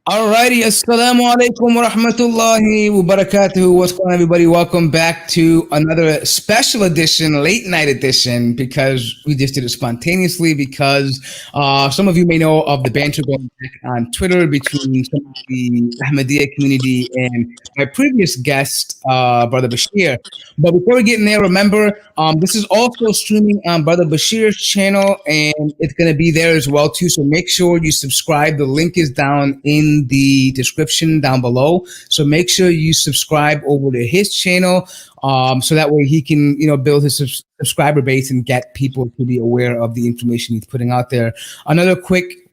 Alrighty, assalamu alaikum wa rahmatullahi wa barakatuhu. What's going on, everybody? Welcome back to another special edition, late night edition, because we just did it spontaneously. Because some of you may know of the banter going back on Twitter between some of the Ahmadiyya community and my previous guest, Brother Bashir. But before we get in there, remember, this is also streaming on Brother Bashir's channel, and it's going to be there as well too. So make sure you subscribe. The link is down in the description down below. So make sure you subscribe over to his channel, so that way he can, build his subscriber base and get people to be aware of the information he's putting out there. Another quick,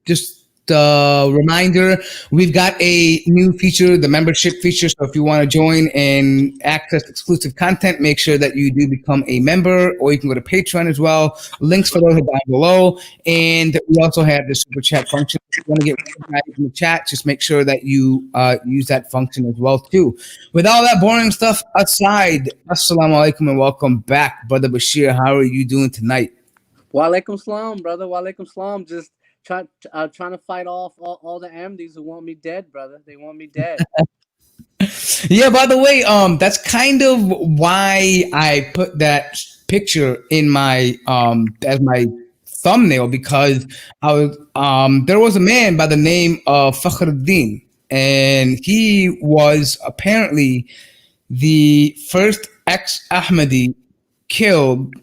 just reminder, we've got a new feature, the membership feature. So if you want to join and access exclusive content, make sure that you do become a member, or you can go to Patreon as well. Links for those are down below. And we also have the super chat function. If you want to get recognized in the chat, just make sure that you use that function as well too. With all that boring stuff aside, assalamu alaikum and welcome back, Brother Bashir. How are you doing tonight? Walaikum salam, brother. Walaikum salam. Just trying to fight off all the Ahmadis who want me dead, brother. They want me dead. Yeah, by the way, that's kind of why I put that picture in my as my thumbnail, because I was there was a man by the name of Fakhruddin, and he was apparently the first ex-Ahmadi killed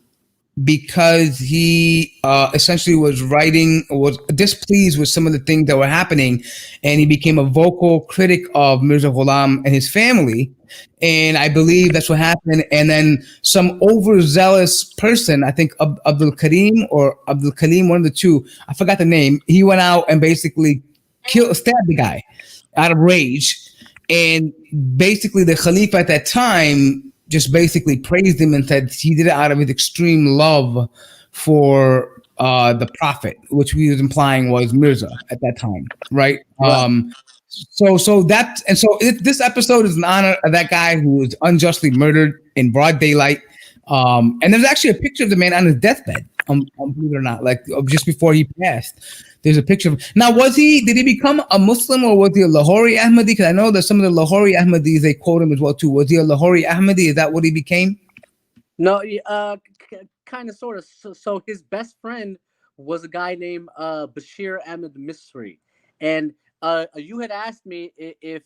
because he essentially was displeased with some of the things that were happening, and he became a vocal critic of Mirza Ghulam and his family. And I believe that's what happened. And then some overzealous person, I think Abdul Karim or Abdul Kalim, one of the two, I forgot the name, he went out and basically stabbed the guy out of rage. And basically the Khalifa at that time just basically praised him and said he did it out of his extreme love for the prophet, which we was implying was Mirza at that time, right? This episode is in honor of that guy who was unjustly murdered in broad daylight. And there's actually a picture of the man on his deathbed, believe it or not, like just before he passed. There's a picture of. Now, did he become a Muslim, or was he a Lahori Ahmadi? Because I know that some of the Lahori Ahmadis, they quote him as well too. Was he a Lahori Ahmadi? Is that what he became? No, kind of, sort of. So his best friend was a guy named Bashir Ahmed Misri, and you had asked me if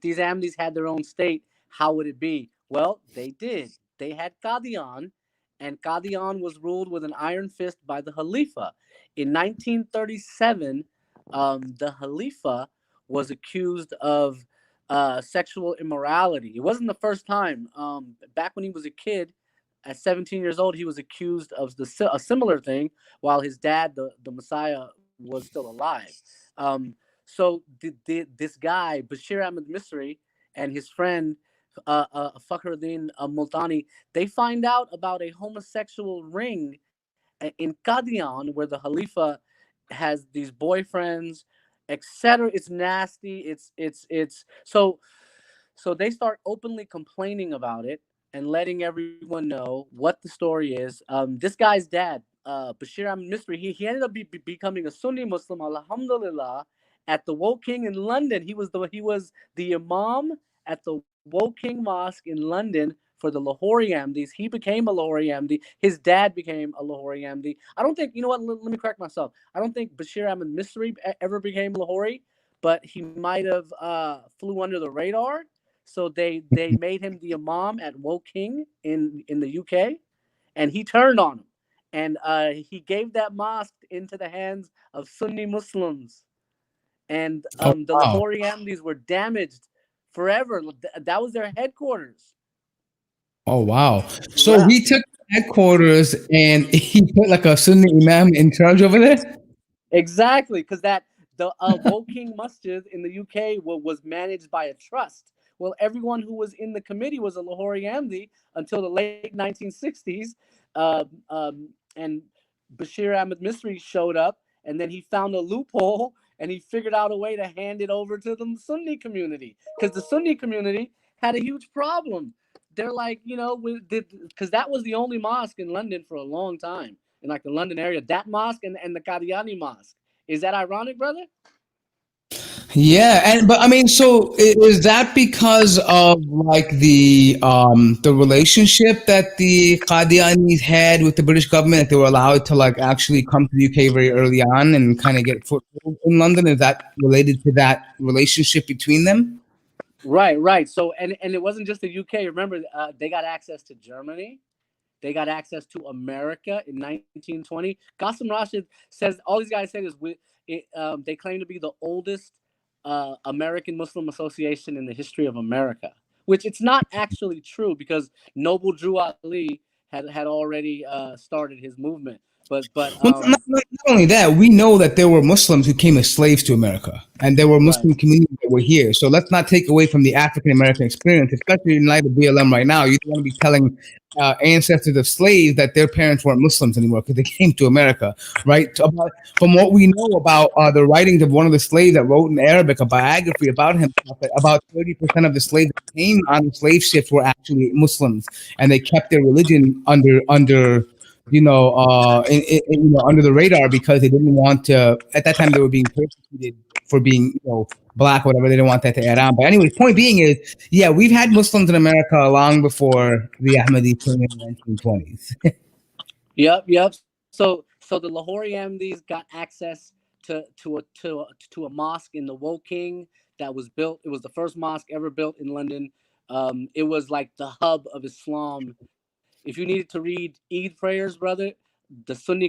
these Ahmadis had their own state, how would it be? Well, they did. They had Qadian, and Qadian was ruled with an iron fist by the Khalifa. In 1937, the Khalifa was accused of sexual immorality. It wasn't the first time. Back when he was a kid, at 17 years old, he was accused of a similar thing while his dad, the Messiah, was still alive. So this guy, Bashir Ahmed Misri, and his friend, Fakhruddin Multani, they find out about a homosexual ring in Qadian where the Khalifa has these boyfriends, etc. It's nasty. It's so they start openly complaining about it and letting everyone know what the story is. This guy's dad, Bashir Ahmed Misri, he ended up becoming a Sunni Muslim, alhamdulillah, at the Woking in London. He was the imam at the Woking Mosque in London for the Lahori Ahmadis. He became a Lahori Ahmadi. His dad became a Lahori Ahmadi. I don't think, you know what, let me correct myself. I don't think Bashir Ahmed Misri ever became Lahori, but he might have flew under the radar. So they made him the imam at Woking in the UK, and he turned on him. And he gave that mosque into the hands of Sunni Muslims. And the Lahori Ahmadis were damaged forever. That was their headquarters. Oh, wow. So he took headquarters and he put like a Sunni imam in charge over there? Exactly, because the Woking Masjid in the UK was managed by a trust. Well, everyone who was in the committee was a Lahori Ahmadi until the late 1960s. And Bashir Ahmed Misri showed up, and then he found a loophole, and he figured out a way to hand it over to the Sunni community, because the Sunni community had a huge problem. They're like, because that was the only mosque in London for a long time, in like the London area, that mosque and the Qadiani mosque. Is that ironic, brother? Yeah, and but I mean, so is that because of like the relationship that the Qadianis had with the British government, that they were allowed to like actually come to the UK very early on and kind of get foothold in London? Is that related to that relationship between them? Right, right. So and it wasn't just the UK. Remember, they got access to Germany. They got access to America in 1920. Qasim Rashid says all these guys say is they claim to be the oldest American Muslim association in the history of America, which it's not actually true because Noble Drew Ali had already started his movement. But Well, not only that, we know that there were Muslims who came as slaves to America, and there were right, Muslim communities that were here. So let's not take away from the African American experience, especially in light of BLM right now. You don't want to be telling ancestors of slaves that their parents weren't Muslims anymore because they came to America, right? From what we know about the writings of one of the slaves that wrote in Arabic a biography about him, that about 30% of the slaves that came on the slave ships were actually Muslims, and they kept their religion under under the radar because they didn't want to. At that time, they were being persecuted for being, black, or whatever. They didn't want that to add on. But anyway, point being is, yeah, we've had Muslims in America long before the Ahmadis came in the 1920s. yep. So the Lahori Ahmadis got access to a mosque in the Woking that was built. It was the first mosque ever built in London. It was like the hub of Islam. If you needed to read Eid prayers, brother, the Sunni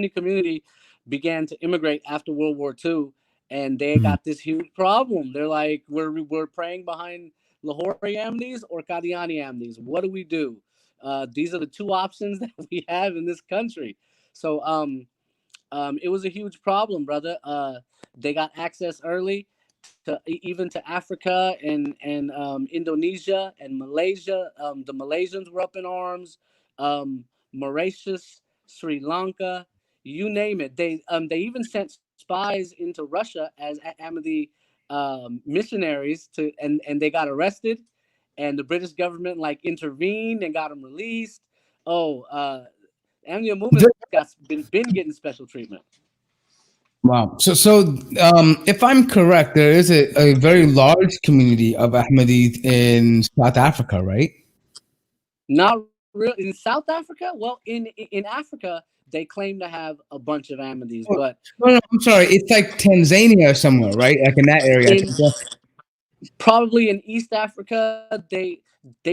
community began to immigrate after World War II, and they got this huge problem. They're like, we're praying behind Lahori Ahmadis or Qadiani Ahmadis. What do we do? These are the two options that we have in this country. So it was a huge problem, brother. They got access early to even to Africa and Indonesia and Malaysia. The Malaysians were up in arms. Mauritius, Sri Lanka, you name it. They even sent spies into Russia as Ahmadi missionaries and they got arrested, and the British government like intervened and got them released. Oh, Ahmadiyya movement got been getting special treatment. Wow. So, if I'm correct, there is a very large community of Ahmadis in South Africa, right? Not real in South Africa. Well, in Africa, they claim to have a bunch of Ahmadis, Oh, but no, I'm sorry. It's like Tanzania or somewhere, right? Like in that area. I in think. probably in East Africa, they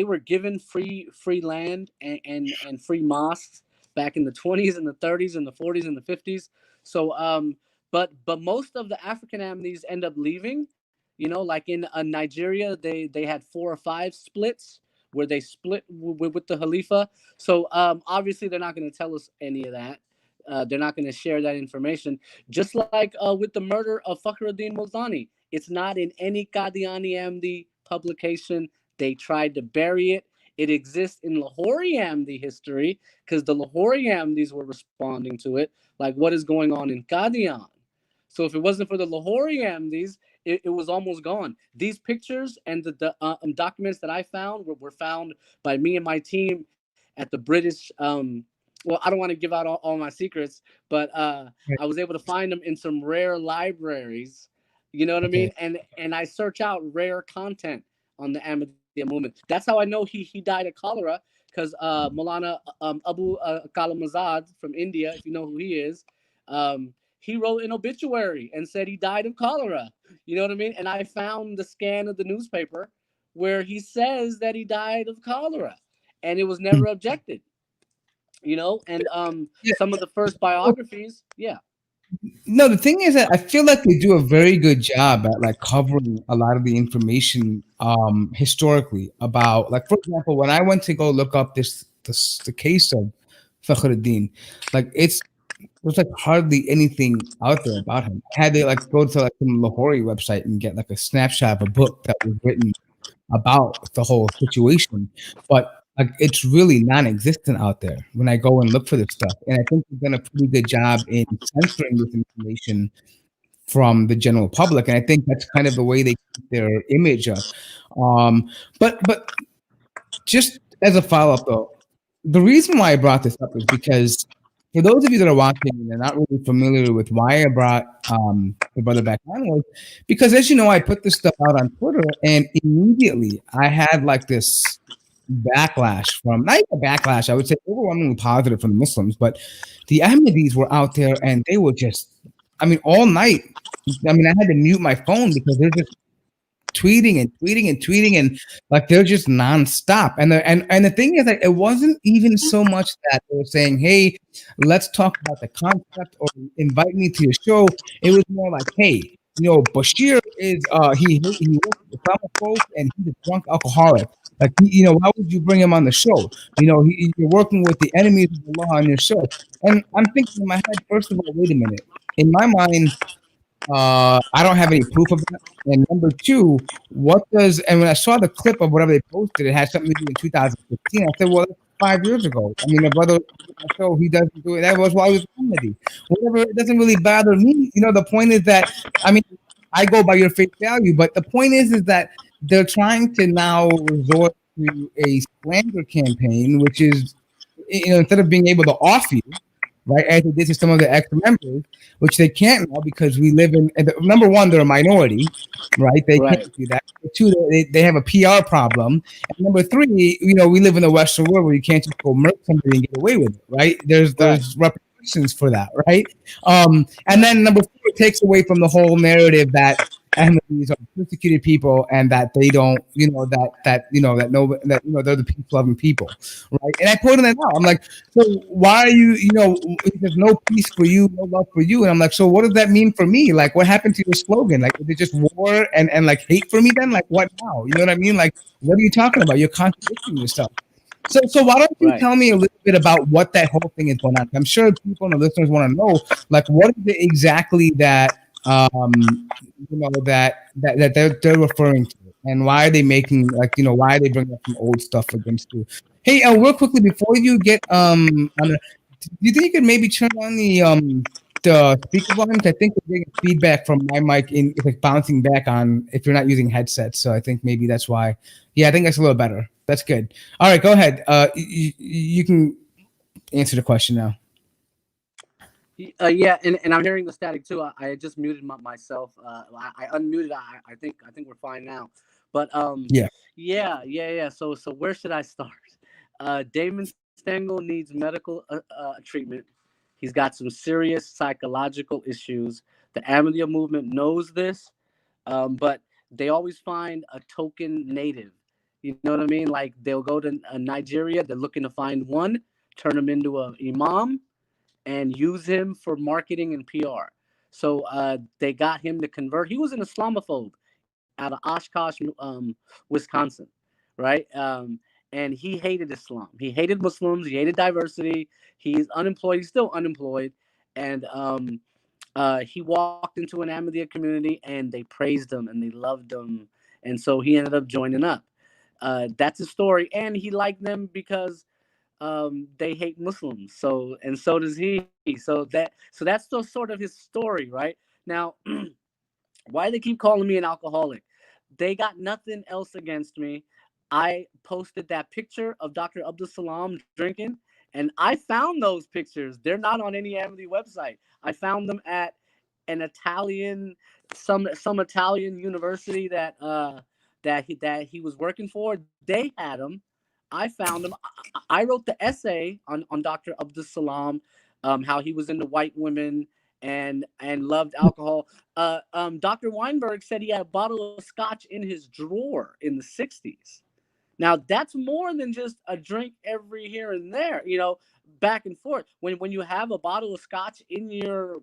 were given free land and free mosques back in the 20s and the 30s and the 40s and the 50s. So but most of the African Ahmadis end up leaving. Like in Nigeria, they had 4 or 5 splits where they split with the Khalifa. So obviously they're not going to tell us any of that. They're not going to share that information. Just like with the murder of Fakhruddin Multani, it's not in any Qadiani Ahmadi publication. They tried to bury it. It exists in Lahori Ahmadi history because the Lahori Ahmadis were responding to it, like what is going on in Qadian. So if it wasn't for the Lahori Ahmadis, it was almost gone. These pictures and the documents that I found were found by me and my team at the British. Well, I don't want to give out all my secrets, but I was able to find them in some rare libraries. You know what I Okay. mean? And I search out rare content on the Ahmadiyya movement. That's how I know he died of cholera because Maulana Abu Kalamazad from India, if you know who he is, he wrote an obituary and said he died of cholera. You know what I mean? And I found the scan of the newspaper where he says that he died of cholera, and it was never objected. And Yeah. some of the first biographies, yeah. No, the thing is that I feel like they do a very good job at like covering a lot of the information historically about, like, for example, when I went to go look up this the case of Fakhruddin, like there's like hardly anything out there about him. I had to like go to like some Lahori website and get like a snapshot of a book that was written about the whole situation, but like it's really non-existent out there when I go and look for this stuff. And I think they've done a pretty good job in censoring this information from the general public. And I think that's kind of the way they keep their image up. But just as a follow-up though, the reason why I brought this up is because for those of you that are watching and are not really familiar with why I brought the brother back on, was because, as you know, I put this stuff out on Twitter, and immediately I had like this backlash from, not even a backlash, I would say overwhelmingly positive from the Muslims, but the Ahmadis were out there and they were just, I mean, all night. I mean, I had to mute my phone because they're just tweeting and tweeting and tweeting, and like they're just nonstop. And the thing is that it wasn't even so much that they were saying, "Hey, let's talk about the concept," or "invite me to your show." It was more like, "Hey, Bashir is he works with Islamophobes and he's a drunk alcoholic. Like, why would you bring him on the show? You're working with the enemies of Allah on your show." And I'm thinking in my head, first of all, wait a minute. In my mind, I don't have any proof of that. And number two, and when I saw the clip of whatever they posted, it had something to do in 2015. I said, well, that's 5 years ago. I mean, my brother, so he doesn't do it. That was while he was comedy. Whatever, it doesn't really bother me. The point is that, I mean, I go by your face value, but the point is that they're trying to now resort to a slander campaign, which is, instead of being able to off you, right, as they did to some of the ex-members, which they can't now because we live in, number one, they're a minority, right? They Right. can't do that. Two, they have a PR problem. And number three, we live in the Western world where you can't just go murder somebody and get away with it, right? There's repercussions for that, right? And then number four, it takes away from the whole narrative that Ahmadis are persecuted people and that they don't, they're the peace-loving people, right? And I pointed that out. I'm like, so why are you, there's no peace for you, no love for you. And I'm like, so what does that mean for me? Like, what happened to your slogan? Like, is it just war and like hate for me then? Like, what now? You know what I mean? Like, what are you talking about? You're contradicting yourself. So why don't you tell me a little bit about what that whole thing is going on? I'm sure people and the listeners want to know, like, what is it exactly that that they're referring to, and why are they making, like, why are they bringing up some old stuff against you? Hey, real quickly before you get on the, do you think you could maybe turn on the speaker volume? I think we're getting feedback from my mic it's like bouncing back on if you're not using headsets. So I think maybe that's why. Yeah, I think that's a little better. That's good. All right, go ahead. You can answer the question now. Yeah, and I'm hearing the static too. I just muted myself. I unmuted. I think we're fine now. But yeah. So where should I start? Damon Stengel needs medical treatment. He's got some serious psychological issues. The Ahmadiyya movement knows this, but they always find a token native. You know what I mean? Like, they'll go to Nigeria. They're looking to find one, turn him into an imam, and use him for marketing and PR. So they got him to convert. He was an Islamophobe out of Oshkosh, Wisconsin, right? And he hated Islam. He hated Muslims. He hated diversity. He's unemployed. He's still unemployed. And he walked into an Ahmadiyya community, and they praised him and they loved him. And so he ended up joining up. That's his story. And he liked them because they hate Muslims. So does he. So that's still sort of his story, right? Now, why they keep calling me an alcoholic? They got nothing else against me. I posted that picture of Dr. Abdul Salam drinking, and I found those pictures. They're not on any Amity website. I found them at an Italian, some Italian university that he was working for. They had them. I found them. I wrote the essay on Dr. Abdul Salam, how he was into white women and loved alcohol. Dr. Weinberg said he had a bottle of scotch in his drawer in the 60s. Now, that's more than just a drink every here and there, back and forth. When you have a bottle of scotch in your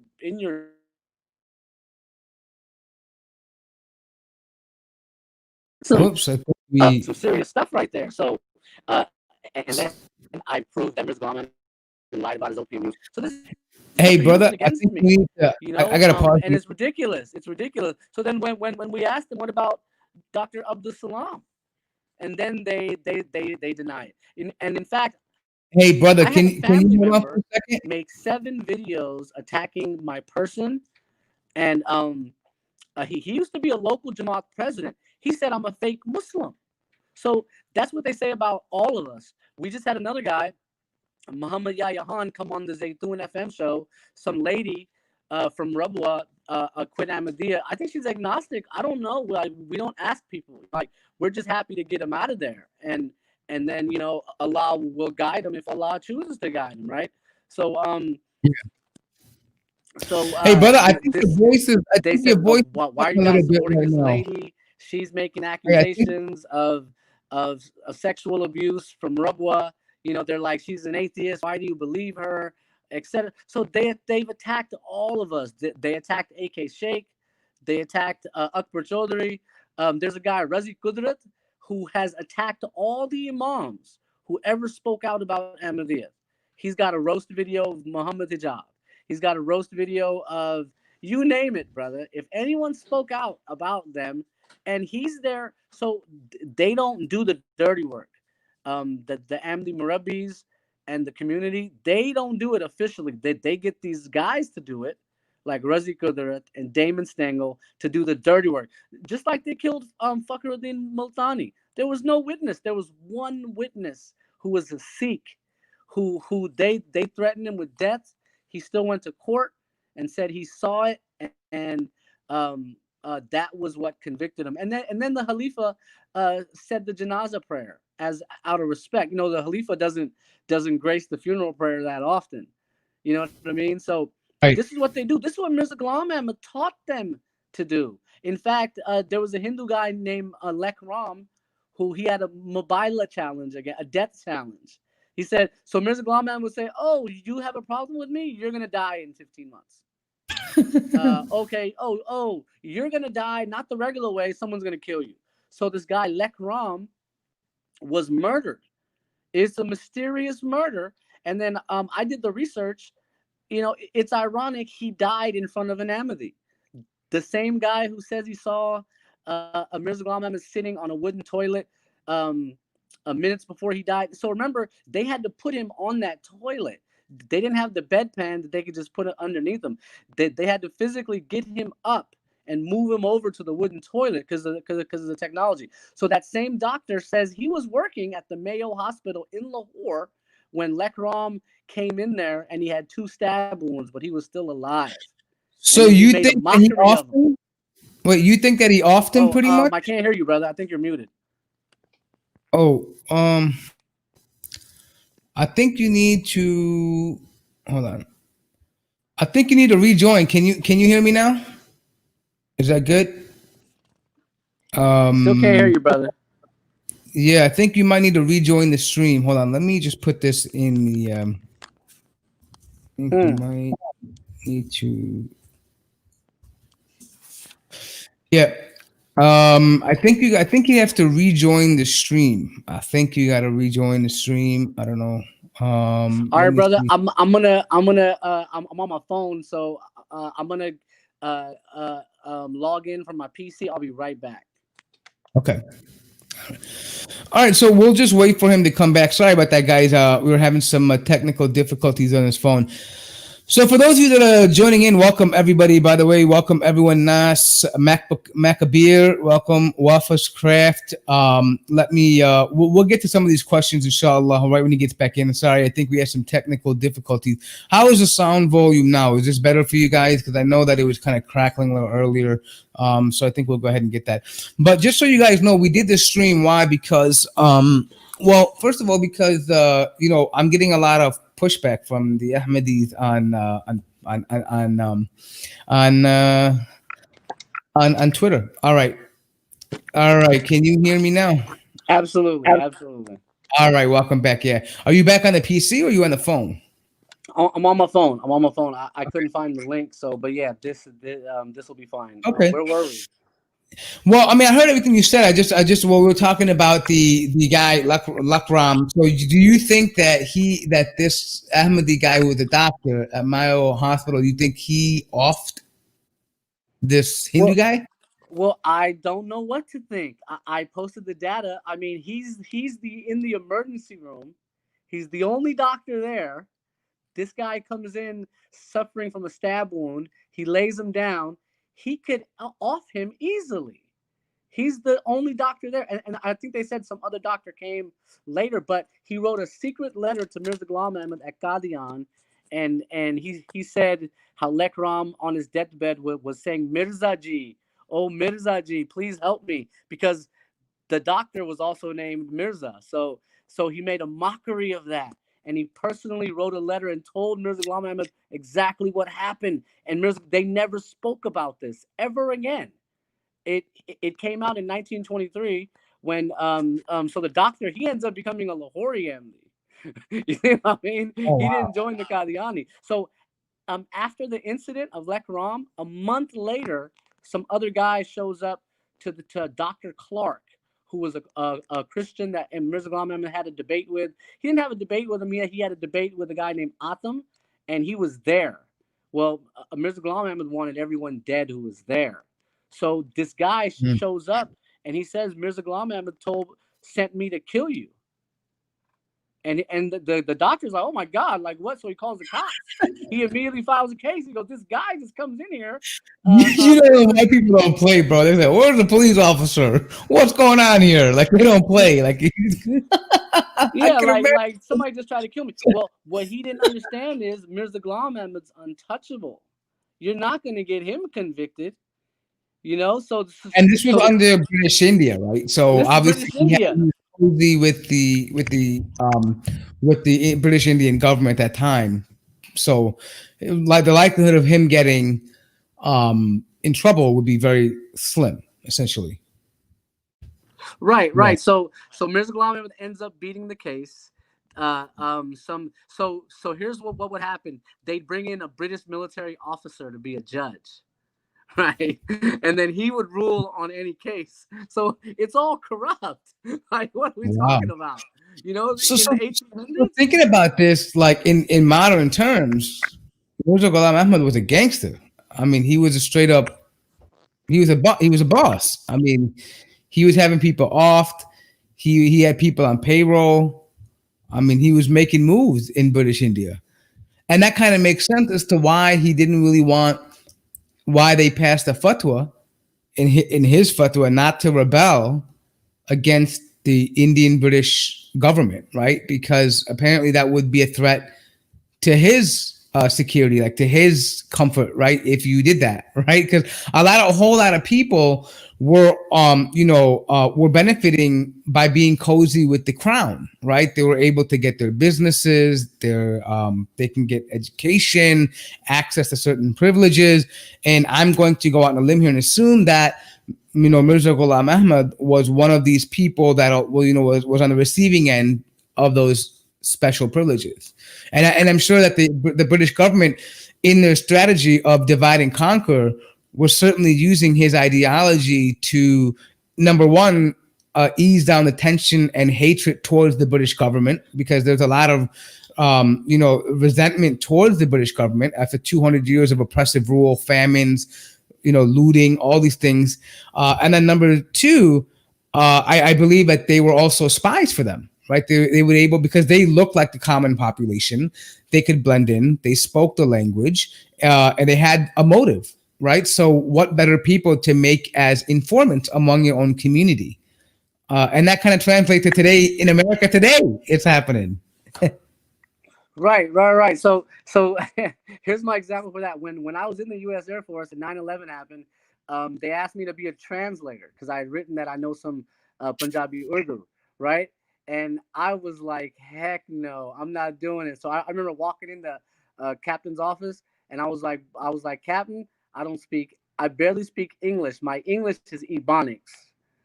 Oops, I think some serious stuff right there. So, and then I proved that Mirza lied about his opium use. So this Hey, they're brother, using I against think me, we need to. I got to pause. and it's ridiculous. It's ridiculous. So then when we asked them, what about Dr. Abdul Salam? And then they deny it. And in fact, Hey, brother, I had a can family you hold on for member a second? make 7 videos attacking my person, and he used to be a local Jamaat president. He said I'm a fake Muslim. So that's what they say about all of us. We just had another guy Muhammad Yahya Khan come on the Zaytun FM show. Some lady from Rabwa quit Ahmadiyya. I think she's agnostic. I don't know. Like, we don't ask people. Like, we're just happy to get them out of there, and then, you know, Allah will guide them if Allah chooses to guide them, right? So Hey, brother, I think your this, voice is. I they think your said, voice is why up are a you little guys bit supporting right this now. lady? She's making Hey, I think. accusations of sexual abuse from Rabwa. You know, they're like, she's an atheist. Why do you believe her? Etc. So they've attacked all of us. They attacked AK Sheikh. They attacked Akbar Chaudhry. There's a guy, Razi Kudrat, who has attacked all the imams who ever spoke out about Ahmadiyya. He's got a roast video of Muhammad Hijab. He's got a roast video of, you name it, brother. If anyone spoke out about them, and he's there, so they don't do the dirty work. The Ahmadi Murabbis and the community, they don't do it officially. They get these guys to do it, like Razi Kudarat and Damon Stengel, to do the dirty work. Just like they killed Fakhruddin Multani. There was no witness. There was one witness who was a Sikh, who they threatened him with death. He still went to court and said he saw it, and that was what convicted him. And then the Khalifa said the janaza prayer as out of respect. You know, the Khalifa doesn't grace the funeral prayer that often. You know what I mean? So Right. this is what they do. This is what Mirza Ghulam Ahmad taught them to do. In fact, there was a Hindu guy named Lekhram, who he had a Mobila challenge again, a death challenge. He said, so Mirza Ghulam Ahmad would say, oh, you have a problem with me? You're going to die in 15 months. Okay. Oh, you're going to die, not the regular way. Someone's going to kill you. So this guy, Lekhram, was murdered. It's a mysterious murder. And then I did the research. You know, it's ironic he died in front of an Ahmadi. The same guy who says he saw a Mirza Ghulam Ahmad sitting on a wooden toilet minutes before he died. So remember, they had to put him on that toilet. They didn't have the bedpan that they could just put it underneath him. They had to physically get him up and move him over to the wooden toilet because of the technology. So that same doctor says he was working at the Mayo Hospital in Lahore when Lekhram came in there, and he had 2 stab wounds, but he was still alive. So And then he you made a think that he mockery of him. often? Wait, you think that he often, Oh, pretty much? I can't hear you, brother. I think you're muted. Oh, I think you need to hold on. I think you need to rejoin. Can you hear me now? Is that good? Still can't hear you, brother. Yeah, I think you might need to rejoin the stream. Hold on, let me just put this in the. I think you might need to. Yeah. I think you have to rejoin the stream. I think you got to rejoin the stream. I don't know. All right, Let me brother. see. I'm on my phone, so I'm gonna log in from my PC. I'll be right back. Okay. All right, so we'll just wait for him to come back. Sorry about that, guys. We were having some technical difficulties on his phone. So for those of you that are joining in, welcome everybody. By the way, welcome everyone. Nas, Maccabir, welcome Wafa's Craft. Let me. We'll get to some of these questions, inshallah, right when he gets back in. Sorry, I think we had some technical difficulties. How is the sound volume now? Is this better for you guys? Because I know that it was kind of crackling a little earlier. So I think we'll go ahead and get that. But just so you guys know, we did this stream. Why? Because well, first of all, because I'm getting a lot of pushback from the Ahmadis on Twitter. All right. Can you hear me now? Absolutely. All right, welcome back. Yeah, are you back on the PC or are you on the phone? I'm on my phone. I couldn't find the link, but yeah, this will be fine. Okay. Where were we? Well, I mean, I heard everything you said. Well, we were talking about the guy Lekhram. So, do you think that this Ahmadi guy who was a doctor at Mayo Hospital, you think he offed this Hindu guy? Well, I don't know what to think. I posted the data. I mean, he's in the emergency room. He's the only doctor there. This guy comes in suffering from a stab wound. He lays him down. He could off him easily. He's the only doctor there, and I think they said some other doctor came later, but he wrote a secret letter to Mirza Ghulam Ahmad at Qadian, and he said how Lekhram on his deathbed was saying, Mirza ji, oh Mirza ji, please help me, because the doctor was also named Mirza. So he made a mockery of that, and he personally wrote a letter and told Mirza Ghulam Ahmad exactly what happened. And they never spoke about this ever again. It came out in 1923 when so the doctor, he ends up becoming a Lahori Ahmadi. You see what I mean? Oh, He wow. didn't join the Qadiani. So after the incident of Lekhram, a month later, some other guy shows up to Dr. Clark, who was a Christian that and Mirza Ghulam Ahmad had a debate with. He didn't have a debate with him. He had a debate with a guy named Atam, and he was there. Well, Mirza Ghulam Ahmad wanted everyone dead who was there. So this guy shows up, and he says, Mirza Ghulam Ahmad sent me to kill you. And the doctor's like, oh my God, like what? So he calls the cops. He immediately files a case. He goes, this guy just comes in here. You know, white people don't play, bro. They say, where's the police officer? What's going on here? Like, they don't play. Like, yeah, like somebody just tried to kill me. Well, what he didn't understand is Mirza Ghulam Ahmad's untouchable. You're not going to get him convicted. You know, and this was under British India, right? So obviously he had to be with the British Indian government at that time. So, like the likelihood of him getting in trouble would be very slim, essentially. Right. Yeah. So Mirza Ghulam Ahmad ends up beating the case. So here's what would happen. They'd bring in a British military officer to be a judge. Right, and then he would rule on any case. So it's all corrupt. Like, what are we talking about? You know, so thinking about this, like in modern terms, Mirza Ghulam Ahmad was a gangster. I mean, he was a straight up. He was a boss. I mean, he was having people offed. He had people on payroll. I mean, he was making moves in British India, and that kind of makes sense as to why he didn't really want. Why they passed a fatwa in his fatwa not to rebel against the Indian British government, right? Because apparently that would be a threat to his security, like to his comfort, right? If you did that, right? Because a whole lot of people were, were benefiting by being cozy with the crown, right? They were able to get their businesses, they can get education, access to certain privileges, and I'm going to go out on a limb here and assume that Mirza Ghulam Ahmad was one of these people that was on the receiving end of those special privileges, and I'm sure that the British government, in their strategy of divide and conquer, was certainly using his ideology to, number one, ease down the tension and hatred towards the British government, because there's a lot of resentment towards the British government after 200 years of oppressive rule, famines, looting, all these things, and then number two, I believe that they were also spies for them. Right, they were able, because they looked like the common population, they could blend in, they spoke the language, and they had a motive, right? So what better people to make as informants among your own community? And that kind of translates to today in America today. It's happening. Right. So here's my example for that. When I was in the U.S. Air Force and 9/11 happened, they asked me to be a translator because I had written that I know some Punjabi Urdu, right? And I was like, heck no, I'm not doing it. So I remember walking in the captain's office, and I was like, Captain, I barely speak English. My English is Ebonics.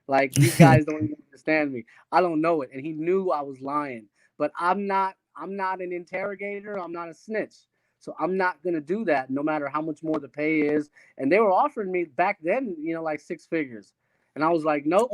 Like, these guys don't even understand me. I don't know it. And he knew I was lying. But I'm not an interrogator. I'm not a snitch. So I'm not going to do that, no matter how much more the pay is. And they were offering me back then, like 6 figures. And I was like, nope.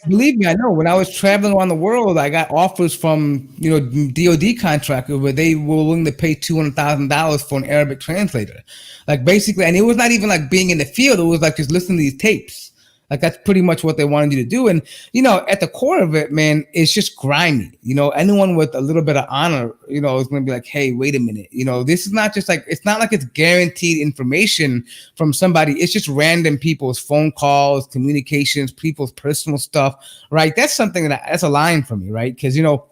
Believe me, I know. When I was traveling around the world, I got offers from, DOD contractor where they were willing to pay $200,000 for an Arabic translator. Like, basically, and it was not even like being in the field. It was like just listening to these tapes. Like that's pretty much what they wanted you to do. And you know, at the core of it, man, it's just grimy. You know, anyone with a little bit of honor, you know, is going to be like, hey, wait a minute. You know, this is not just like, it's not like it's guaranteed information from somebody. It's just random people's phone calls, communications, people's personal stuff, right? That's something that's a line for me, right? Because, you know,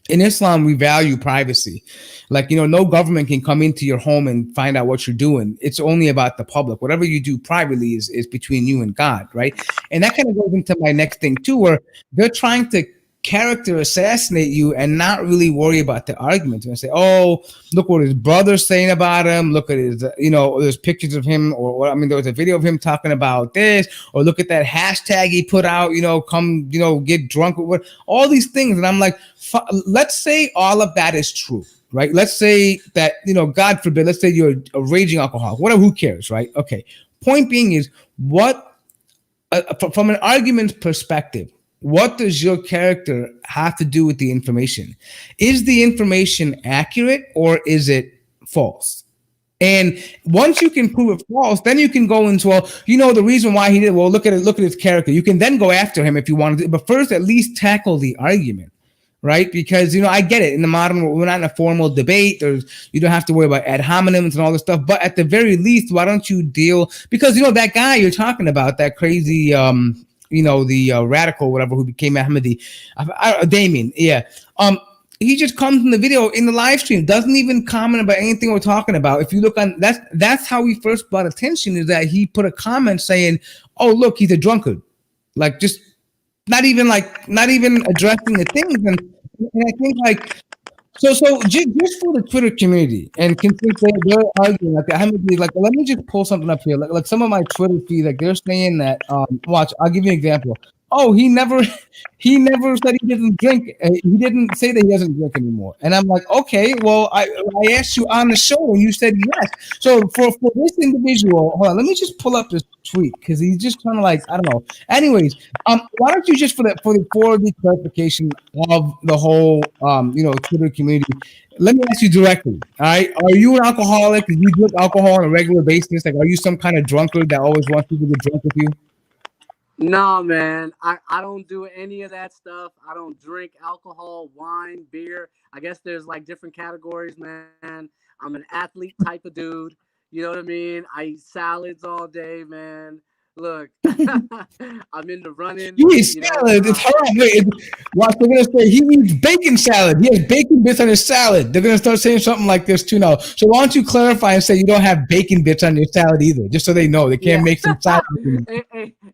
in Islam, we value privacy. Like, you know, no government can come into your home and find out what you're doing. It's only about the public. Whatever you do privately is between you and God, right? And that kind of goes into my next thing too, where they're trying to character assassinate you and not really worry about the argument and say, oh, look what his brother's saying about him. Look at his, you know, there's pictures of him, or I mean, there was a video of him talking about this, or look at that hashtag he put out, you know, come, you know, get drunk, or what, all these things. And I'm like, let's say all of that is true, right? Let's say that, you know, God forbid, let's say you're a raging alcoholic, whatever, who cares, right? Okay. Point being is, what, from an argument perspective, what does your character have to do with the information? Is the information accurate or is it false? And once you can prove it false, then you can go into, well, you know, the reason why he did, well, look at it, look at his character. You can then go after him if you want to, but first at least tackle the argument, right? Because, you know, I get it. In the modern world, we're not in a formal debate. You don't have to worry about ad hominems and all this stuff. But at the very least, why don't you deal, because, you know, that guy you're talking about, that crazy, you know, the radical, whatever, who became Ahmadi, Damon, yeah. He just comes in the video, in the live stream, doesn't even comment about anything we're talking about. If you look on, that's how he first brought attention, is that he put a comment saying, oh, look, he's a drunkard. Like, just not even addressing the things. And I think, like, so just for the Twitter community, and since they're arguing, like, like, let me just pull something up here. Like some of my Twitter feeds, like, they're saying that, watch, I'll give you an example. Oh, he never said he didn't drink. He didn't say that he doesn't drink anymore. And I'm like, okay, well, I asked you on the show and you said yes. So for this individual, hold on, let me just pull up this tweet, because he's just kind of like, I don't know. Anyways, why don't you just for the clarification of the whole you know, Twitter community, let me ask you directly. All right, are you an alcoholic? Do you drink alcohol on a regular basis? Like, are you some kind of drunkard that always wants people to get drunk with you? No, man, I don't do any of that stuff. I don't drink alcohol, wine, beer. I guess there's like different categories, man. I'm an athlete type of dude. You know what I mean? I eat salads all day, man. Look, I'm into running. You eat salad. It's haram. Wait, watch, they're gonna say he eats bacon salad. He has bacon bits on his salad. They're gonna start saying something like this too now. So why don't you clarify and say you don't have bacon bits on your salad either, just so they know they can't make some salad.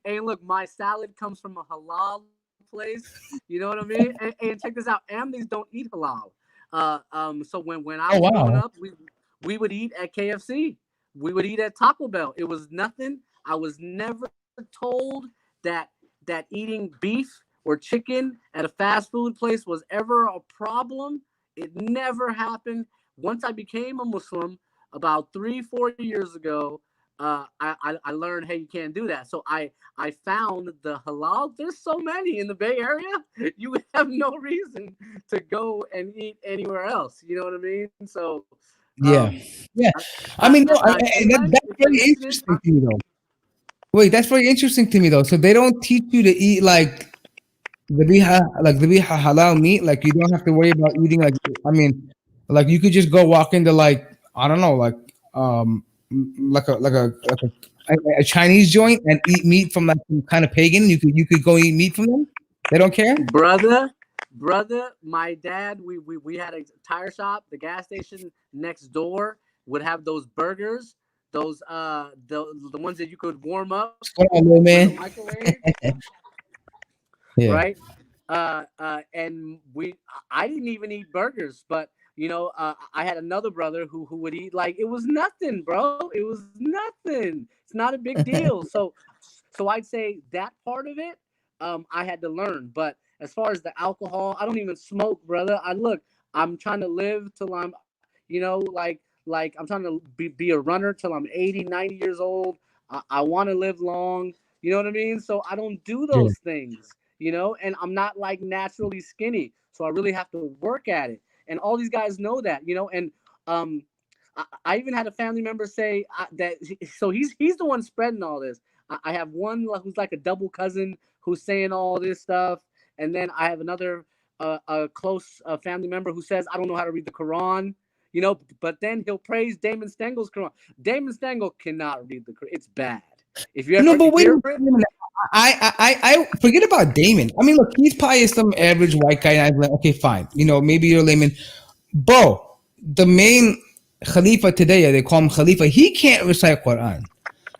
Hey, look, my salad comes from a halal place. You know what I mean? And check this out: Ahmadis don't eat halal. So when I was growing up, we would eat at KFC. We would eat at Taco Bell. It was nothing. I was never told that eating beef or chicken at a fast food place was ever a problem. It never happened. Once I became a Muslim about 3-4 years ago, I learned, hey, you can't do that. So I found the halal. There's so many in the Bay Area. You have no reason to go and eat anywhere else. You know what I mean? So yeah. I mean, no, that's very interesting to me, though. Wait, that's very interesting to me, though. So they don't teach you to eat like the biha halal meat. Like, you don't have to worry about eating, like, I mean, like, you could just go walk into, like, I don't know, like a Chinese joint and eat meat from, like, some kind of pagan. You could go eat meat from them. They don't care, brother. My dad, we had a tire shop. The gas station next door would have those burgers, those the ones that you could warm up little man. in the microwave. Yeah. Right. And I didn't even eat burgers, but you know, I had another brother who would eat like it was nothing, bro. It was nothing. It's not a big deal. So I'd say that part of it, I had to learn. But as far as the alcohol, I don't even smoke, brother. I'm trying to live till I'm, you know, like I'm trying to be a runner till I'm 80, 90 years old. I want to live long. You know what I mean? So I don't do those things, you know, and I'm not like naturally skinny. So I really have to work at it. And all these guys know that, you know, and I even had a family member say that. So he's the one spreading all this. I have one who's like a double cousin who's saying all this stuff, and then I have another a close family member who says I don't know how to read the Quran. You know, but then he'll praise Damon Stengel's Quran. Damon Stengel cannot read the Quran. It's bad. If you ever No, but wait hear a it, minute. I forget about Damon. I mean, look, he's probably some average white guy. And I'm like, okay, fine. You know, maybe you're a layman. Bro, the main Khalifa today, they call him Khalifa. He can't recite Quran.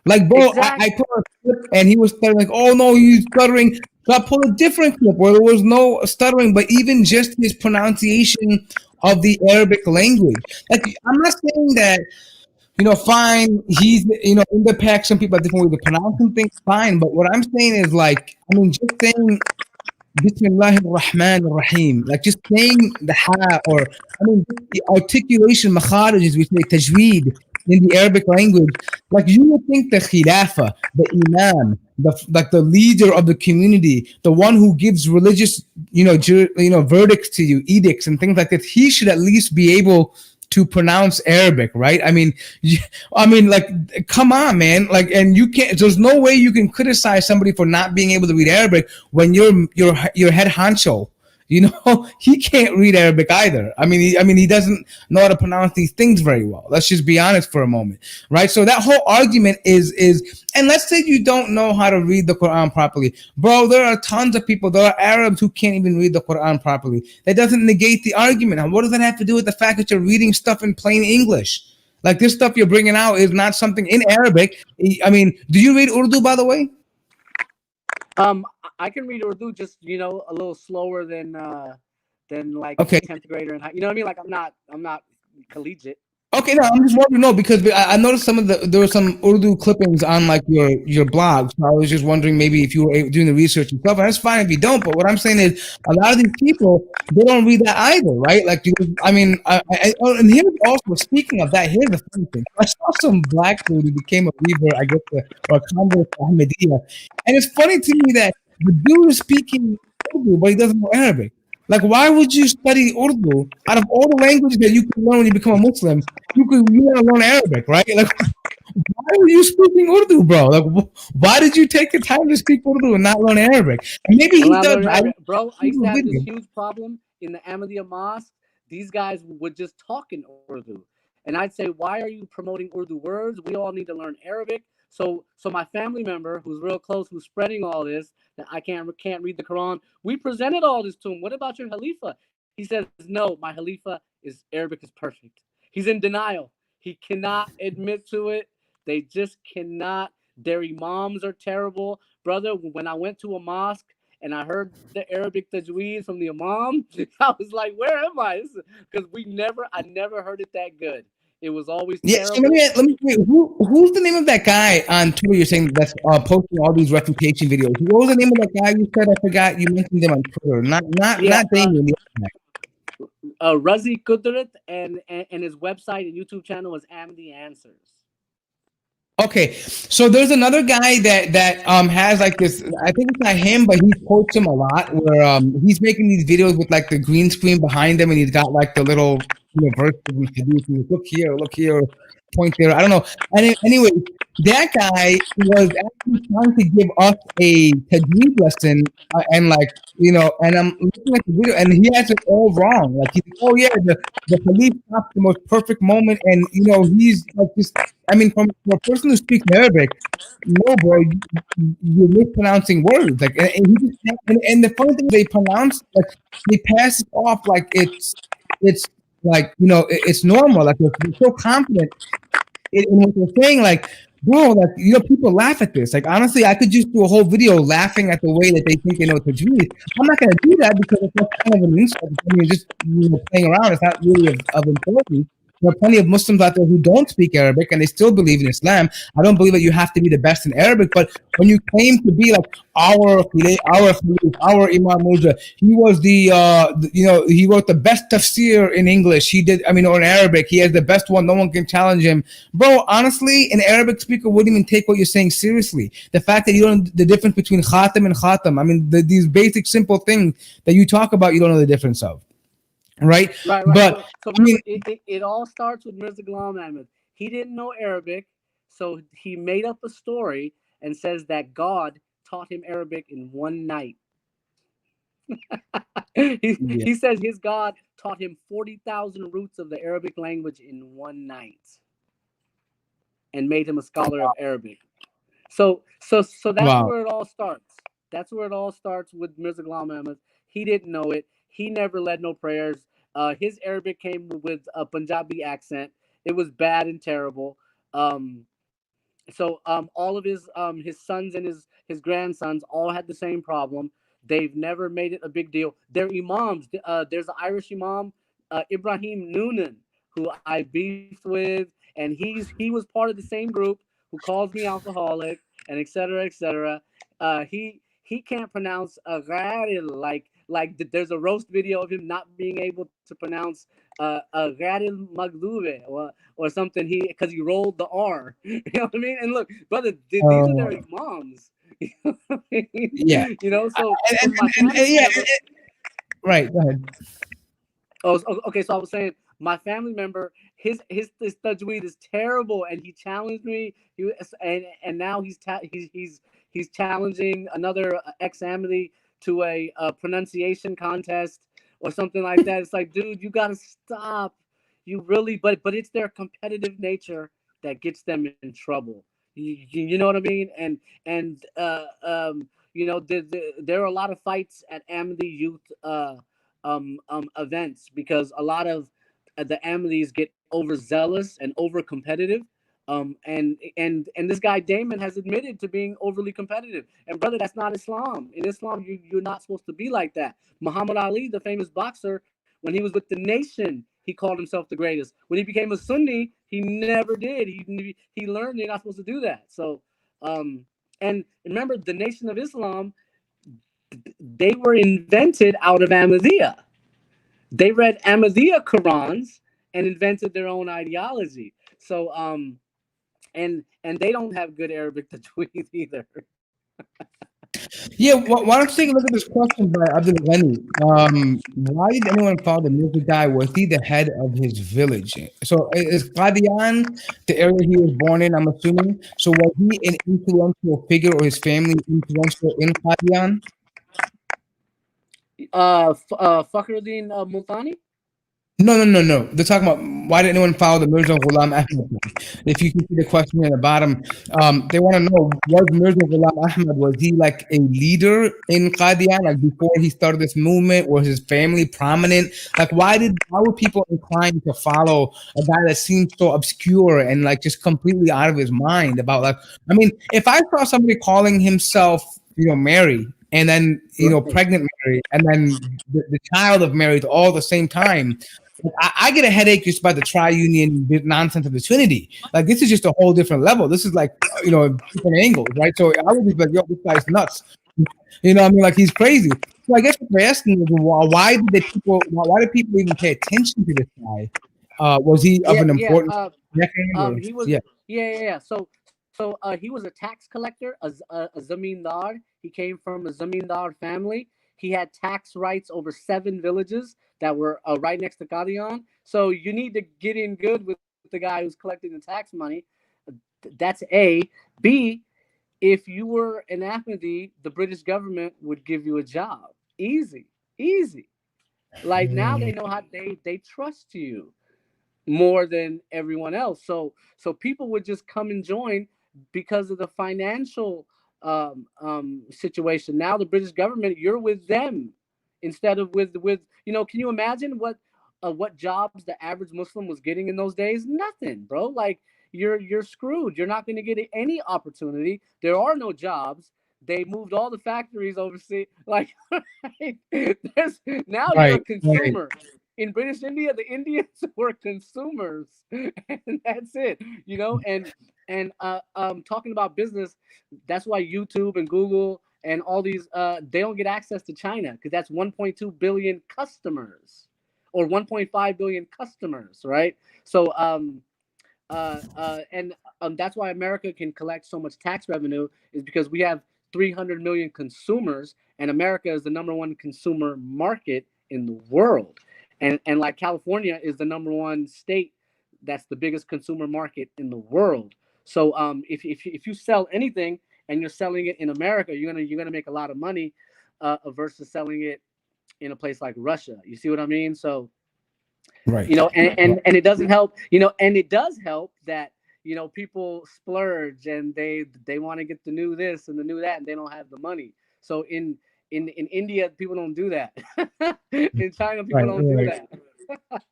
Like, bro, I exactly. put a clip and he was stuttering. Like, oh no, he's stuttering. So I pulled a different clip where there was no stuttering, but even just his pronunciation of the Arabic language. Like, I'm not saying that, you know, fine, he's, you know, in the pack, some people have different ways of pronouncing things, fine. But what I'm saying is, like, I mean, just saying Bismillah ar-Rahman ar-Rahim, like just saying the ha, or I mean, just the articulation, makharij, as we say, tajweed in the Arabic language. Like you would think the Khilafa, the Imam, like the leader of the community, the one who gives religious, verdicts to you, edicts and things like that, he should at least be able to pronounce Arabic, right? I mean, like, come on, man. Like, and you can't. There's no way you can criticize somebody for not being able to read Arabic when your head honcho. You know, he can't read Arabic either. I mean, he doesn't know how to pronounce these things very well. Let's just be honest for a moment, right? So that whole argument is, and let's say you don't know how to read the Quran properly, bro. There are tons of people. There are Arabs who can't even read the Quran properly. That doesn't negate the argument. And what does that have to do with the fact that you're reading stuff in plain English? Like this stuff you're bringing out is not something in Arabic. I mean, do you read Urdu, by the way? I can read Urdu just a little slower than like Okay. 10th grader and high. You know what I mean? Like I'm not collegiate. Okay, no, I'm just wondering, no, because I noticed there were some Urdu clippings on like your blog. So I was just wondering maybe if you were doing the research yourself. And that's fine if you don't. But what I'm saying is, a lot of these people, they don't read that either, right? Like, I mean, and here's also, speaking of that, here's the funny thing. I saw some black dude who became a believer, I guess, or a convert to Ahmadiyya, and it's funny to me that the dude is speaking Urdu, but he doesn't know Arabic. Like, why would you study Urdu out of all the languages that you can learn when you become a Muslim? You want to learn Arabic, right? Like, why are you speaking Urdu, bro? Like, why did you take the time to speak Urdu and not learn Arabic? And maybe he does. Bro, I used to have this huge problem in the Ahmadiyya mosque. These guys would just talk in Urdu, and I'd say, "Why are you promoting Urdu words? We all need to learn Arabic." So my family member, who's real close, who's spreading all this, that I can't read the Quran. We presented all this to him. What about your Khalifa? He says, "No, my Khalifa is Arabic is perfect." He's in denial. He cannot admit to it. They just cannot. Their imams are terrible, brother. When I went to a mosque and I heard the Arabic tajweed from the imam, I was like, "Where am I?" Because I never heard it that good. It was always terrible. So let me who's the name of that guy on Twitter you're saying that's posting all these refutation videos? What was the name of that guy you said? I forgot. You mentioned him on Twitter. Not Damon. Razi Kudrat and his website and YouTube channel is Ahmadi Answers. Okay, so there's another guy that has like this. I think it's not him, but he quotes him a lot. Where he's making these videos with like the green screen behind him, and he's got like the little verses and hadith. Look here, point there. I don't know. And anyway, that guy was actually trying to give us a tajweed lesson, and like and I'm looking at the video, and he has it all wrong. Like oh yeah, the police stopped the most perfect moment, and he's like just. I mean, from a person who speaks Arabic, no, bro, you're mispronouncing words. Like, and the funny thing is like they pass it off like it's like it's normal. Like they're so confident in what they're saying. Like, bro, like people laugh at this. Like, honestly, I could just do a whole video laughing at the way that they think they know tajweed. I'm not gonna do that because it's kind of an insult. I mean, just playing around. It's not really of importance. There are plenty of Muslims out there who don't speak Arabic and they still believe in Islam. I don't believe that you have to be the best in Arabic, but when you claim to be like our Imam Mirza, he was he wrote the best tafsir in English. He did, or in Arabic, he has the best one. No one can challenge him, bro. Honestly, an Arabic speaker wouldn't even take what you're saying seriously. The fact that you don't know the difference between khatam and khatam. I mean, these basic simple things that you talk about, you don't know the difference of. Right. But so I mean, it all starts with Mirza Ghulam Ahmad. He didn't know Arabic, so he made up a story, and says that God taught him Arabic in one night. Yeah. He says his God taught him 40,000 roots of the Arabic language in one night and made him a scholar of Arabic. So that's Wow. where it all starts. That's where it all starts with Mirza Ghulam Ahmad. He didn't know it. He never led no prayers. His Arabic came with a Punjabi accent. It was bad and terrible. Um, so all of his sons and his grandsons all had the same problem. They've never made it a big deal. They're imams. There's an Irish imam, Ibrahim Noonan, who I beefed with, and he was part of the same group who calls me alcoholic and etc. etc. He can't pronounce a like there's a roast video of him not being able to pronounce a gharil magdube or something. Because he rolled the R. You know what I mean? And look, brother, these are their Uh, imams. You know what I mean? yeah. You know, so And, so and, my and, family and yeah. member. Right. Go ahead. Oh, okay. So I was saying, my family member, his tajweed is terrible, and he challenged me. And now he's challenging another ex Amity to a pronunciation contest or something like that. It's like, dude, you gotta stop. You really, but it's their competitive nature that gets them in trouble. You know what I mean? And you know, there are a lot of fights at Amity Youth events because a lot of the Ahmadis get overzealous and over competitive. And this guy Damon has admitted to being overly competitive. And brother, that's not Islam. In Islam, you're not supposed to be like that. Muhammad Ali, the famous boxer, when he was with the nation, he called himself the greatest. When he became a Sunni, he never did. He learned you're not supposed to do that. So, and remember, the Nation of Islam, they were invented out of Ahmadiyya. They read Ahmadiyya Qurans and invented their own ideology. So they don't have good Arabic to tweet either. Yeah, why don't you take a look at this question by Abdul Ghani? Why did anyone follow the Mirza guy? Was he the head of his village? So is Qadian the area he was born in? I'm assuming. So was he an influential figure, or his family influential in Qadian? Fakhruddin Multani. No, no, no, no. They're talking about why did anyone follow the Mirza Ghulam Ahmad thing? If you can see the question at the bottom, they want to know, was Mirza Ghulam Ahmad, was he like a leader in Qadian? Like before he started this movement, was his family prominent? Like why were people inclined to follow a guy that seems so obscure and like just completely out of his mind about like, I mean, if I saw somebody calling himself, Mary, and then pregnant Mary, and then the child of Mary all at the same time, I get a headache just by the triunion nonsense of the Trinity. Like this is just a whole different level. This is like different angles, right? So I would be like, yo, this guy's nuts. You know what I mean? Like he's crazy. So I guess what we're asking is why did people even pay attention to this guy? Was he of Yeah, an yeah. important decade? Or, He was. yeah. Yeah. So he was a tax collector, a zamindar. He came from a zamindar family. He had tax rights over 7 villages that were right next to Qadian. So you need to get in good with the guy who's collecting the tax money. That's A. B. If you were an Ahmadi, the British government would give you a job. Easy, easy. Like now they know how they trust you more than everyone else. So people would just come and join because of the financial situation. Now the British government, you're with them instead of with. Can you imagine what jobs the average Muslim was getting in those days? Nothing, bro. Like you're screwed. You're not going to get any opportunity. There are no jobs. They moved all the factories overseas. Like, now you're a Right, right. consumer. In British India, the Indians were consumers, and that's it. Talking about business, that's why YouTube and Google and all these they don't get access to China because that's 1.2 billion customers or 1.5 billion customers, right? So that's why America can collect so much tax revenue is because we have 300 million consumers, and America is the number one consumer market in the world. And like California is the number one state that's the biggest consumer market in the world. So if you sell anything and you're selling it in America, you're gonna make a lot of money versus selling it in a place like Russia. You see what I mean? So Right. and it doesn't help, and it does help that people splurge and they want to get the new this and the new that, and they don't have the money. So in India, people don't do that. In China, people don't do that.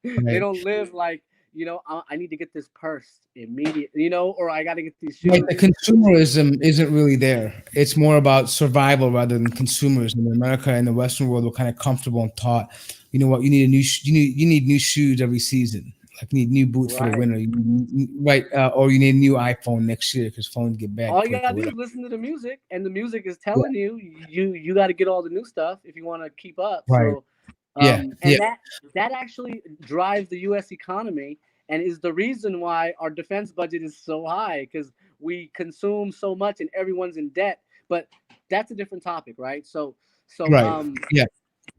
They don't live like, I need to get this purse immediately, or I got to get these shoes. Like the consumerism isn't really there. It's more about survival rather than consumerism. In America and the Western world, we're kind of comfortable and taught, you know what, you need you need new shoes every season. Like you need new boots for the winter, or you need a new iPhone next year because phones get bad. All you gotta do is listen to the music, and the music is telling you got to get all the new stuff if you want to keep up. Right. So that actually drives the U.S. economy and is the reason why our defense budget is so high, because we consume so much and everyone's in debt. But that's a different topic, right? So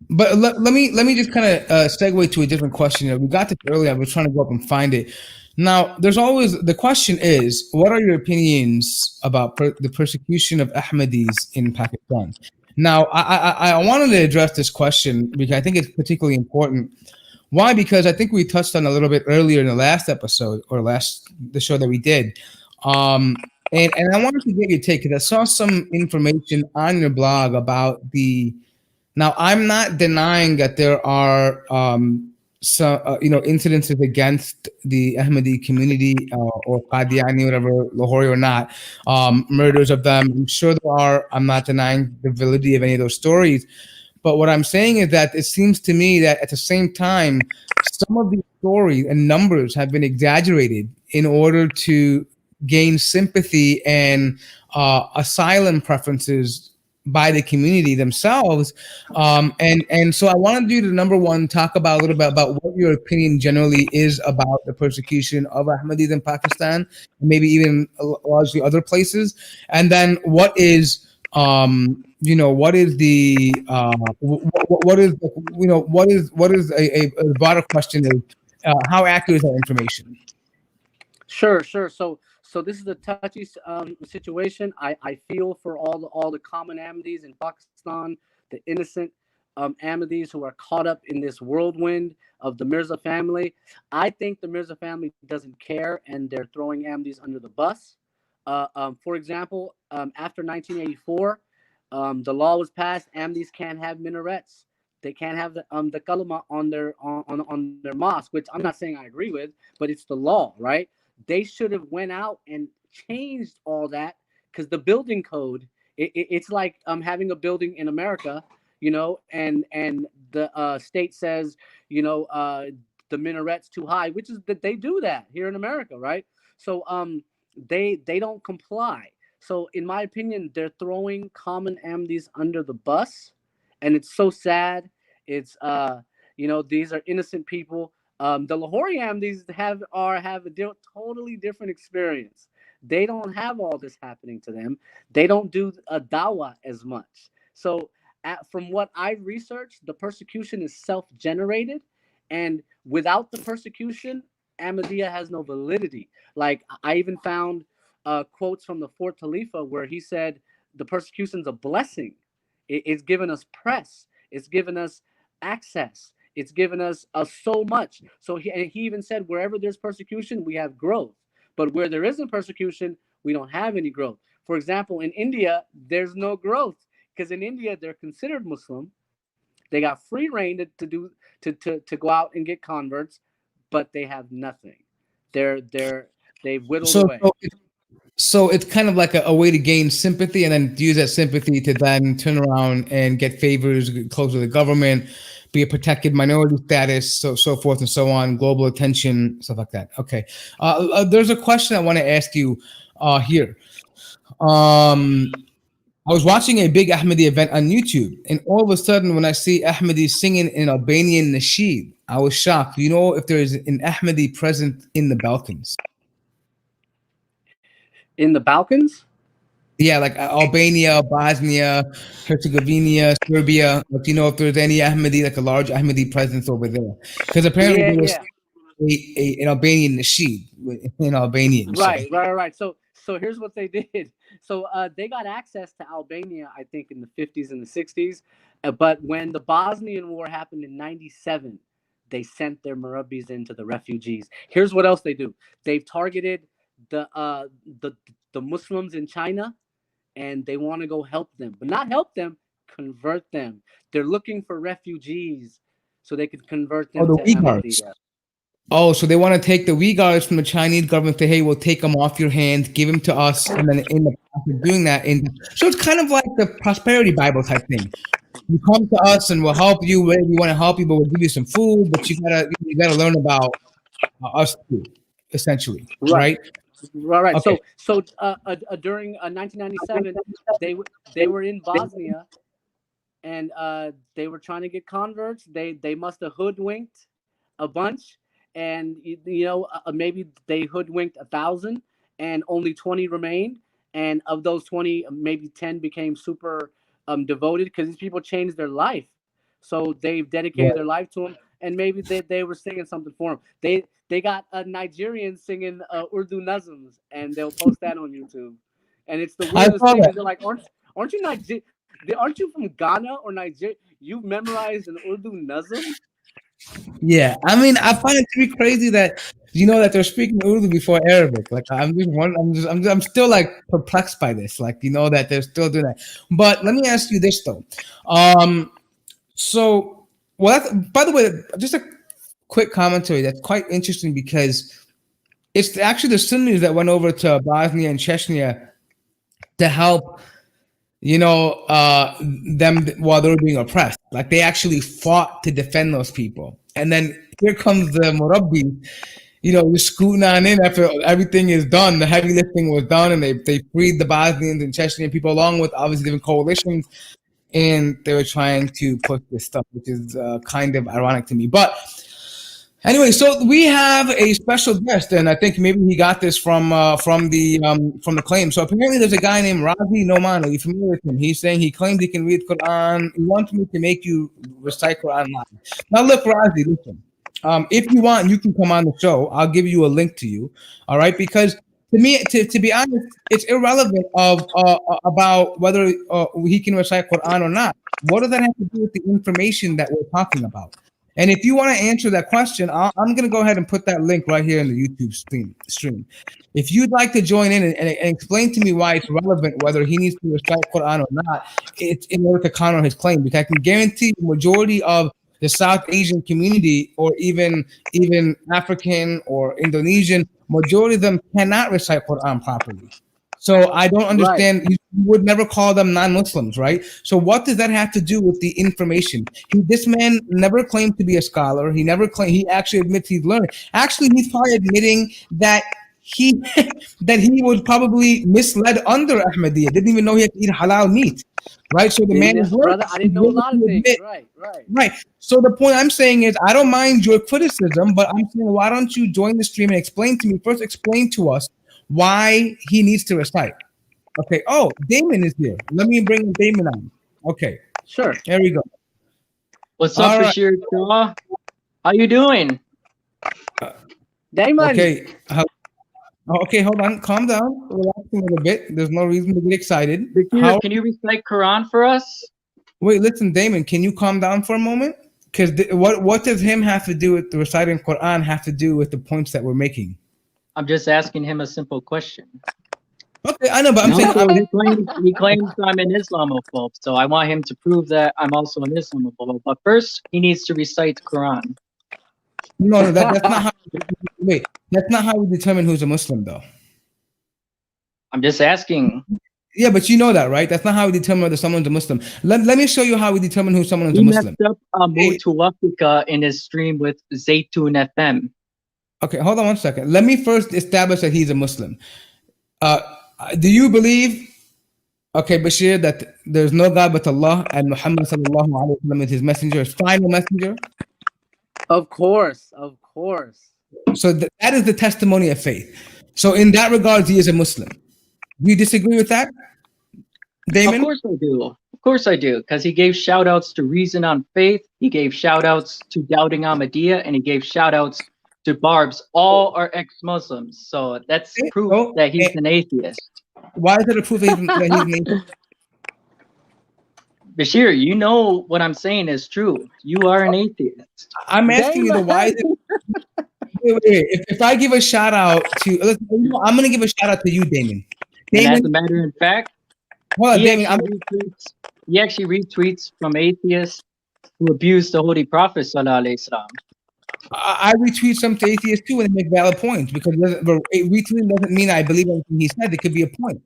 But let me just kind of segue to a different question. We got this earlier. I was trying to go up and find it. Now, there's always the question is, what are your opinions about the persecution of Ahmadis in Pakistan? Now, I wanted to address this question because I think it's particularly important. Why? Because I think we touched on a little bit earlier in the last episode or the show that we did. And I wanted to get your take because I saw some information on your blog about Now, I'm not denying that there are incidences against the Ahmadi community or Qadiani, whatever, Lahori or not, murders of them. I'm sure there are. I'm not denying the validity of any of those stories. But what I'm saying is that it seems to me that at the same time, some of these stories and numbers have been exaggerated in order to gain sympathy and asylum preferences by the community themselves. And so I wanted you to, number one, talk about a little bit about what your opinion generally is about the persecution of Ahmadis in Pakistan, maybe even largely other places. And then what is what is a broader question is how accurate is that information? Sure. So this is a touchy situation. I feel for all the common Ahmadis in Pakistan, the innocent Ahmadis who are caught up in this whirlwind of the Mirza family. I think the Mirza family doesn't care, and they're throwing Ahmadis under the bus. For example, after 1984, the law was passed. Ahmadis can't have minarets. They can't have the kalama on their mosque, which I'm not saying I agree with, but it's the law, right? They should have went out and changed all that, because the building code, it's like having a building in America, and the state says, the minaret's too high, which is that they do that here in America, right? So they don't comply. So in my opinion, they're throwing common Ahmadis under the bus, and it's so sad. It's these are innocent people. The Lahori Ahmadis have a totally different experience. They don't have all this happening to them. They don't do a dawah as much. So from what I've researched, the persecution is self-generated, and without the persecution, Ahmadiyya has no validity. Like, I even found quotes from the fourth Khalifa where he said the persecution's a blessing. It's given us press. It's given us access. It's given us so much. So he even said, wherever there's persecution, we have growth. But where there isn't persecution, we don't have any growth. For example, in India, there's no growth, because in India, they're considered Muslim. They got free reign to go out and get converts, but they have nothing. They've whittled away. So it's kind of like a way to gain sympathy, and then use that sympathy to then turn around and get favors, get close to the government, be a protected minority status, so forth and so on, global attention, stuff like that. Okay. There's a question I want to ask you here. I was watching a big Ahmadi event on YouTube, and all of a sudden, when I see Ahmadi singing in Albanian nasheed, I was shocked. Do you know if there is an Ahmadi present in the Balkans? In the Balkans? Yeah, like Albania, Bosnia, Herzegovina, Serbia. Do you know if there's any Ahmadi, like a large Ahmadi presence over there? Because apparently there was an Albanian nasheed in Albanian. Right. So So here's what they did. So they got access to Albania, I think, in the 50s and the 60s. But when the Bosnian War happened in 97, they sent their Murabbis into the refugees. Here's what else they do. They've targeted the uh, the the Muslims in China, and they want to go help them, but not help them, convert them. They're looking for refugees so they could convert Oh, them the to Uyghurs. Ahmadiyya. Oh, so they want to take the Uyghurs from the Chinese government. Say, hey, we'll take them off your hands, give them to us, and then in the process of doing that, so it's kind of like the prosperity Bible type thing. You come to us and we'll help you. We want to help you, but we'll give you some food. But you gotta learn about us too, essentially, Right. right? Right. Okay. So during 1997, they were in Bosnia, and they were trying to get converts. They must have hoodwinked a bunch, and maybe they hoodwinked 1,000, and only 20 remained. And of those 20, maybe 10 became super devoted, because these people changed their life. So they've dedicated their life to him, and maybe they were singing something for him. They got a Nigerian singing Urdu nazms, and they'll post that on YouTube. And it's the I weirdest saw thing. that. They're like, aren't you Niger? Aren't you from Ghana or Nigeria? You've memorized an Urdu nazm? Yeah, I mean, I find it to be crazy that that they're speaking Urdu before Arabic. Like, I'm still like perplexed by this. Like, that they're still doing that. But let me ask you this though. So, by the way, just a quick commentary that's quite interesting, because it's actually the Sunnis that went over to Bosnia and Chechnya to help, them while they were being oppressed. Like, they actually fought to defend those people. And then here comes the Murabbi, you're scooting on in after everything is done. The heavy lifting was done, and they freed the Bosnians and Chechnyan people, along with obviously different coalitions, and they were trying to push this stuff, which is kind of ironic to me. But anyway, so we have a special guest, and I think maybe he got this from the claim. So apparently, there's a guy named Razi Noman. Are you familiar with him? He's saying he claims he can read Quran. He wants me to make you recite Quran live. Now, look, Razi, listen. If you want, you can come on the show. I'll give you a link to you. All right, because to me, to be honest, it's irrelevant about whether he can recite Quran or not. What does that have to do with the information that we're talking about? And if you want to answer that question, I'm going to go ahead and put that link right here in the YouTube stream. If you'd like to join in and explain to me why it's relevant whether he needs to recite Quran or not, it's in order to counter his claim, because I can guarantee the majority of the South Asian community, or even African or Indonesian, majority of them cannot recite Quran properly. So I don't understand. Right. You would never call them non-Muslims, right? So what does that have to do with the information? This man never claimed to be a scholar. He never claimed. He actually admits he's learning. Actually, he's probably admitting that he was probably misled under Ahmadiyya. Didn't even know he had to eat halal meat, right? So the man is learning. Brother, I didn't know a lot of things. Right. So the point I'm saying is, I don't mind your criticism, but I'm saying, why don't you join the stream and explain to me first? Explain to us why he needs to recite. Okay. Oh, Damon is here. Let me bring Damon on. Okay. Sure. There we go. What's up, Bashir Shah? How you doing? Damon. Okay. Okay, hold on. Calm down. Relax a little bit. There's no reason to get excited. Bashir, can you recite Quran for us? Wait, listen, Damon, can you calm down for a moment? Because what does him have to do with the reciting Quran have to do with the points that we're making? I'm just asking him a simple question. Okay, I know, but I'm saying he claims I'm an Islamophobe, so I want him to prove that I'm also an Islamophobe. But first, he needs to recite Quran. No, that's not how. Wait, that's not how we determine who's a Muslim, though. I'm just asking. Yeah, but you know that, right? That's not how we determine whether someone's a Muslim. Let me show you how we determine who someone is a Muslim. He messed up Mutawafika in his stream with Zaytun FM. Okay, hold on one second. Let me first establish that he's a Muslim. Do you believe, okay, Bashir, that there's no God but Allah and Muhammad sallallahu alaihi wasallam is his messenger, his final messenger? Of course. So that is the testimony of faith. So in that regard, he is a Muslim. Do you disagree with that, Damon? Of course I do. Of course I do, because he gave shout outs to Reason on Faith, he gave shout outs to Doubting Ahmadiyya, and he gave shout outs to Barbs, all are ex-Muslims. So that's proof that he's an atheist. Why is it a proof that he's an atheist? Bashir, you know what I'm saying is true. You are an atheist. I'm asking you, why is it? Wait. If I give a shout out to, I'm going to give a shout out to you, Damon. And as a matter of fact, he actually retweets from atheists who abuse the Holy Prophet Sallallahu Alaihi Wasallam. I retweet some to atheists too when they make valid points, because retweeting doesn't mean I believe everything he said. It could be a point.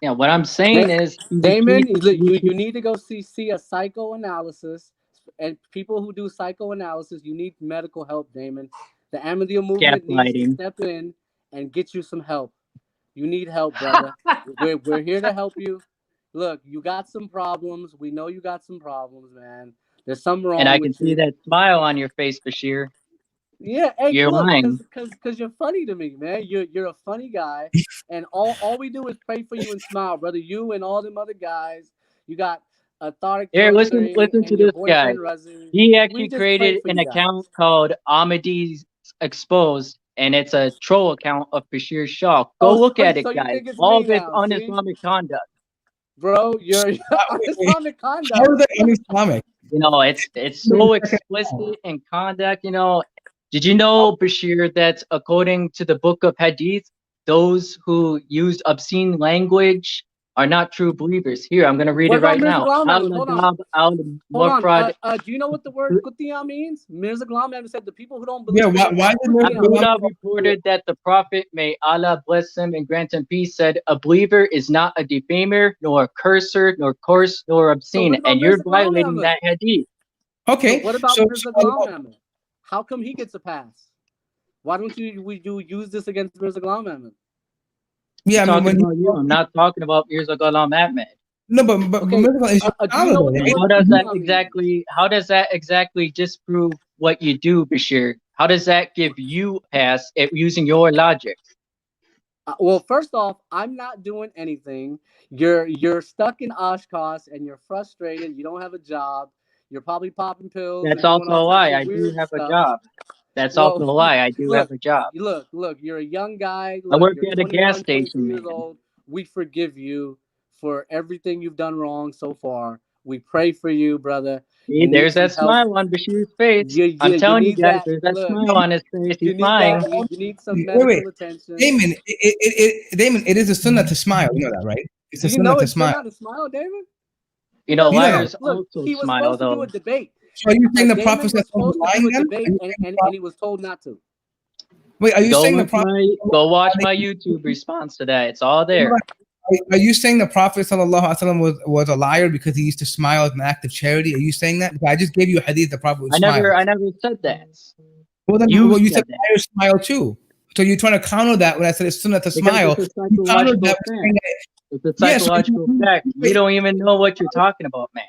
Yeah, what I'm saying is, Damon, you need to go see a psychoanalysis. And people who do psychoanalysis, you need medical help, Damon. The Ahmadiyya movement needs to step in and get you some help. You need help, brother. we're here to help you. Look, you got some problems. We know you got some problems, man. There's something wrong. And I can see that smile on your face, Bashir. Yeah, hey, you're lying. Because you're funny to me, man. You're a funny guy, and all we do is pray for you and smile, brother. You and all them other guys. You got here, listen to this guy. He actually created an account called Ahmadis Exposed, and it's a troll account of Bashir Shah. Go look at it, guys. All of it's un-Islamic conduct. Bro, you're un-Islamic conduct. How is that un-Islamic? You know, it's so explicit in conduct. You know, did you know, Bashir, that according to the book of Hadith, those who use obscene language are not true believers? Here, I'm going to read it right now. Hold on. Do you know what the word Qutiyya means? Mirza Ghulam said the people who don't believe. Yeah, why did Mirza Ghulam reported that the Prophet, may Allah bless him and grant him peace, said, a believer is not a defamer, nor a curser, nor coarse, nor obscene. And you're violating that hadith. Okay. So what about Mirza Ghulam? How come he gets a pass? Why don't you use this against Mirza Ghulam? Yeah, I'm not talking about Mirza Ghulam Ahmed. No, but okay. How does that exactly disprove what you do, Bashir? How does that give you a pass at using your logic? Well, first off, I'm not doing anything. You're stuck in Oshkosh and you're frustrated. You don't have a job. You're probably popping pills. That's also a lie. I do have a job. That's also a lie. I do have a job. Look, you're a young guy. I work at a gas station. Years old. We forgive you for everything you've done wrong so far. We pray for you, brother. See, there's that smile on Bashir's face. I'm telling you guys, there's that smile on his face. He's smiling. You need some medical attention. Damon, it is a sunnah to smile. You know that, right? It's a sunnah to smile. Sunnah to smile, Damon? You know, liars also smile, though. Do a debate. So are you saying the prophet was lying then? And he was told not to. Wait, are you saying the prophet? Go watch my YouTube response to that. It's all there. Are you saying the prophet ﷺ was a liar because he used to smile as an act of charity? Are you saying that? Because I just gave you a hadith. The prophet would smile. I never said that. Well, then you said liars smile too. So you're trying to counter that when I said it's sunnah to smile. You countered that. It's a psychological fact. You don't even know what you're talking about, man.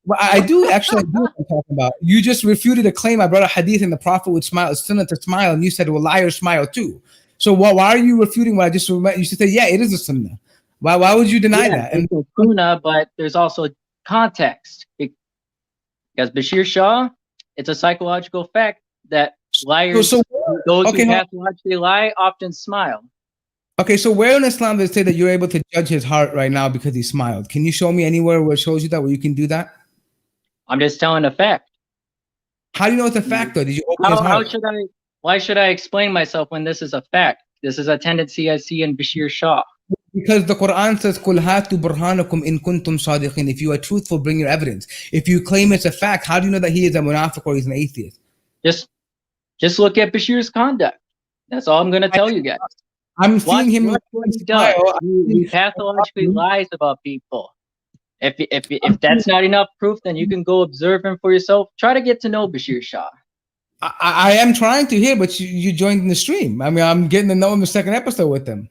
Well, I do actually know what I'm talking about. You just refuted a claim. I brought a hadith and the prophet would smile. It's sunnah to smile, and you said, well, liars smile too. So why are you refuting what I just remember? You should say, yeah, it is a sunnah. Why would you deny that? It's a sunnah, but there's also context. Because Bashir Shah, it's a psychological fact that liars, those who pathologically lie, often smile. Okay, so where in Islam does it say that you're able to judge his heart right now because he smiled? Can you show me anywhere where it shows you that, where you can do that? I'm just telling a fact. How do you know it's a fact, though? Did you open his heart? Why should I explain myself when this is a fact? This is a tendency I see in Bashir Shah. Because the Quran says, "Qul hatu burhanakum in kuntum sadiqin." If you are truthful, bring your evidence. If you claim it's a fact, how do you know that he is a munafiq or he's an atheist? Just look at Bashir's conduct. That's all I'm going to tell you guys. I'm seeing him. What he does. He pathologically lies about people. If that's not enough proof, then you can go observe him for yourself. Try to get to know Bashir Shah. I am trying to hear, but you joined in the stream. I mean, I'm getting to know him the second episode with him.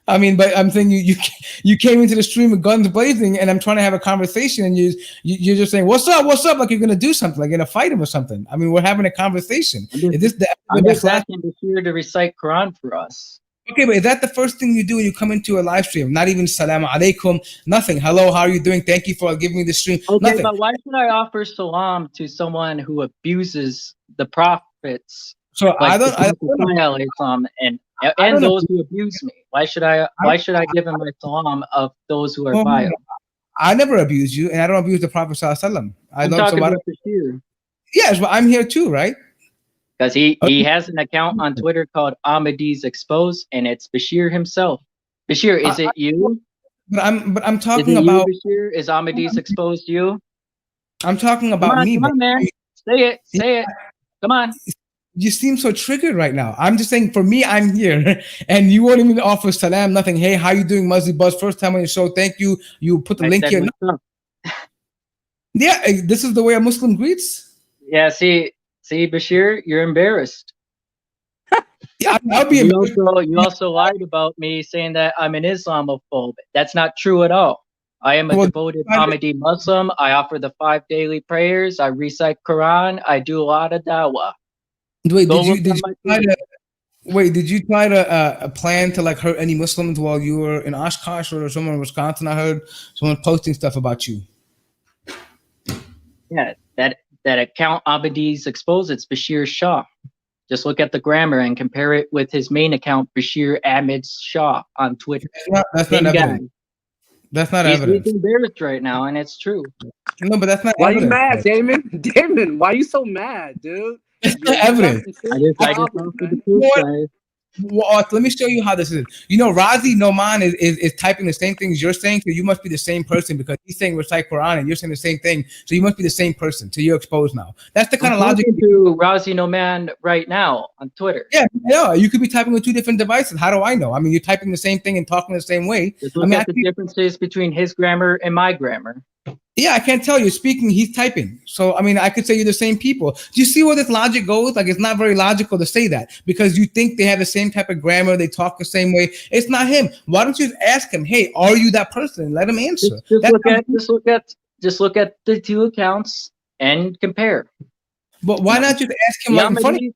I mean, but I'm saying you came into the stream with guns blazing, and I'm trying to have a conversation, and you're just saying, "What's up? What's up?" Like you're gonna do something, like you're gonna fight him or something. I mean, we're having a conversation. I'm just asking Bashir to recite Quran for us. Okay, but is that the first thing you do when you come into a live stream? Not even salam alaikum, nothing. Hello, how are you doing? Thank you for giving me the stream. Okay, nothing. But why should I offer salam to someone who abuses the prophets, So like the I Prophet Islam, and don't those agree. who abuse me. Why should I give him my salam of those who are No, vile? I never abuse you, and I don't abuse the Prophet Sallallahu Alaihi Wasallam. I I'm love talking somebody. about Bashir, Yes, but I'm here too, right? because he has an account on Twitter called Ahmadis Exposed, and it's Bashir himself. Bashir, is it you? But I'm Is talking it you, about Bashir? Is Ahmadis Exposed you? I'm talking about me, Come bro. on, man. Say it. Come on. You seem so triggered right now. I'm just saying, for me, I'm here, and you won't even offer salam, nothing. Hey, how you doing, Muzzy Buzz? First time on your show. Thank you. You put the I link said here. what's up. Yeah, this is the way a Muslim greets. Yeah, see, Bashir, you're embarrassed. Yeah, I'll be embarrassed. You also lied about me saying that I'm an Islamophobe. That's not true at all. I am a Well, devoted Ahmadi Muslim. I offer the 5 daily prayers. I recite Quran. I do a lot of dawah. Wait, Go did look you on my try Twitter. to wait? Did you try to plan to like hurt any Muslims while you were in Oshkosh or somewhere in Wisconsin? I heard someone posting stuff about you. Yeah, that account Ahmadis Exposed, it's Bashir Shah. Just look at the grammar and compare it with his main account, Bashir Ahmed Shah on Twitter. That's not evidence. That's not evidence. He's embarrassed right now, and it's true. No, but that's not Why evidence. you mad, Damon? Damon, why you so mad, dude? It's not evidence. I just offered the proof, guys. Well, let me show you how this is. You know, Razi Noman is typing the same things you're saying, so you must be the same person because he's saying recite Quran and you're saying the same thing, so you must be the same person. So you're exposed now. That's the kind of logic. To Razi Noman right now on Twitter. Yeah, you could be typing with two different devices. How do I know? I mean, you're typing the same thing and talking the same way. Just look at the differences between his grammar and my grammar. Yeah, I can't tell. You're speaking, he's typing. So, I mean, I could say you're the same people. Do you see where this logic goes? Like, it's not very logical to say that because you think they have the same type of grammar, they talk the same way. It's not him. Why don't you just ask him, hey, are you that person? Let him answer. Just look at the two accounts and compare. But why not just ask him like in front of you?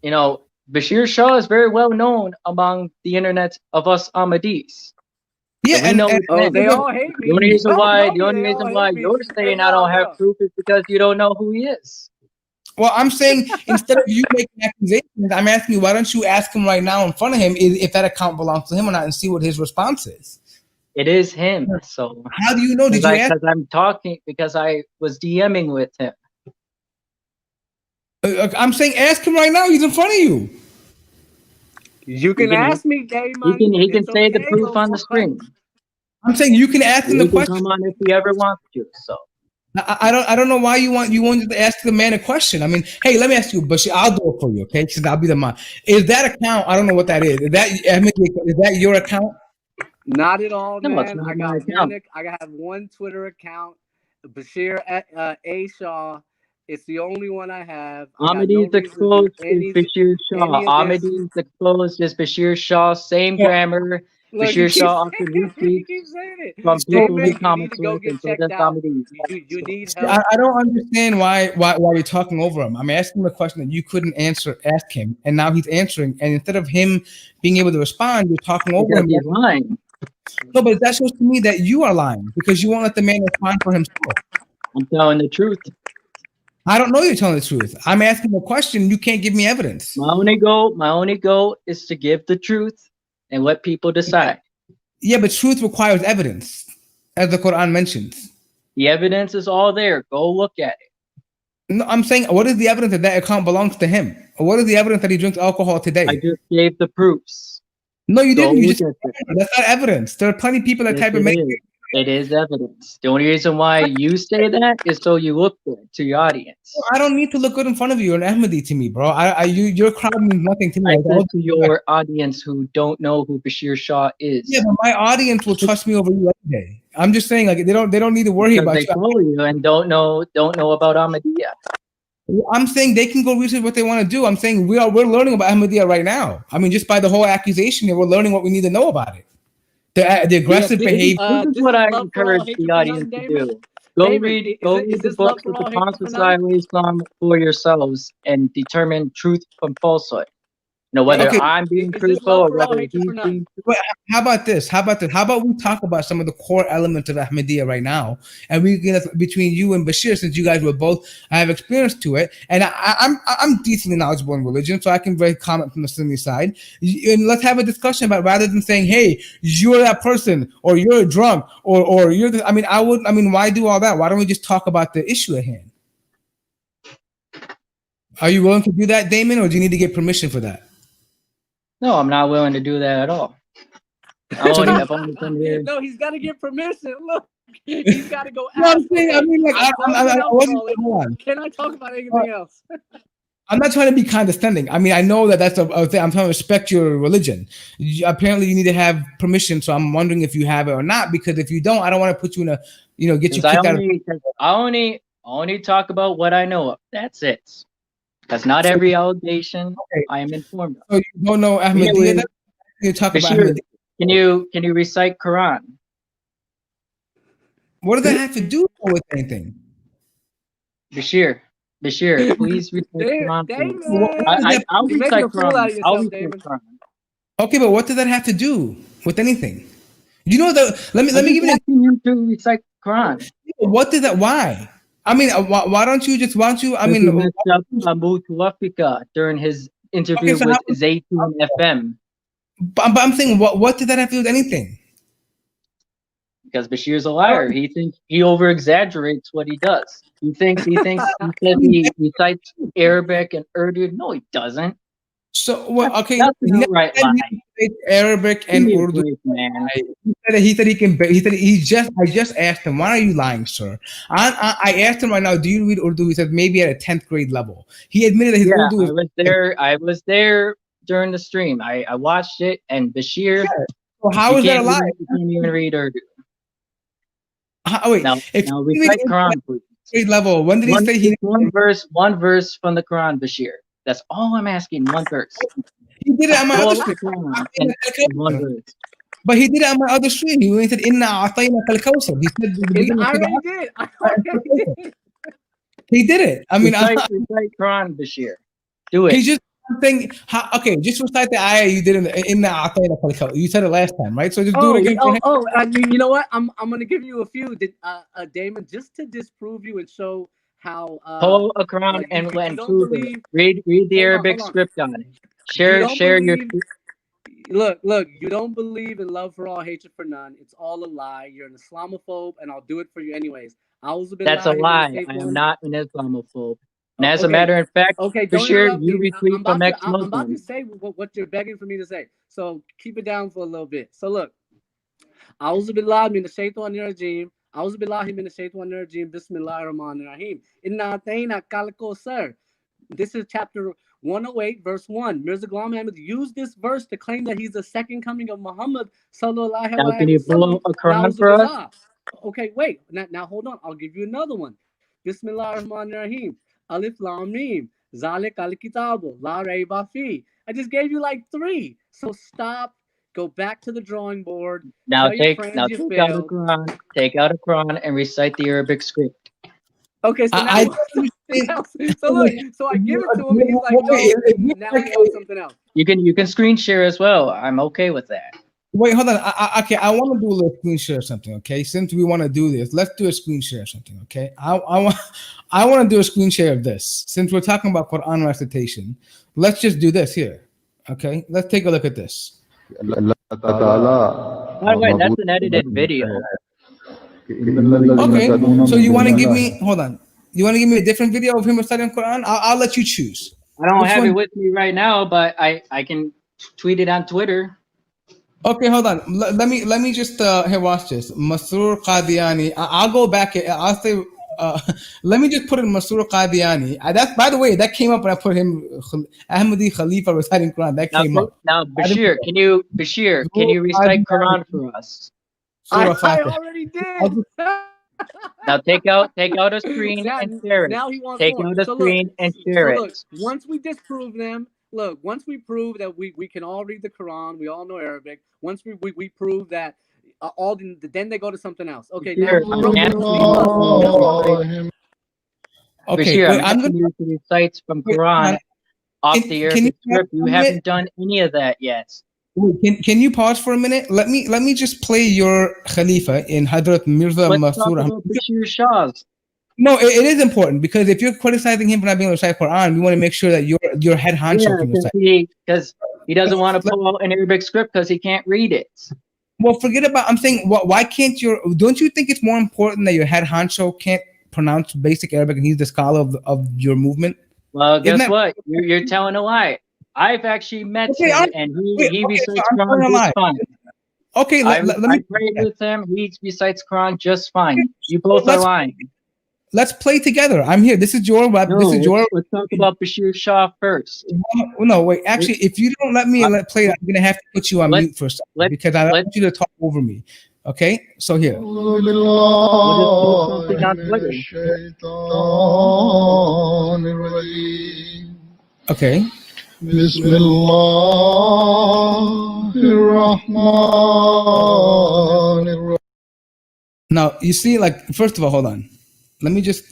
You know, Bashir Shah is very well known among the internet of us Ahmadis. Yeah, so they all hate me. The only reason why you're saying I don't have proof is because you don't know who he is. Well, I'm saying instead of you making accusations, I'm asking you, why don't you ask him right now in front of him if that account belongs to him or not and see what his response is? It is him. So how do you know? Did you ask? Because I'm talking, because I was DMing with him. I'm saying ask him right now. He's in front of you. You can ask me, Damon. He can say the proof on the screen. I'm saying you can ask him the question. Come on if he ever wants to. So I don't know why you want to ask the man a question. I mean, hey, let me ask you, Bashir. I'll do it for you, okay? Because I'll be the man. Is that account? I don't know what that is. Is that your account? Not at all, no, man. I got one Twitter account, Bashir A. Shaw. It's the only one I have. Ahmadis Exposed is Bashir Shah. Ahmadis Exposed is Bashir Shah. Same grammar. Look, Bashir Shah often retweets from people who comment with, and so does Ahmadis. You need help. I don't understand why you're talking over him. I'm asking him a question that you couldn't ask him, and now he's answering. And instead of him being able to respond, you're talking over him. He's lying. No, but that shows to me that you are lying because you won't let the man respond for himself. I'm telling the truth. I don't know you're telling the truth. I'm asking a question. You can't give me evidence. My only goal is to give the truth and let people decide. Yeah, but truth requires evidence, as the Quran mentions. The evidence is all there. Go look at it. No, I'm saying, what is the evidence that account belongs to him? Or what is the evidence that he drinks alcohol today? I just gave the proofs. No, you didn't. That's not evidence. There are plenty of people that type of make. It is evidence. The only reason why you say that is so you look good to your audience. I don't need to look good in front of you. You're an Ahmadi to me, bro. Your crowd means nothing to me. I said to your audience who don't know who Bashir Shah is. Yeah, but my audience will trust me over you every day. I'm just saying, like they don't need to worry about you. They follow you and don't know about Ahmadiyya. I'm saying they can go research what they want to do. I'm saying we're learning about Ahmadiyya right now. I mean, just by the whole accusation, we're learning what we need to know about it. The aggressive behavior. This is what I encourage the audience to do. Go read the books of the Constitution Islam for yourselves and determine truth from falsehood. You know, whether Okay. I'm being Is it truthful love or for all, whether hatred he's for none? being truthful. Wait, how about this? How about this? How about we talk about some of the core elements of Ahmadiyya right now, and we get between you and Bashir, since you guys were both have experience to it, and I'm decently knowledgeable in religion, so I can very comment from the Sunni side, and let's have a discussion about rather than saying, "Hey, you're that person," or "You're a drunk," or "You're." I mean, why do all that? Why don't we just talk about the issue at hand? Are you willing to do that, Damon, or do you need to get permission for that? No, I'm not willing to do that at all. I've only come here. No, he's got to get permission. Look, he's got to go No, ask. I'm saying, Okay, I mean, like, I'm I wasn't. alcoholic. Hold on. Can I talk about anything else? I'm not trying to be condescending. I mean, I know that that's a thing. I'm trying to respect your religion. Apparently, you need to have permission. So I'm wondering if you have it or not. Because if you don't, I don't want to put you in a, get you Because kicked out. I only talk about what I know of. That's it. Because not every allegation I am informed of. So you don't know Ahmadiyya. Anyway, Then? You talk about Bashir, Ahmadiyya. can you recite Quran? What does that have to do with anything? Bashir, please recite Quran. Damon. I'll You're making recite a fool out Quran. of I'll yourself, recite Damon. Quran. Okay, but what does that have to do with anything? You know that. Let me give you. Asking him to recite Quran. What did that? Why? I mean, why don't you just? Why don't you? I mean, He messed up Abu Tuwafika during his interview so with how- Zaytun FM. but I'm saying, what did that have to do with anything? Because Bashir's a liar. He thinks he over exaggerates what he does. He says he recites Arabic and Urdu. No, he doesn't. So well, okay, That's he an never outright said lie. he speaks Arabic and Give me a Urdu. break, man. He said he can. He said he just. I just asked him, "Why are you lying, sir?" I asked him right now, "Do you read Urdu?" He said maybe at a 10th grade level. He admitted that his Yeah, Urdu is. I was there during the stream. I watched it, and Bashir, So how is that a lie? You can't even read Urdu. Wait, Now if recite Quran, please. grade level, when did he say he? One verse from the Quran, Bashir. That's all I'm asking. One verse. He did it on my other stream. One verse. But he did it on my other stream. He went and said, "Inna a'tayna kal-kawthar." He said, I already did. I already did. He did it. I mean, recite Quran, Bashir. Do it. He just saying, okay, just recite the ayah you did in the a'tayna kal-kawthar. You said it last time, right? So just do it again. You know what? I'm gonna give you a few, Damon, just to disprove you and show how. Pull a Quran and prove it. Read the Arabic script on it. Share your. Look, you don't believe in love for all, hatred for none. It's all a lie. You're an Islamophobe, and I'll do it for you anyways. That's a lie. I am not an Islamophobe. And as a matter of fact, Bashir, you retweet from ex-Muslims. I'm about to say what you're begging for me to say. So keep it down for a little bit. So look, A'udhu billahi minash shaitanir rajim. A'udhu billahi minash shaitanir rajim. Bismillahir rahmanir rahim. Inna atayna kal kawthar. This is chapter 108, verse 1. Mirza Ghulam Ahmad used this verse to claim that he's the second coming of Muhammad sallallahu alaihi wasallam. Can you pull a Quran for us? Okay, wait. Now hold on. I'll give you another one. Bismillahir rahmanir rahim. Alif Lam Mim. Zalik al Kitabu. La Rayba Fi. I just gave you like 3. So stop. Go back to the drawing board. Now take out a Quran. Take out a Quran and recite the Arabic script. Okay, so now so I give it to him, and he's like, no, now he wants something else. You can screen share as well. I'm okay with that. Wait, hold on. Okay, I want to do a little screen share or something. Okay, since we want to do this, let's do a screen share or something. Okay, I want to do a screen share of this. Since we're talking about Quran recitation, let's just do this here. Okay, let's take a look at this. By the way, that's an edited video. Okay, so you want to give me? Hold on. You want to give me a different video of him reciting Quran? I'll let you choose. I don't have it with me right now, but I can tweet it on Twitter. Okay, hold on. Let me just here watch this. Masroor Qadiani. I'll go back. I'll say. Let me just put in Masroor Qadiani. That, by the way, that came up when I put him Ahmadi Khalifa reciting Quran. That came up. Now, Bashir, can you recite Quran for us? I already did. Now take out a screen and share it. Now he wants take more. out a screen and share it. Look, once we disprove them, once we prove that we can all read the Quran, we all know Arabic. Once we prove that then they go to something else. Okay. Okay. I'm going to recite from Quran off the Can you Arabic pause script. You for a minute? haven't done any of that yet. Can you pause for a minute? Let me just play your Khalifa in Hadrat Mirza Let's Masur talk Ahmad. about Bashir Shah's. No, it is important because if you're criticizing him for not being able to recite Quran, we want to make sure that your head honcho Yeah, can recite. because he doesn't want to pull out an Arabic script because he can't read it. Well, forget about. I'm saying, why can't your? Don't you think it's more important that your head honcho can't pronounce basic Arabic and he's the scholar of your movement? Well, Isn't guess that what? You're telling a lie. I've actually met okay? him, and he Okay, so recites I'm telling Quran a just lie. fine. Okay, let I me. prayed with him. He recites Quran just fine. You both are Let's lying. let's play together. I'm here. This is your web. No, This is your. let's talk about Bashir Shah first. No, wait. Actually, if you don't let me play, I'm gonna have to put you on Let's- mute for a second because I don't want you to talk over me. Okay, so here. We'll just post something on Twitter. Okay. بسم الله الرحمن الرحيم. Now you see, like, first of all, hold on. Let me just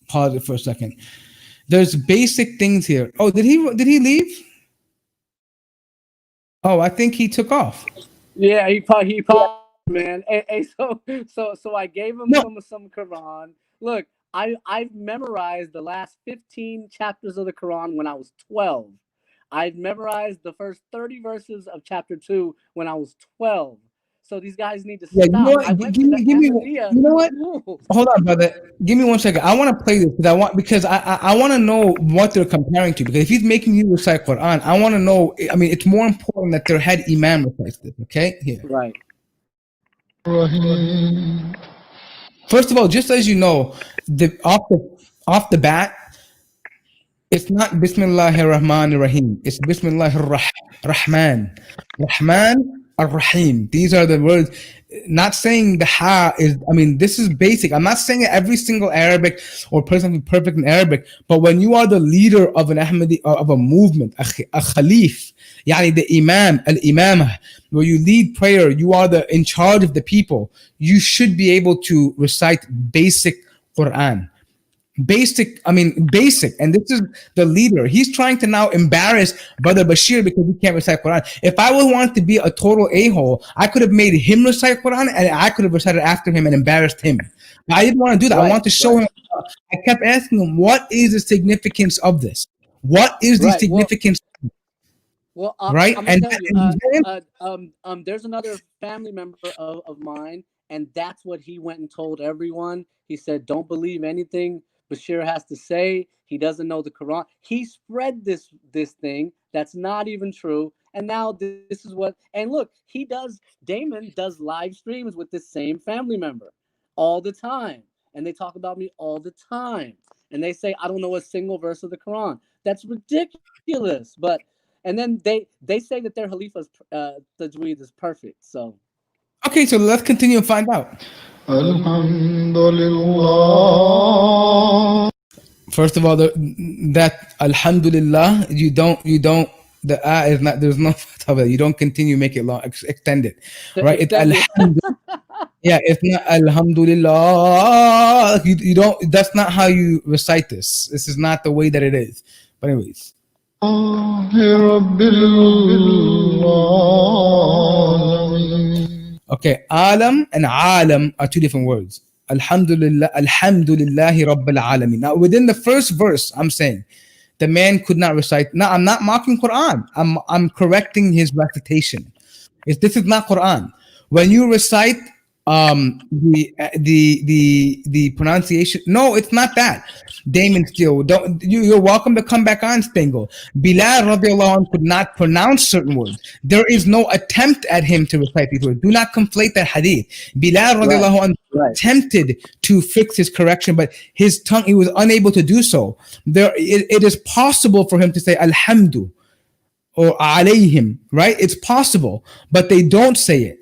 pause it for a second. There's basic things here. Oh, did he leave? Oh, I think he took off. Yeah, he man. Hey, so I gave him some Quran. Look, I've memorized the last 15 chapters of the Quran when I was 12. I've memorized the first 30 verses of chapter 2 when I was 12. So these guys need to stop. You know what? Give me, you know what? Hold on, brother. Give me 1 second. I want to play this because I want to know what they're comparing to. Because if he's making you recite Quran, I want to know. I mean, it's more important that their head imam recites this. Okay, here. Right. First of all, just as you know, off the bat, it's not Bismillahir Rahmanir Rahim. It's Bismillahir Rahman. Rahman ar-Rahim. These are the words. Not saying the ha is, I mean, this is basic. I'm not saying every single Arabic or person is perfect in Arabic, but when you are the leader of an Ahmadi, of a movement, a Khalif, yani the Imam, al-Imamah, where you lead prayer, you are in charge of the people, you should be able to recite basic Quran. Basic, and this is the leader. He's trying to now embarrass Brother Bashir because he can't recite Quran. If I would want to be a total a-hole, I could have made him recite Quran and I could have recited after him and embarrassed him. But I didn't want to do that. I want to show him. I kept asking him, what is the significance of this? What is the significance? Well, right? I'm gonna tell you, there's another family member of mine, and that's what he went and told everyone. He said, don't believe anything Bashir has to say. He doesn't know the Quran. He spread this thing that's not even true. And now this is what, and look, Damon does live streams with this same family member all the time. And they talk about me all the time. And they say, I don't know a single verse of the Quran. That's ridiculous. And then they say that their Khalifa's tajweed is perfect. So. Okay, so let's continue and find out. Alhamdulillah. First of all, that Alhamdulillah, you don't the is not, there's no you don't continue, make it long, extend it, right? It's Alhamdulillah. Yeah, it's not Alhamdulillah. You don't, that's not how you recite this. This is not the way that it is. But anyways. Okay, alam and alam are two different words. Alhamdulillah, alhamdulillahi rabbil alameen. Now, within the first verse, I'm saying the man could not recite. Now, I'm not mocking Quran. I'm correcting his recitation. This is not Quran. When you recite the pronunciation, no, it's not that. Damon still you're welcome to come back on, Spangle. Bilal radiallahu anh could not pronounce certain words. There is no attempt at him to recite these words. Do not conflate that hadith. Bilal radiallahu anh attempted to fix his correction, but his tongue, he was unable to do so. It is possible for him to say alhamdu or alayhim, right? It's possible, but they don't say it,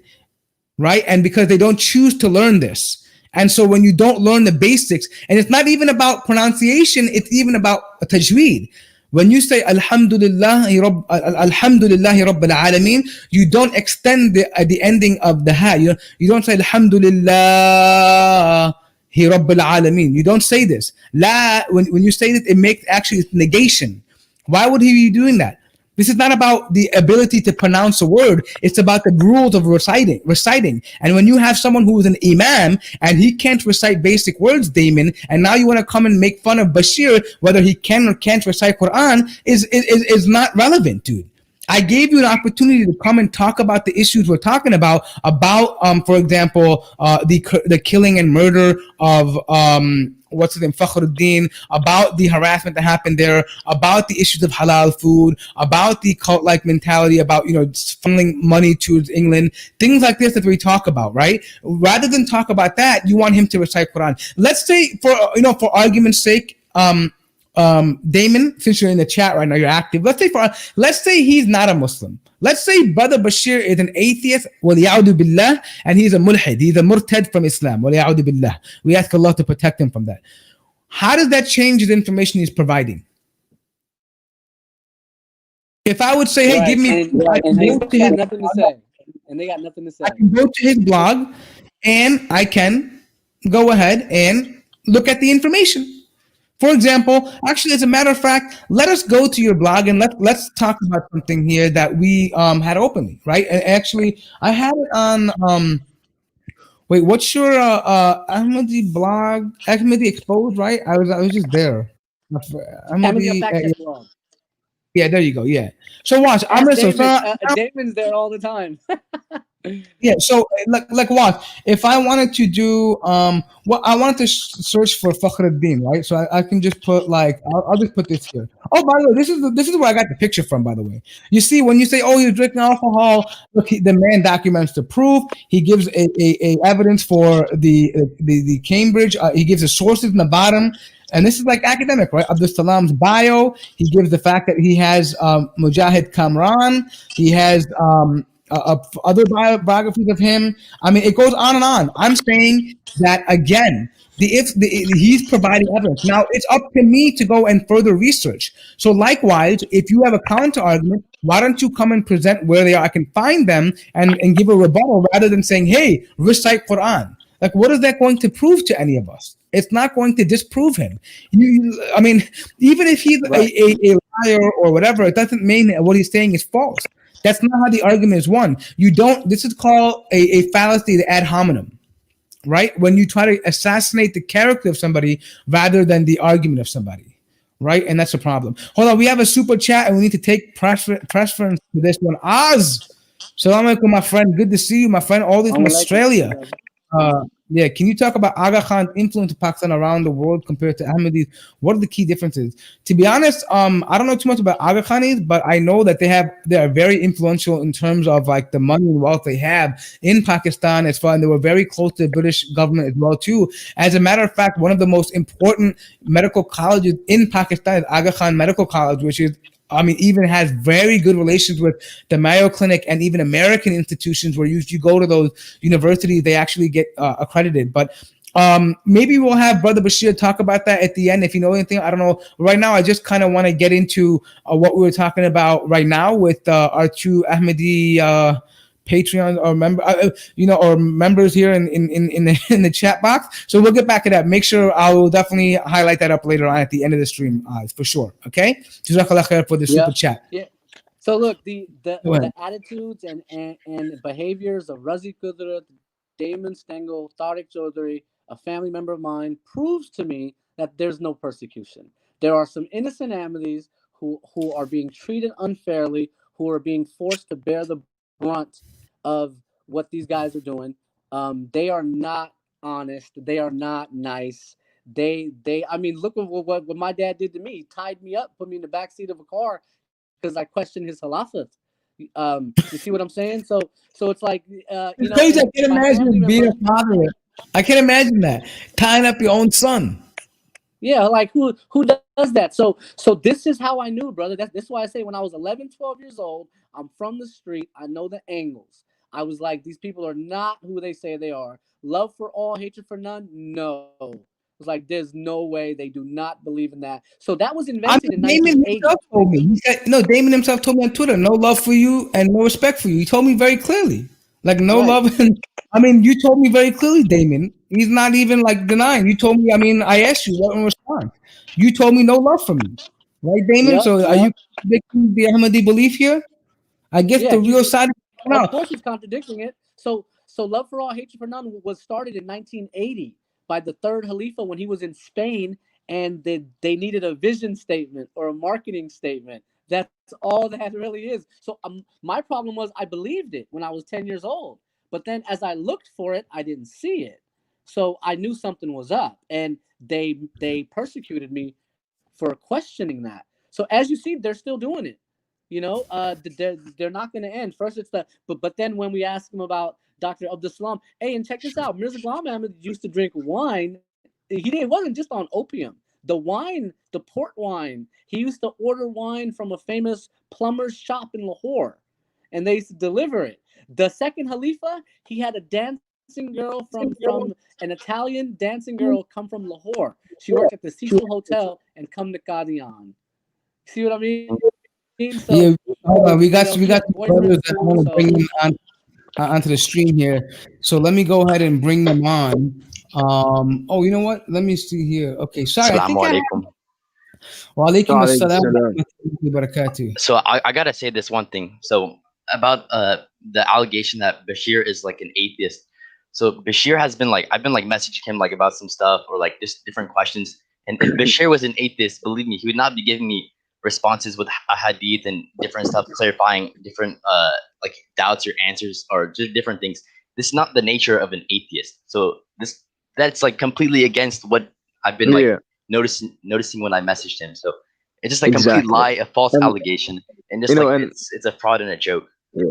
right? And because they don't choose to learn this. And so when you don't learn the basics, and it's not even about pronunciation, it's even about tajweed. When you say Alhamdulillahi Rabbil Alameen, you don't extend the ending of the ha. You don't say Alhamdulillahi Rabbil Alameen. You don't say this. La, when you say it, it makes actually it's negation. Why would he be doing that? This is not about the ability to pronounce a word. It's about the rules of reciting. And when you have someone who is an imam and he can't recite basic words, Damon, and now you want to come and make fun of Bashir, whether he can or can't recite Quran, is not relevant, dude. I gave you an opportunity to come and talk about the issues we're talking about, for example, the killing and murder of what's his name, Fakhruddin, about the harassment that happened there, about the issues of halal food, about the cult-like mentality, about funneling money to England, things like this that we talk about, right? Rather than talk about that, you want him to recite Quran. Let's say, for argument's sake, Damon, since you're in the chat right now, you're active. Let's say he's not a Muslim. Let's say Brother Bashir is an atheist, waliya'udu billah, and he's a mulhid. He's a murtad from Islam, waliya'udu billah. We ask Allah to protect him from that. How does that change the information he's providing? If I would say, hey, give me... And they got nothing to say. And they got nothing to say. I can go to his blog, and I can go ahead and look at the information. For example, actually, as a matter of fact, let us go to your blog and let's talk about something here that we had openly, right? And actually, I had it on. Wait, what's your Ahmadi blog? Ahmadi Exposed, right? I was just there. Ahmadi blog. Yeah, there you go. Yeah. So watch. I'm gonna Damon's there all the time. Yeah, so like what if I wanted to do I wanted to search for Fakhruddin, right? So I can just put I'll just put this here. Oh, by the way, this is where I got the picture from, by the way. You see, when you say, oh, he's drinking alcohol, look, the man documents the proof. He gives a evidence for the Cambridge. He gives the sources in the bottom. And this is like academic, right? Abdul Salam's bio. He gives the fact that he has Mujahid Kamran. He has other biographies of him. I mean, it goes on and on. I'm saying that again. He's providing evidence. Now it's up to me to go and further research. So likewise, if you have a counter argument, why don't you come and present where they are? I can find them and give a rebuttal rather than saying, hey, recite Quran. Like, what is that going to prove to any of us? It's not going to disprove him. I mean, even if he's a liar or whatever, it doesn't mean that what he's saying is false. That's not how the argument is won. This is called a fallacy, the ad hominem. Right? When you try to assassinate the character of somebody rather than the argument of somebody. Right? And that's a problem. Hold on, we have a super chat and we need to take preference to this one. Oz! Salam alaikum, my friend. Good to see you, my friend. All this from Australia. Yeah, can you talk about Aga Khan's influence in Pakistan around the world compared to Ahmadis? What are the key differences? To be honest, I don't know too much about Aga Khanis, but I know that they are very influential in terms of like the money and wealth they have in Pakistan as far, and they were very close to the British government as well too. As a matter of fact, one of the most important medical colleges in Pakistan is Aga Khan Medical College, which is even has very good relations with the Mayo Clinic and even American institutions where you go to those universities, they actually get accredited. But maybe we'll have Brother Bashir talk about that at the end if you know anything. I don't know. Right now, I just kind of want to get into what we were talking about right now with our two Ahmadi Patreon or members here in the chat box. So we'll get back to that. Make sure I will definitely highlight that up later on at the end of the stream, for sure. Okay. Jazakallah khair for the super chat. Yeah. So look, the attitudes and behaviors of Razi Kudrat, Damon Stengel, Tariq Chaudhry, a family member of mine, proves to me that there's no persecution. There are some innocent Ahmadis who are being treated unfairly, who are being forced to bear the brunt of what these guys are doing. They are not honest. They are not nice. Look at what my dad did to me. He tied me up, put me in the back seat of a car because I questioned his halafat. You see what I'm saying? So it's like it's crazy. I can't imagine being a father. I can't imagine that, tying up your own son. Yeah, like who does that? So this is how I knew, brother. This is why I say when I was 11, 12 years old, I'm from the street. I know the angles. I was like, these people are not who they say they are. Love for all, hatred for none? No. It was like, there's no way. They do not believe in that. So that was invented in 1980. Damon himself told me on Twitter, no love for you and no respect for you. He told me very clearly. Like, no love. You told me very clearly, Damon. He's not even like denying. You told me, I asked you what in response. You told me no love for me. right, Damon? Yep, So are you yep. contradicting the Ahmadi belief here? I guess Yeah, the real side is coming of out. course he's contradicting it. So love for all, hatred for none was started in 1980 by the third Khalifa when he was in Spain, and they needed a vision statement or a marketing statement. That's all that really is. So my problem was I believed it when I was 10 years old, but then as I looked for it, I didn't see it. So I knew something was up, and they persecuted me for questioning that. So as you see, they're still doing it. They're not going to end. First, it's the but then when we ask him about Dr. Abdul Salam, hey, and check this out, Mirza Ghulam Ahmad used to drink wine. It wasn't just on opium. The wine, the port wine, he used to order wine from a famous plumber's shop in Lahore, and they used to deliver it. The second Khalifa, he had a dancing girl from an Italian dancing girl come from Lahore. She worked at the Cecil Hotel and come to Qadian. See what I mean? So, Yeah, hold on. he had We got boyfriends some too. brothers that I want So to bring them on onto the stream here. So let me go ahead and bring them on. Oh, you know what? Let me see here. Okay, sorry. I think Assalamu I have. alaikum. Wa alaikum Alaykum assalam wa salam. rahmatullahi wa barakatuh. So I gotta say this one thing. So about the allegation that Bashir is like an atheist. So Bashir has been like I've been like messaging him like about some stuff or like just different questions. And if Bashir was an atheist, believe me, he would not be giving me responses with a hadith and different stuff, clarifying different like doubts or answers or just different things. This is not the nature of an atheist. So that's like completely against what I've been like Yeah, noticing when I messaged him. So it's just a complete exactly. lie, a false And allegation, and you just know, like and it's a fraud and a joke. yeah,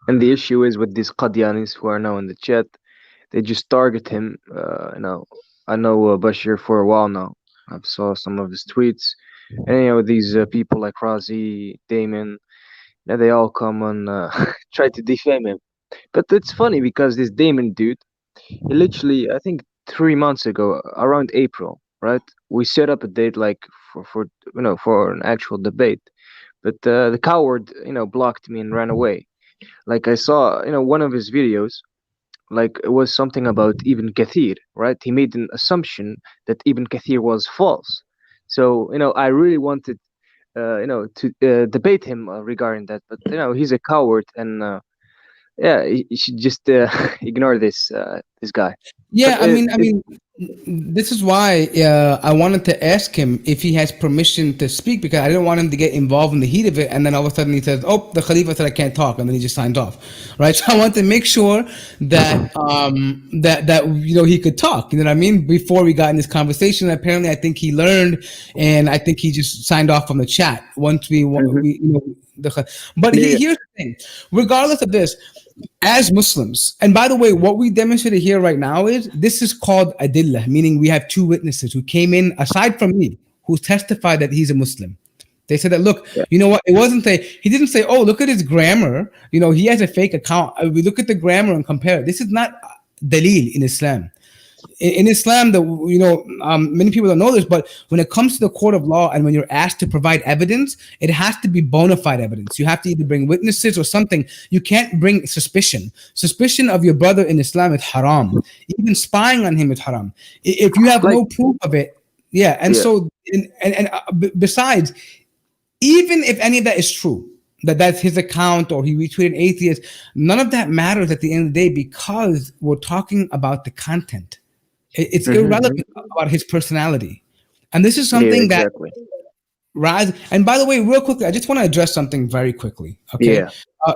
and the issue is with these Qadianis who are now in the chat. They just target him. I know Bashir for a while now. I've saw some of his tweets, and these people like Razi, Damon, they all come and try to defame him. But it's funny because this Damon dude, he literally, I think 3 months ago, around April, right? We set up a date like for an actual debate. But the coward, blocked me and ran away. Like I saw, one of his videos, like it was something about Ibn Kathir, right? He made an assumption that Ibn Kathir was false. So, I really wanted, to debate him regarding that, but he's a coward, and yeah, you should just ignore this guy. Yeah, But I mean, this is why I wanted to ask him if he has permission to speak because I didn't want him to get involved in the heat of it, and then all of a sudden he says, "Oh, the Khalifa said I can't talk," and then he just signed off, right? So I wanted to make sure that that he could talk. You know what I mean? Before we got in this conversation, apparently I think he learned, and I think he just signed off from the chat once mhm, we but yeah, here's the thing: regardless of this as Muslims, and by the way, what we demonstrated here right now is this is called adillah, meaning we have two witnesses who came in aside from me who testified that he's a Muslim. They said that look, yeah, you know what? He didn't say, oh, look at his grammar. He has a fake account. We look at the grammar and compare it. This is not dalil in Islam. In Islam, many people don't know this, but when it comes to the court of law and when you're asked to provide evidence, it has to be bona fide evidence. You have to either bring witnesses or something. You can't bring suspicion. Suspicion of your brother in Islam is haram. Even spying on him is haram. If you have like no proof of it, yeah. And yeah, so, besides, even if any of that is true, that's his account or he retweeted atheist, none of that matters at the end of the day because we're talking about the content. It's hmm hmm irrelevant about his personality. And this is yeah, something that exactly, Raz, and by the way, real quickly, I just want to address something very quickly. Okay. yeah.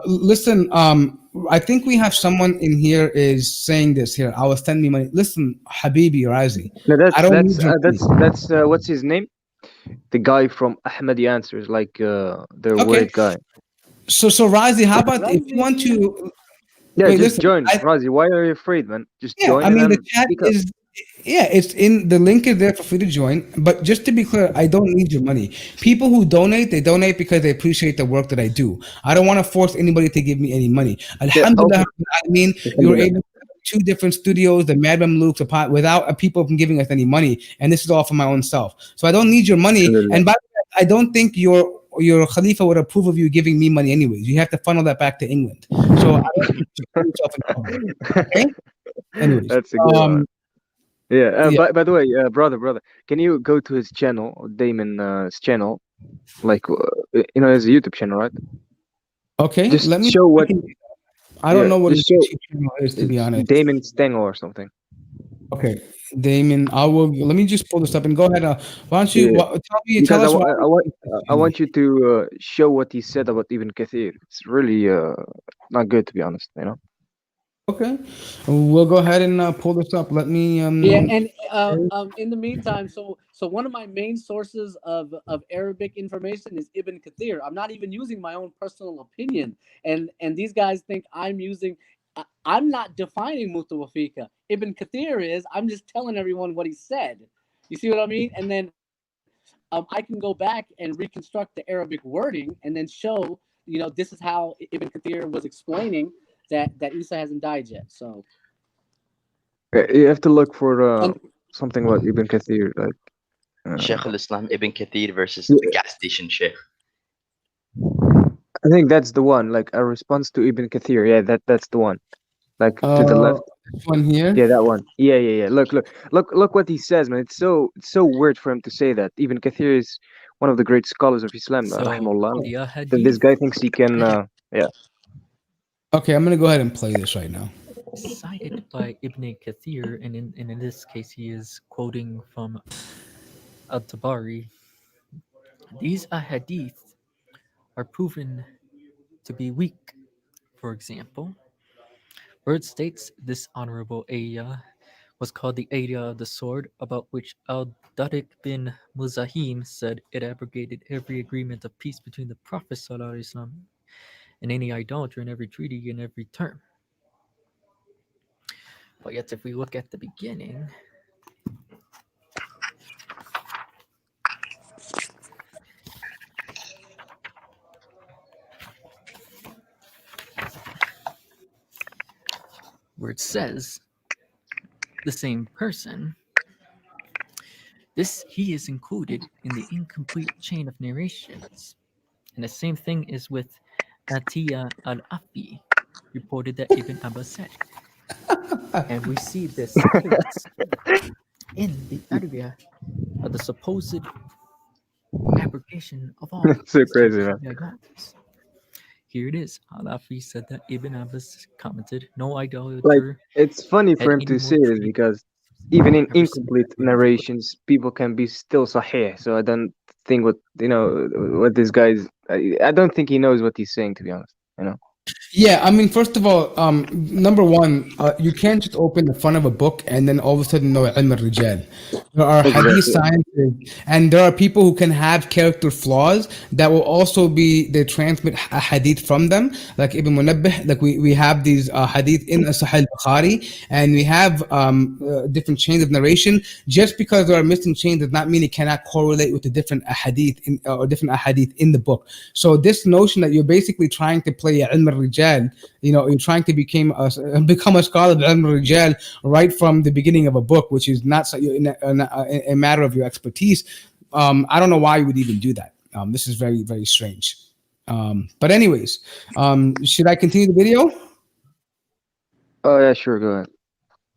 Listen, I think we have someone in here is saying this here. I will send me money. Listen, Habibi Razi, No, I that's don't that's need your uh, money. that's what's his name? The guy from Ahmadi Answers, like the Okay. weird guy. So Razi, how about if you want to Yeah, wait, just listen, join, Razi. Why are you afraid, man? Just yeah, I join and mean the then chat speak up. is yeah, it's in the link is there for free to join. But just to be clear, I don't need your money. People who donate, they donate because they appreciate the work that I do. I don't want to force anybody to give me any money. Yeah, Alhamdulillah, okay. I mean, we were Alhamdulillah. able to have two different studios, the Madam Luke's apart, without people from giving us any money, and this is all for my own self. So I don't need your money. Alhamdulillah. And by the way, I don't think your Khalifa would approve of you giving me money anyways. You have to funnel that back to England. So I don't think you should put yourself in trouble. Okay. Anyways, That's a good one. Yeah. yeah. By the way, brother, can you go to his channel, Damon's channel, like as a YouTube channel, right? Okay, Just let me. show what. I don't Yeah, know what his just show YouTube channel is, to be honest. Damon Stengel or something. Okay, Damon, I will. Let me just pull this up and go ahead. Why don't you Yeah, tell because us why? I want you to show what he said about Ibn Kathir. It's really not good, to be honest. Okay, we'll go ahead and pull this up. Let me. Yeah, and in the meantime, so one of my main sources of Arabic information is Ibn Kathir. I'm not even using my own personal opinion, and these guys think I'm using. I'm not defining mutawafika. Ibn Kathir is. I'm just telling everyone what he said. You see what I mean? And then I can go back and reconstruct the Arabic wording and then show, this is how Ibn Kathir was explaining that Isa hasn't died yet. So You have to look for and something about Ibn Kathir. Like, Sheikh al-Islam Ibn Kathir versus the yeah, gas station Sheikh. I think that's the one. Like a response to Ibn Kathir. Yeah, that's the one. Like to the uh, left. this one here. Yeah, that one. Yeah. Look what he says, man. It's so weird for him to say that. Ibn Kathir is one of the great scholars of Islam, So rahimahullah. the That this hadith guy thinks he can. Yeah. Okay, I'm gonna go ahead and play this right now. cited by Ibn Kathir, and in this case, he is quoting from Al Tabari. These ahadith are proven to be weak. For example, where it states this honorable area was called the area of the sword, about which Al Darik bin Muzahim said it abrogated every agreement of peace between the Prophet ﷺ and any idolater in every treaty and every term. But yet, if we look at the beginning, where it says the same person, this he is included in the incomplete chain of narrations. And the same thing is with Atiya al-Afi, reported that Ibn Abbas said. And we see this case in the area of the supposed abrogation of all So peace crazy, between man. the idolaters. Here it is. Al-Afi said that Ibn Abbas commented, no Like, idolater it's funny for had him any to more say this treaty because even in ever seen incomplete with the Quran. narrations, people can be still sahih. So I don't think what this guy's. I don't think he knows what he's saying, to be honest. Yeah, I mean, first of all, number one, you can't just open the front of a book and then all of a sudden know ilm al-rijal. There are hadith Exactly. sciences, and there are people who can have character flaws that will also be they transmit a hadith from them, like Ibn Munabbih. Like we have these hadith in Sahih al-Bukhari, and we have different chains of narration. Just because there are missing chains does not mean it cannot correlate with the different hadith or different hadith in the book. So this notion that you're basically trying to play ilm al-rijal, you're trying to become a scholar of ilm al-rijal right from the beginning of a book, which is not a matter of your expertise. I don't know why you would even do that. This is very, very strange. But anyways, should I continue the video? Oh yeah, sure. Go ahead.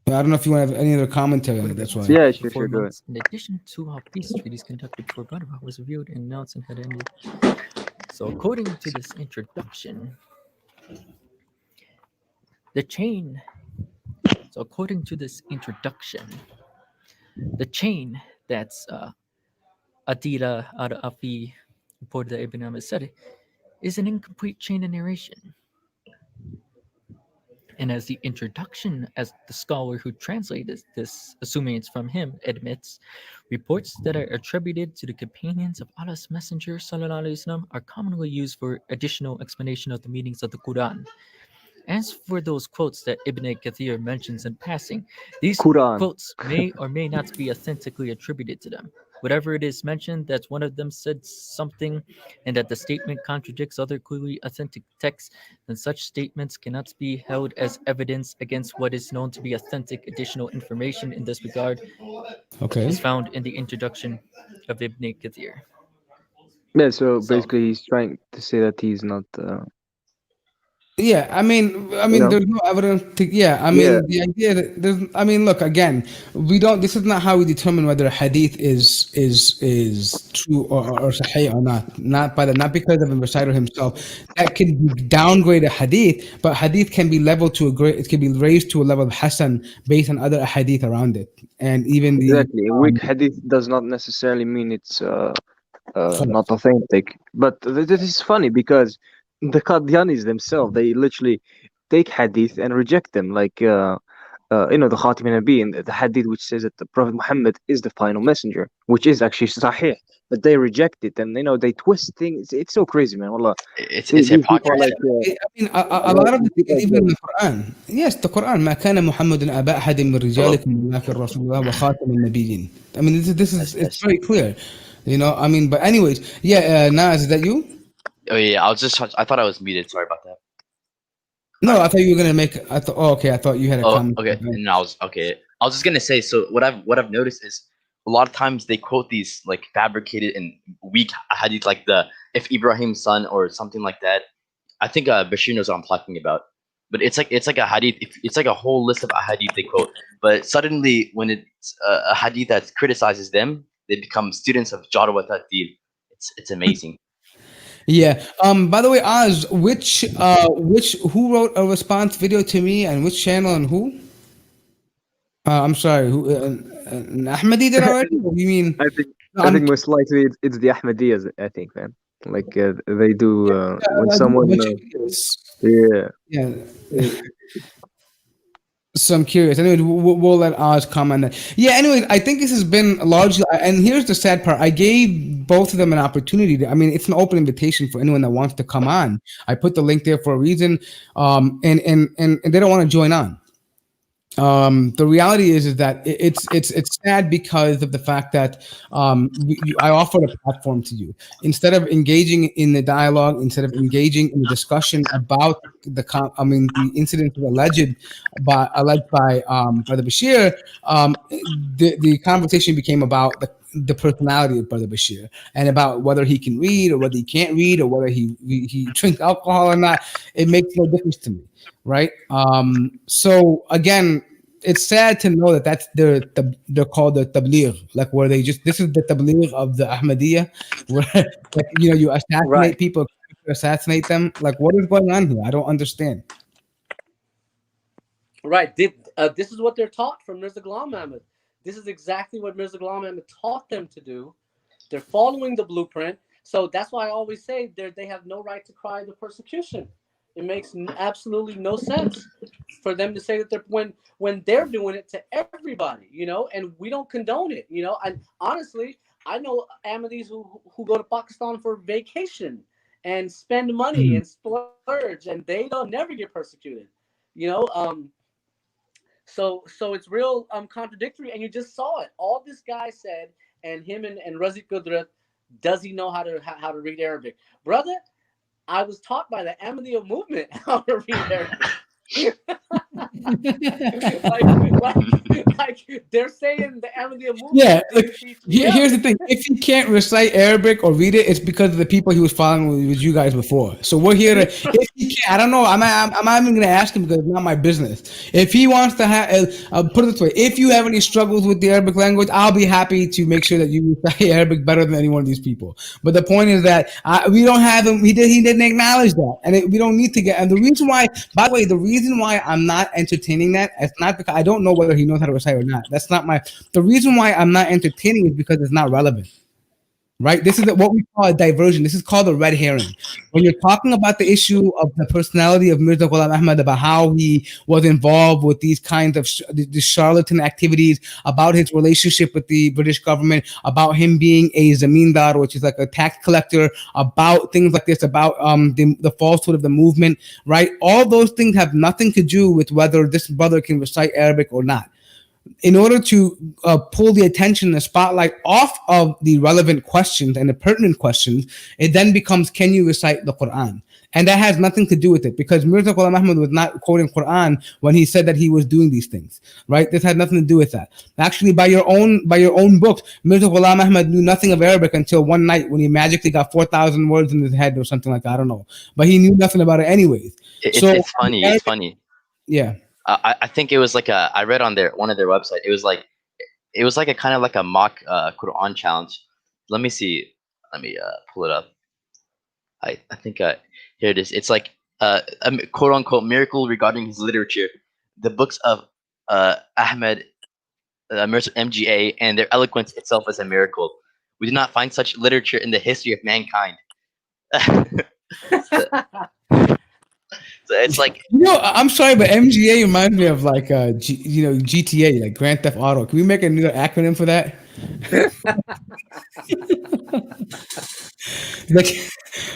I don't know if you want to have any other commentary on Would it. have been That's why. Yeah, executed for sure, four go ahead. months. In addition to how peace treaties conducted before Badr was reviewed and announced and had ended. So according to this introduction, the chain. So according to this introduction, the chain that's Adila al-Afi reported that Ibn Ahmad said is an incomplete chain of narration. And as the introduction, as the scholar who translated this, assuming it's from him, admits, reports that are attributed to the companions of Allah's Messenger وسلم, are commonly used for additional explanation of the meanings of the Quran. As for those quotes that Ibn Kathir mentions in passing, these Quran. quotes may or may not be authentically attributed to them. Whatever it is mentioned that one of them said something and that the statement contradicts other clearly authentic texts, then such statements cannot be held as evidence against what is known to be authentic. Additional information in this regard Okay. is found in the introduction of Ibn Kathir. Yeah. So So, basically, he's trying to say that he's not. Yeah, You know? there's no evidence to, yeah, Yeah, the idea that there's, look, again, we don't, this is not how we determine whether a hadith is true or sahih or not by the, not because of the reciter himself. That can downgrade a hadith, but hadith can be leveled to a great, it can be raised to a level of hasan based on other hadith around it. And even the, exactly. A weak hadith does not necessarily mean it's not authentic. But this is funny because the Qadianis themselves, they literally take hadith and reject them. Like, the Khatim al-Nabi, and the hadith which says that the Prophet Muhammad is the final messenger, which is actually sahih. But they reject it, and they twist things. It's so crazy, man. Wallah. It's These people are hypocrisy. like, A lot of the things, people are even in like, the Quran. Yes, the Quran. ما كان محمد أبا أحد من Hello. رجالكم ولكن رسول الله وخاتم النبيين. This is, That's it's that's. very clear. But anyways, yeah, Naz, is that you? Oh yeah, I was just. I thought I was muted. Sorry about that. All No, right. I thought you were gonna make. I thought. Oh, okay. I thought you had a Oh, comment. okay. And I was okay. I was just gonna say. So what I've noticed is a lot of times they quote these like fabricated and weak hadith, like the if Ibrahim's son or something like that. I think Bashir knows what I'm talking about. But it's like a hadith. It's like a whole list of hadith they quote. But suddenly, when it's a hadith that criticizes them, they become students of Jarwat ad-Din. It's amazing. Yeah. By the way, Oz, who wrote a response video to me and which channel and who? I'm sorry. Who? Ahmadi did already? Or you mean? I think No, I think most likely it's the Ahmadiyyas. I think, man. Like they do when I do a someone. bunch of videos. Yeah. Yeah. So I'm curious. Anyway, we'll let Oz comment on that. Yeah. Anyway, I think this has been largely. And here's the sad part. I gave both of them an opportunity. It's an open invitation for anyone that wants to come on. I put the link there for a reason. And they don't want to join on. The reality is that it's sad because of the fact that I offered a platform to you instead of engaging in the dialogue, instead of engaging in the discussion about the incident alleged by Brother Bashir. The conversation became about the personality of Brother Bashir and about whether he can read or whether he can't read or whether he drinks alcohol or not. It makes no difference to me, right? So again, it's sad to know that they're called the tabligh, like where they just, this is the tabligh of the Ahmadiyya, where like you Right. assassinate people, assassinate them. Like what is going on here? I don't understand. Right. This is what they're taught from Mirza Ghulam Ahmed. This is exactly what Mirza Ghulam Ahmed taught them to do. They're following the blueprint. So that's why I always say they have no right to cry the persecution. It makes absolutely no sense for them to say that they're when they're doing it to everybody, and we don't condone it, And honestly, I know Ahmadis who go to Pakistan for vacation and spend money Mhm. and splurge, and they don't never get persecuted, you know. So it's real contradictory, and you just saw it. All this guy said, and him and Razik Qudrat, does he know how to read Arabic, brother? I was taught by the Ahmadiyya movement how to read Arabic. like they're saying the Ahmadiyya Yeah, movement like didn't teach me here's the Arabic. thing: if he can't recite Arabic or read it, it's because of the people he was following with you guys before. So we're here to. If he can't, I don't know. I'm not even going to ask him because it's not my business. If he wants to have, put it this way: if you have any struggles with the Arabic language, I'll be happy to make sure that you recite Arabic better than any one of these people. But the point is that we don't have him. He didn't acknowledge that, and we don't need to get. And the reason why, by the way, the reason why I'm not entertaining that, it's not because I don't know whether he knows how to recite or not. That's not my. The reason why I'm not entertaining is because it's not relevant, right? This is what we call a diversion. This is called a red herring. When you're talking about the issue of the personality of Mirza Ghulam Ahmad, about how he was involved with these kinds of the charlatan activities, about his relationship with the British government, about him being a zamindar, which is like a tax collector, about things like this, about the falsehood of the movement, right? All those things have nothing to do with whether this brother can recite Arabic or not. In order to pull the attention, the spotlight off of the relevant questions and the pertinent questions, it then becomes, can you recite the Quran? And that has nothing to do with it because Mirza Ghulam Ahmad was not quoting Quran when he said that he was doing these things, right? This had nothing to do with that. Actually, by your own books, Mirza Ghulam Ahmad knew nothing of Arabic until one night when he magically got 4,000 words in his head or something like that. I don't know, but he knew nothing about it anyways. It's funny. It's funny. Yeah. I think it was like I read on one of their website. It was like a kind of like a mock Quran challenge. Let me see. Let me pull it up. I think here it is. It's like a quote unquote miracle regarding his literature. The books of Ahmed, Mirza MGA, and their eloquence itself is a miracle. We do not find such literature in the history of mankind. So it's like, I'm sorry, but MGA reminds me of like GTA, like Grand Theft Auto. Can we make a new acronym for that?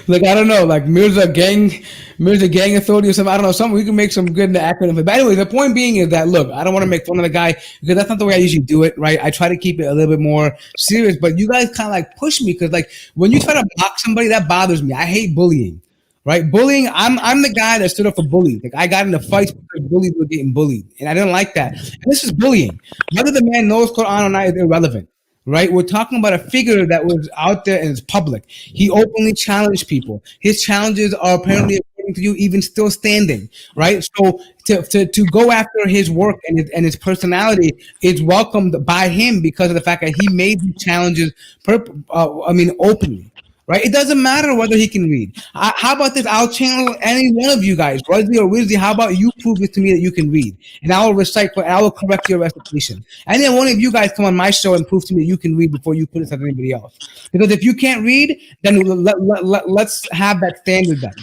like I don't know, like Mirza gang authority or something. I don't know, something we can make some good in the acronym. But anyway, the point being is that look, I don't want to make fun of the guy because that's not the way I usually do it, right? I try to keep it a little bit more serious, but you guys kind of like push me because like when you try to block somebody, that bothers me. I hate bullying. Right, bullying. I'm the guy that stood up for bullies. Like I got into fights because bullies were getting bullied, and I didn't like that. And this is bullying. Whether the man knows Quran or not is irrelevant. Right, we're talking about a figure that was out there and is public. He openly challenged people. His challenges are apparently, according to you, even still standing. Right, so to go after his work and his personality is welcomed by him because of the fact that he made these challenges. Openly. Right? It doesn't matter whether he can read. How about this? I'll channel any one of you guys, Ruzzy or Wizzy. How about you prove it to me that you can read? And I will recite, and I will correct your recitation. And then one of you guys come on my show and prove to me that you can read before you put it to anybody else. Because if you can't read, then let's have that standard then.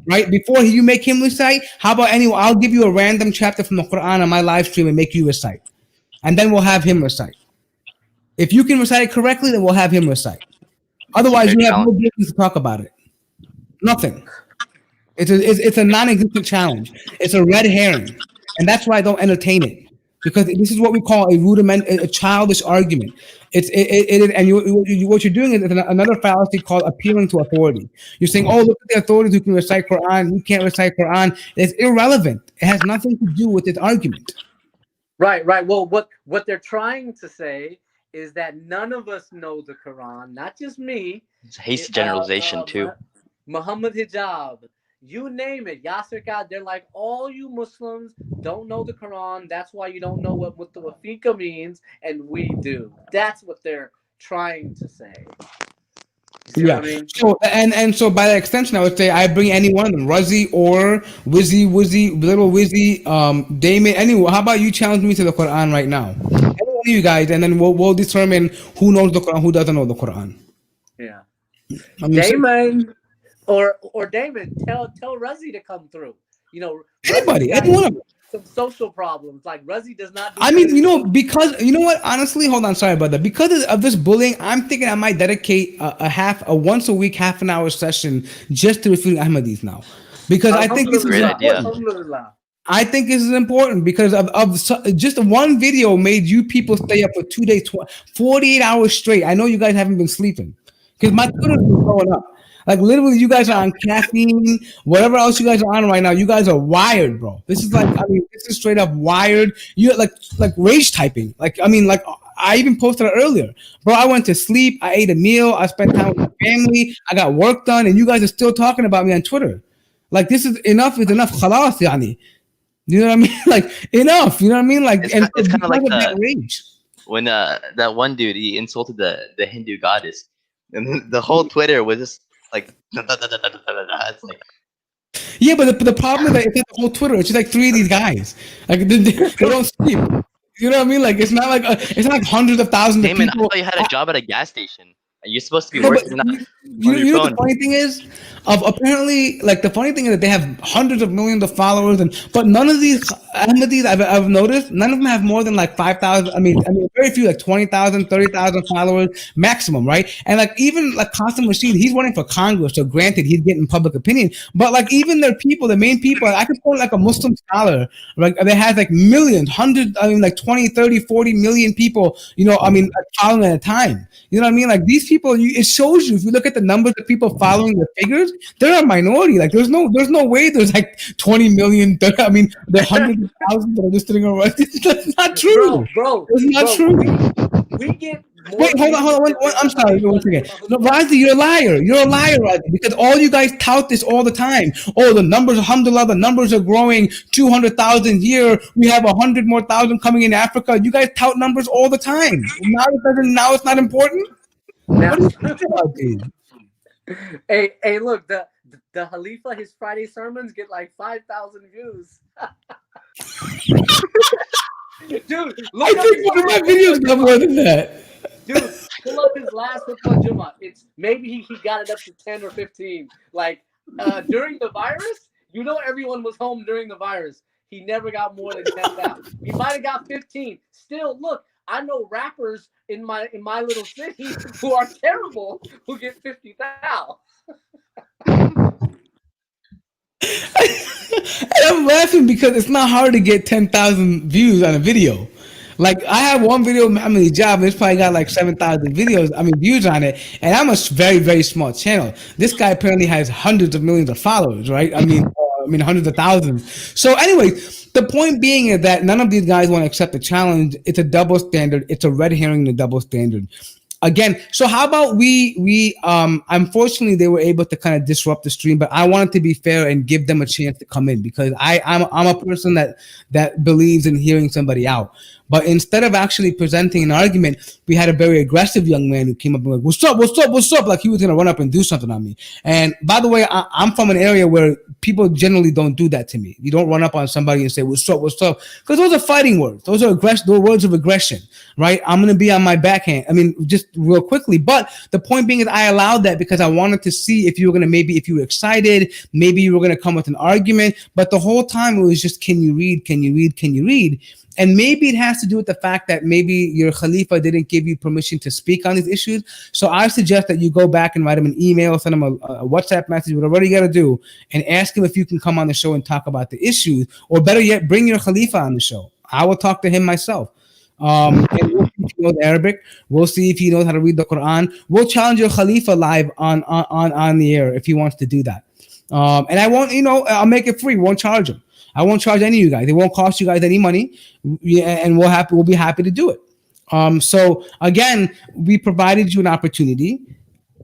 Right? Before you make him recite, how about anyone? I'll give you a random chapter from the Quran on my live stream and make you recite. And then we'll have him recite. If you can recite it correctly, then we'll have him recite. Otherwise, you have no business to talk about it. Nothing. It's a non-existent challenge. It's a red herring, and that's why I don't entertain it because this is what we call a childish argument. What you're doing is another fallacy called appealing to authority. You're saying, "Oh, look at the authorities who can recite Quran. You can't recite Quran." It's irrelevant. It has nothing to do with this argument. Right. Well, what they're trying to say is that none of us know the Quran, not just me. It's a hasty generalization too. Muhammad Hijab, you name it, Yasser Qad, they're like, all you Muslims don't know the Quran. That's why you don't know what the Wafiqa means, and we do. That's what they're trying to say. Yeah. I mean? So so by that extension, I would say I bring any one of them, Ruzzy or Wizzy, Little Wizzy, Damon, anyone. How about you challenge me to the Quran right now? You guys, and then we'll determine who knows the Quran, who doesn't know the Quran. Yeah, Damon or Damon, tell Ruzzy to come through. Anybody, any one of them. Some social problems like Ruzzy does not. Because what? Honestly, hold on, sorry about that. Because of this bullying, I'm thinking I might dedicate a once a week half an hour session just to refuting Ahmadis now, because I think this is great idea. I think this is important because of just one video made you people stay up for 2 days, 48 hours straight. I know you guys haven't been sleeping because my Twitter's been blowing up. Like literally, you guys are on caffeine, whatever else you guys are on right now. You guys are wired, bro. This is this is straight up wired. You're like rage typing. I even posted it earlier, bro. I went to sleep. I ate a meal. I spent time with my family. I got work done, and you guys are still talking about me on Twitter. Like this is enough. Is enough. Khalas, yani. You know what I mean? Like enough. You know what I mean? Like it's kind of like that rage. When that one dude he insulted the Hindu goddess, and the whole Twitter was just like it's like. Yeah, but the problem is that it's not the whole Twitter. It's just like 3 of these guys. Like they don't sleep. You know what I mean? Like it's not like hundreds of thousands Damon, of people. I thought you had a job at a gas station. You're supposed to be working. You know the funny thing is, apparently, like the funny thing is that they have hundreds of millions of followers, but none of these Ahmadis I've noticed, none of them have more than like 5,000. I mean, very few, like 20,000, 30,000 followers maximum, right? And like even like Qasim Rashid, he's running for Congress, so granted he's getting public opinion, but like even their people, the main people, I could quote like a Muslim scholar, like that has like millions, like 20, 30, 40 million people, like following at a time. You know what I mean? Like these people people, it shows you if you look at the numbers of people following the figures, they're a minority. Like there's no way there's like 20 million. I mean, the hundreds of thousands that are just sitting around. That's not true. It's not true. We get more. Wait, hold on. I'm sorry. One second. No, Razi, you're a liar. You're a liar, Razi, because all you guys tout this all the time. Oh, the numbers, alhamdulillah, the numbers are growing. 200,000 year. We have 100 more thousand coming in Africa. You guys tout numbers all the time. Now it doesn't. Now it's not important. Now, what are you talking about, dude? Hey, look, the Khalifa, his Friday sermons get like 5,000 views. Dude, look, I think one of my videos got more than that. Dude, pull up his last Khutbah Jummah. It's maybe he got it up to 10 or 15. Like during the virus, everyone was home during the virus. He never got more than 10,000. He might have got 15. Still, look, I know rappers in my little city who are terrible who get 50,000. And I'm laughing because it's not hard to get 10,000 views on a video. Like I have one video, Muhammad Job, it's probably got like 7,000 views on it, and I'm a very, very small channel. This guy apparently has hundreds of millions of followers, right? I mean, hundreds of thousands. So anyway, the point being is that none of these guys want to accept the challenge. It's a double standard. It's a red herring, the double standard. Again, so how about we unfortunately they were able to kind of disrupt the stream, but I wanted to be fair and give them a chance to come in because I'm a person that believes in hearing somebody out. But instead of actually presenting an argument, we had a very aggressive young man who came up and like, what's up? Like he was gonna run up and do something on me. And by the way, I'm from an area where people generally don't do that to me. You don't run up on somebody and say, what's up? Because those are fighting words. Those are words of aggression, right? I'm gonna be on my backhand. I mean, just real quickly. But the point being is I allowed that because I wanted to see if you were excited, maybe you were gonna come with an argument. But the whole time it was just, can you read? And maybe it has to do with the fact that maybe your Khalifa didn't give you permission to speak on these issues. So I suggest that you go back and write him an email, send him a WhatsApp message, whatever you got to do, and ask him if you can come on the show and talk about the issues. Or better yet, bring your Khalifa on the show. I will talk to him myself. And we'll see if he knows Arabic. We'll see if he knows how to read the Quran. We'll challenge your Khalifa live on the air if he wants to do that. And I won't, I'll make it free. Won't charge him. I won't charge any of you guys. It won't cost you guys any money, and we'll be happy to do it. So again, we provided you an opportunity.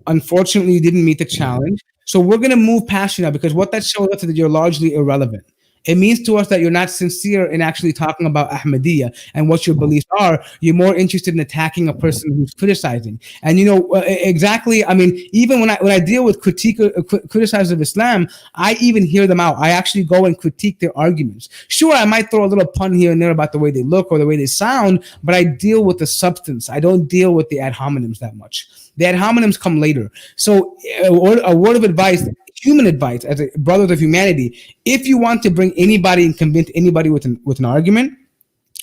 Unfortunately, you didn't meet the challenge. So we're gonna move past you now because what that shows us is that you're largely irrelevant. It means to us that you're not sincere in actually talking about Ahmadiyya and what your beliefs are. You're more interested in attacking a person who's criticizing. And exactly. I mean, even when I deal with criticizers of Islam, I even hear them out. I actually go and critique their arguments. Sure, I might throw a little pun here and there about the way they look or the way they sound, but I deal with the substance. I don't deal with the ad hominems that much. The ad hominems come later. So a word of advice, human advice, as brothers of humanity, if you want to bring anybody and convince anybody with an argument,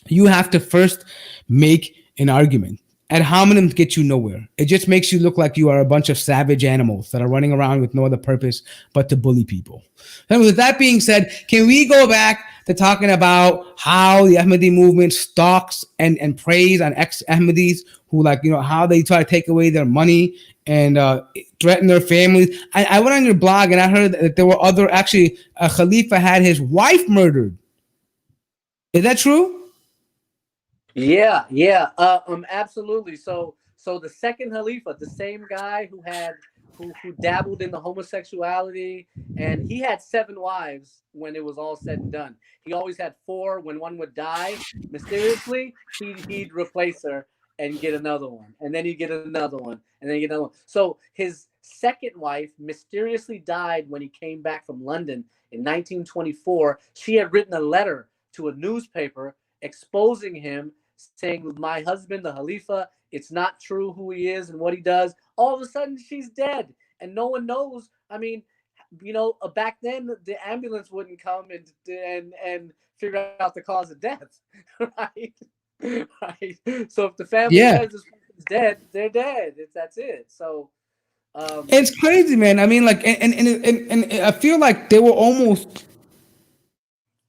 you have to first make an argument. Ad hominems get you nowhere. It just makes you look like you are a bunch of savage animals that are running around with no other purpose but to bully people. And with that being said, can we go back to talking about how the Ahmadi movement stalks and preys on ex-Ahmadis who how they try to take away their money and threaten their families? I went on your blog and I heard that there were Khalifa had his wife murdered. Is that true? Yeah. Absolutely. So the second Khalifa, the same guy who dabbled in the homosexuality, and he had 7 wives when it was all said and done. He always had 4. When one would die, mysteriously, he'd replace her and get another one, and then he'd get another one, and then he'd get another one. So his second wife mysteriously died when he came back from London in 1924. She had written a letter to a newspaper exposing him, saying, my husband, the Khalifa, it's not true who he is and what he does. All of a sudden, she's dead, and no one knows. I mean, back then, the ambulance wouldn't come and figure out the cause of death, right? Right. So if the family says this person's dead, they're dead. That's it. So it's crazy, man. I mean, and I feel like they were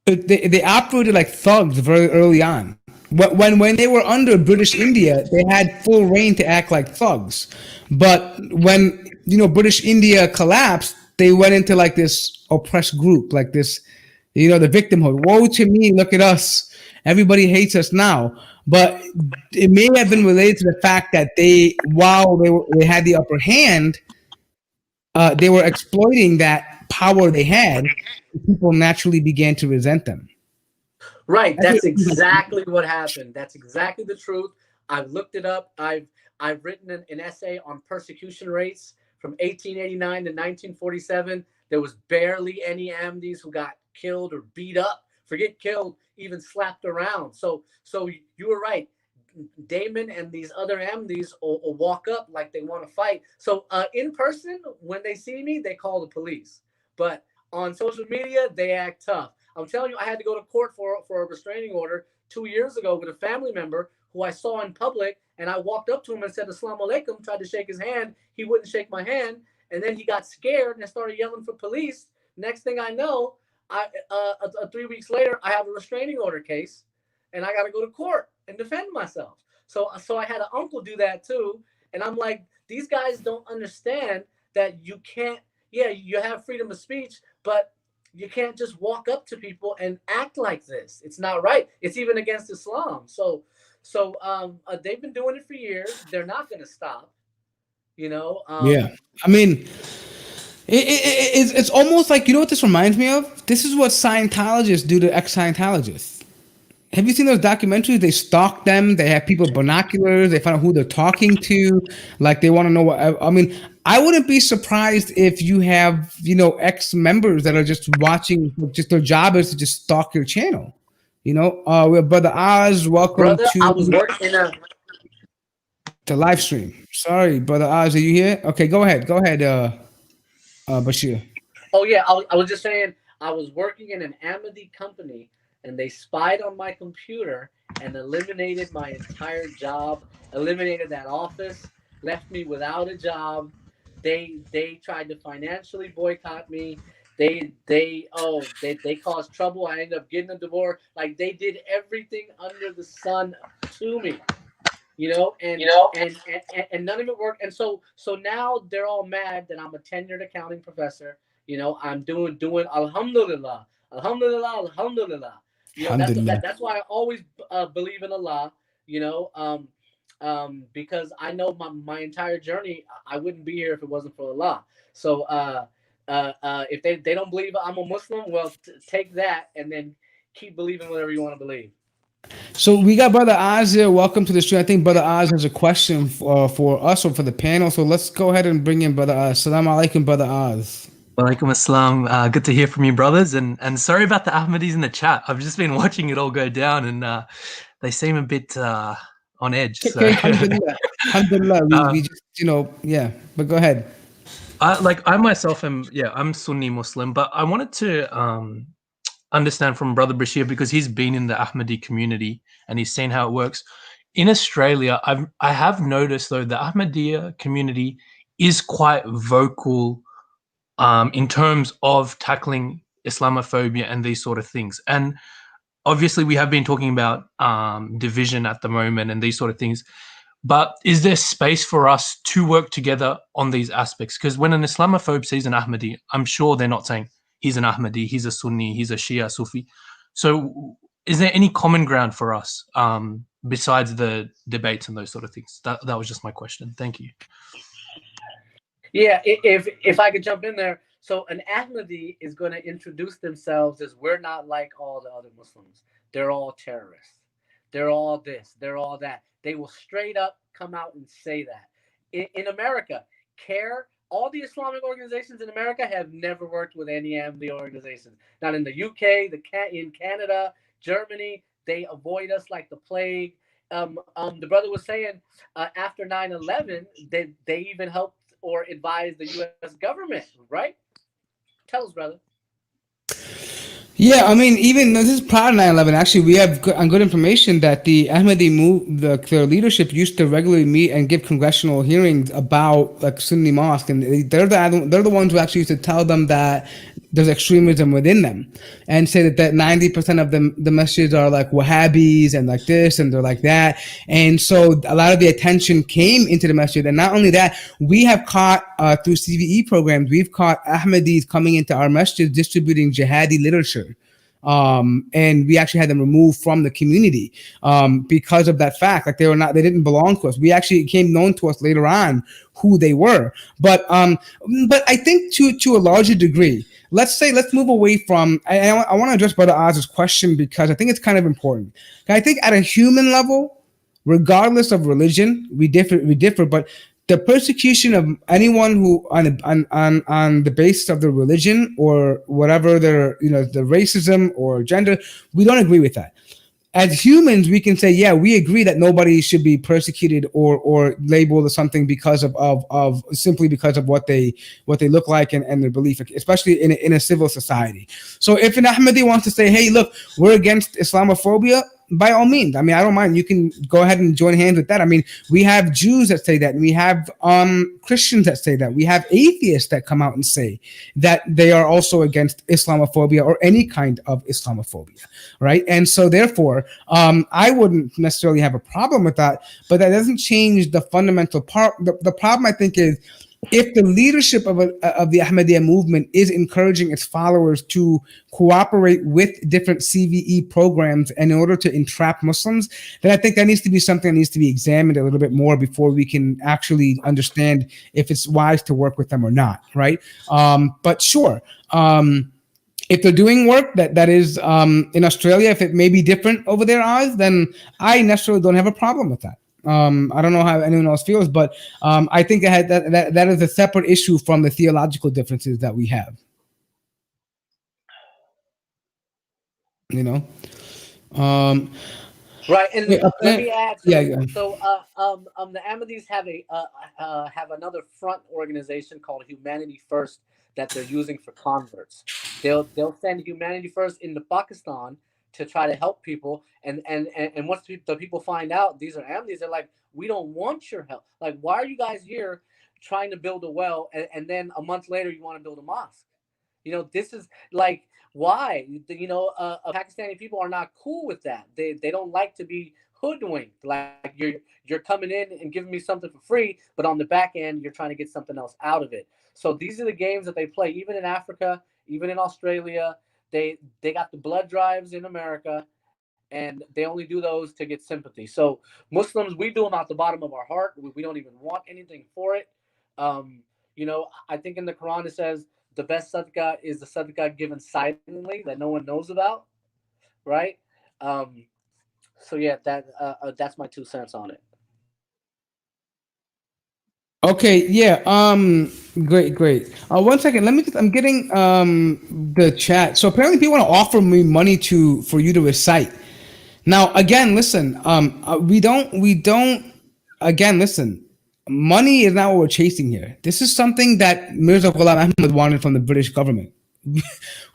they operated like thugs very early on. when they were under British India, they had full reign to act like thugs. But when British India collapsed, they went into like this oppressed group, like this, the victimhood. Woe to me! Look at us. Everybody hates us now. But it may have been related to the fact that while they had the upper hand, they were exploiting that power they had. People naturally began to resent them. Right. That's exactly what happened. That's exactly the truth. I've looked it up. I've written an essay on persecution rates from 1889 to 1947. There was barely any Ahmadis who got killed or beat up. Forget killed, even slapped around. So you were right. Damon and these other Ahmadis will walk up like they want to fight. So in person, when they see me, they call the police. But on social media, they act tough. I'm telling you, I had to go to court for a restraining order 2 years ago with a family member who I saw in public, and I walked up to him and said, "Assalamu alaikum," tried to shake his hand. He wouldn't shake my hand, and then he got scared and started yelling for police. Next thing I know, 3 weeks later, I have a restraining order case, and I got to go to court and defend myself. So I had an uncle do that too, and I'm like, these guys don't understand that you can't. Yeah, you have freedom of speech, but you can't just walk up to people and act like this. It's not right. It's even against Islam. So they've been doing it for years. They're not going to stop. Yeah, I mean, it's almost like, what this reminds me of? This is what Scientologists do to ex-Scientologists. Have you seen those documentaries? They stalk them. They have people with binoculars. They find out who they're talking to. Like, they want to know what. I mean, I wouldn't be surprised if you have, ex-members that are just watching. Just their job is to just stalk your channel. We have Brother Oz. Welcome to. I was working the live stream. Sorry, Brother Oz, are you here? Okay, go ahead. Go ahead, Bashir. Oh yeah, I was just saying I was working in an Ahmadi company, and they spied on my computer and eliminated my entire job, eliminated that office, left me without a job. They tried to financially boycott me. They caused trouble. I ended up getting a divorce. Like, they did everything under the sun to me, and none of it worked. And so now they're all mad that I'm a tenured accounting professor. I'm doing alhamdulillah, alhamdulillah, alhamdulillah. That's why I always believe in Allah. Because I know my entire journey, I wouldn't be here if it wasn't for Allah. So if they don't believe I'm a Muslim, well, take that and then keep believing whatever you want to believe. So we got Brother Oz here. Welcome to the stream. I think Brother Oz has a question for us or for the panel. So let's go ahead and bring in Brother Oz. Assalamu alaikum, Brother Oz. Walaikum assalam. Good to hear from you, brothers. And sorry about the Ahmadis in the chat. I've just been watching it all go down, and they seem a bit on edge. So. Okay, alhamdulillah. We just, yeah. But go ahead. I myself I'm Sunni Muslim, but I wanted to understand from Brother Bashir, because he's been in the Ahmadi community and he's seen how it works. In Australia, I have noticed, though, the Ahmadiyya community is quite vocal in terms of tackling Islamophobia and these sort of things. And obviously we have been talking about division at the moment and these sort of things. But is there space for us to work together on these aspects? Because when an Islamophobe sees an Ahmadi, I'm sure they're not saying he's an Ahmadi, he's a Sunni, he's a Shia, Sufi. So is there any common ground for us besides the debates and those sort of things? That was just my question. Thank you. Yeah, if I could jump in there. So an Ahmadi is going to introduce themselves as, we're not like all the other Muslims. They're all terrorists. They're all this. They're all that. They will straight up come out and say that. In America, all the Islamic organizations in America have never worked with any Ahmadi organizations. Not in the UK, in Canada, Germany, they avoid us like the plague. The brother was saying after 9/11, they even helped or advised the U.S. government, right? Tell us, brother. Yeah, I mean, even this is prior to 9/11. Actually, we have good information that the Ahmadi their leadership used to regularly meet and give congressional hearings about like Sunni mosque, and they're the ones who actually used to tell them that there's extremism within them, and say that 90% of the masjids are like Wahhabis and like this and they're like that. And so a lot of the attention came into the masjid. And not only that, we have caught through CVE programs, we've caught Ahmadis coming into our masjid distributing jihadi literature. And we actually had them removed from the community because of that fact. Like they didn't belong to us. We actually became known to us later on who they were. But I think to a larger degree, let's move away from. I want to address Brother Oz's question because I think it's kind of important. I think at a human level, regardless of religion, we differ, but the persecution of anyone who on the basis of their religion or whatever their the racism or gender, we don't agree with that. As humans, we can say, yeah, we agree that nobody should be persecuted or labeled as something because of simply because of what they look like and their belief, especially in a civil society. So if an Ahmadi wants to say, hey, look, we're against Islamophobia, by all means. I mean, I don't mind. You can go ahead and join hands with that. I mean, we have Jews that say that, and we have Christians that say that. We have atheists that come out and say that they are also against Islamophobia or any kind of Islamophobia, right? And so, therefore, I wouldn't necessarily have a problem with that, but that doesn't change the fundamental part. The problem, I think, is if the leadership of the Ahmadiyya movement is encouraging its followers to cooperate with different CVE programs in order to entrap Muslims, then I think that needs to be something that needs to be examined a little bit more before we can actually understand if it's wise to work with them or not, right? But sure, if they're doing work that is in Australia, if it may be different over their eyes, then I necessarily don't have a problem with that. I don't know how anyone else feels, but I think that is a separate issue from the theological differences that we have. Right, and let me add. So the Ahmadis have another front organization called Humanity First that they're using for converts. They'll send Humanity First into Pakistan to try to help people, and once the people find out these are Ahmadis, they're like, we don't want your help. Like, why are you guys here trying to build a well, and then a month later you want to build a mosque? This is like, why? Pakistani people are not cool with that. They don't like to be hoodwinked. Like you're coming in and giving me something for free, but on the back end you're trying to get something else out of it. So these are the games that they play, even in Africa, even in Australia. They got the blood drives in America, and they only do those to get sympathy. So Muslims, we do them out the bottom of our heart. We don't even want anything for it. I think in the Quran it says the best sadaqah is the sadaqah given silently that no one knows about, right? So yeah, that's my 2 cents on it. Okay, yeah. Great. 1 second. I'm getting the chat. So apparently people want to offer me money for you to recite. Now, again, listen. We don't. Again, listen. Money is not what we're chasing here. This is something that Mirza Ghulam Ahmad wanted from the British government.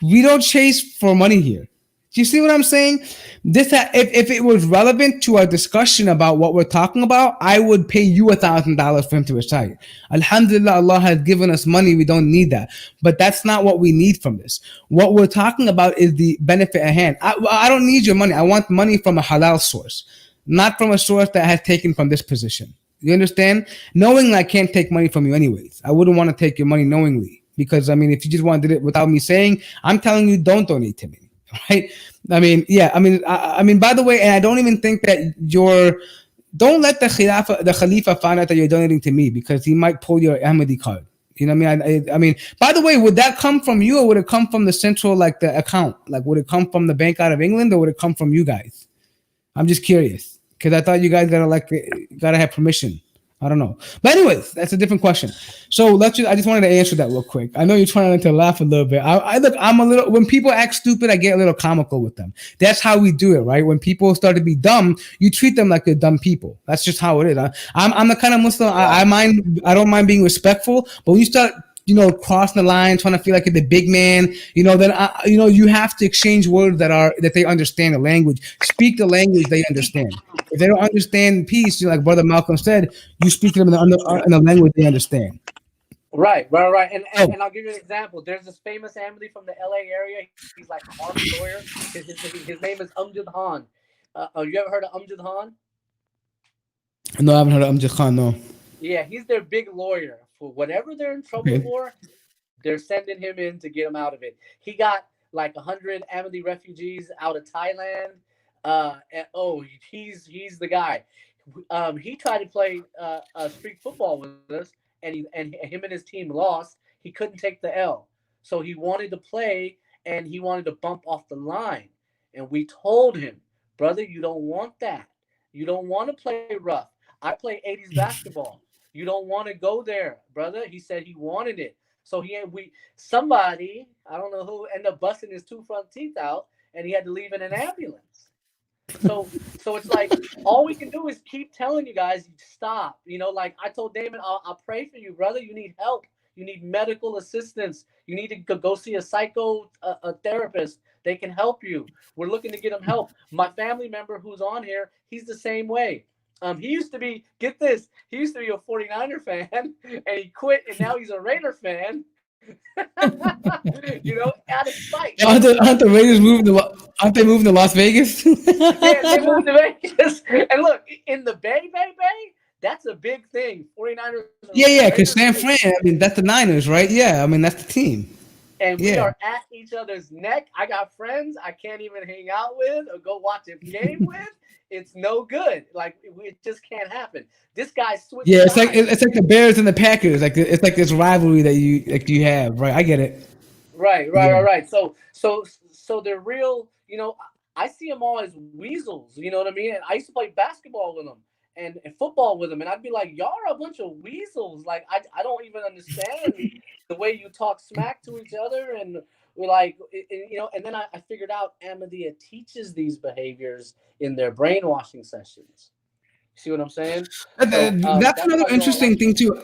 We don't chase for money here. Do you see what I'm saying? If it was relevant to our discussion about what we're talking about, I would pay you $1,000 for him to recite. Alhamdulillah, Allah has given us money. We don't need that. But that's not what we need from this. What we're talking about is the benefit at hand. I don't need your money. I want money from a halal source, not from a source that has taken from this position. You understand? Knowing I can't take money from you anyways. I wouldn't want to take your money knowingly. Because, I mean, if you just wanted it without me saying, I'm telling you, don't donate to me. Right? I mean, yeah. I mean. By the way, and I don't even think that don't let the Khalifa find out that you're donating to me, because he might pull your Ahmadi card. You know what I mean? I mean. By the way, would that come from you, or would it come from the central, like the account? Like, would it come from the bank out of England, or would it come from you guys? I'm just curious, because I thought you guys gotta have permission. I don't know. But anyways, that's a different question. So I just wanted to answer that real quick. I know you're trying to laugh a little bit. When people act stupid, I get a little comical with them. That's how we do it, right? When people start to be dumb, you treat them like they're dumb people. That's just how it is. I'm the kind of Muslim, I don't mind being respectful, but when you start, crossing the line, trying to feel like you're the big man, then you have to exchange words that they understand the language. Speak the language they understand. If they don't understand peace, like Brother Malcolm said, you speak to them in the language they understand. Right. And, Oh. and I'll give you an example. There's this famous Ahmadi from the LA area. He's like an army lawyer. His name is Amjad Khan. You ever heard of Amjad Khan? No, I haven't heard of Amjad Khan. No. Yeah, he's their big lawyer. For whatever they're in trouble for, they're sending him in to get him out of it. He got like 100 Ahmadi refugees out of Thailand. He's the guy. He tried to play street football with us, and him and his team lost. He couldn't take the L, so he wanted to play, and he wanted to bump off the line. And we told him, brother, you don't want that. You don't want to play rough. I play 80s basketball. You don't want to go there, brother. He said he wanted it. So somebody, I don't know who, ended up busting his 2 front teeth out, and he had to leave in an ambulance. So it's like all we can do is keep telling you guys, stop. Like I told Damon, I'll pray for you, brother. You need help. You need medical assistance. You need to go see a therapist. They can help you. We're looking to get him help. My family member who's on here, he's the same way. He used to be, get this, he used to be a 49er fan, and he quit, and now he's a Raider fan. Out of spite. Aren't the Raiders moving to? Aren't they moving to Las Vegas? Yeah, they moved to Vegas. And look, in the Bay, that's a big thing. 49ers. Yeah, because San Fran, I mean, that's the Niners, right? Yeah, I mean, that's the team. And we are at each other's neck. I got friends I can't even hang out with or go watch a game with. It's no good. Like it just can't happen. This guy switched. Yeah, it's like the Bears and the Packers. Like it's like this rivalry that you have, right? I get it. Right. So they're real. I see them all as weasels. You know what I mean? And I used to play basketball with them and football with them, and I'd be like, y'all are a bunch of weasels. Like I don't even understand the way you talk smack to each other, and we're like, and then I figured out Ahmadiyya teaches these behaviors in their brainwashing sessions. See what I'm saying? That's another interesting thing too.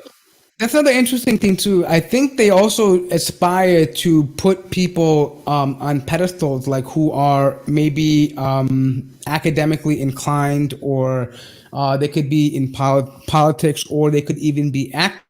That's another interesting thing too. I think they also aspire to put people on pedestals, like who are maybe academically inclined, or they could be in politics, or they could even be actors.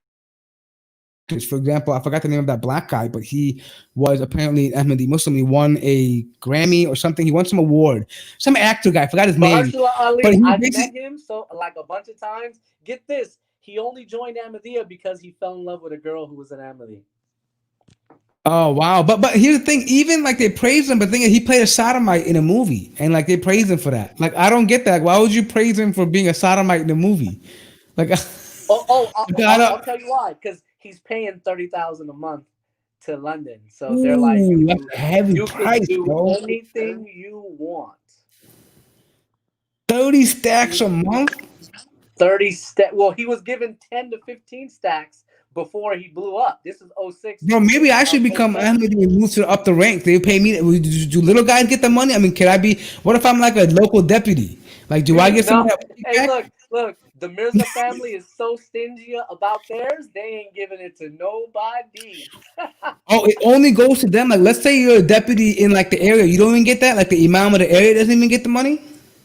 For example, I forgot the name of that black guy, but he was apparently an Ahmadi Muslim. He won a Grammy or something. He won some award. Some actor guy, I forgot his name. Ali, I met him like a bunch of times. Get this. He only joined Ahmadiyya because he fell in love with a girl who was an Ahmadi. Oh wow! But here's the thing: even like they praise him, but the thing is, he played a sodomite in a movie, and like they praise him for that. Like I don't get that. Why would you praise him for being a sodomite in a movie? Like, I'll tell you why. Because he's paying $30,000 a month to London, so they're like, that's a heavy price, can do bro. anything you want. 30 stacks a month. 30 stacks. Well, he was given 10 to 15 stacks before he blew up. This is 06. Bro, maybe I should become Ahmadi and move up the ranks. They pay me. Do little guys get the money? I mean, can I be? What if I'm like a local deputy? Like, do I get some? Hey, look. The Mirza family is so stingy about theirs. They ain't giving it to nobody. Oh, it only goes to them. Like, let's say you're a deputy in like the area. You don't even get that. Like the imam of the area doesn't even get the money.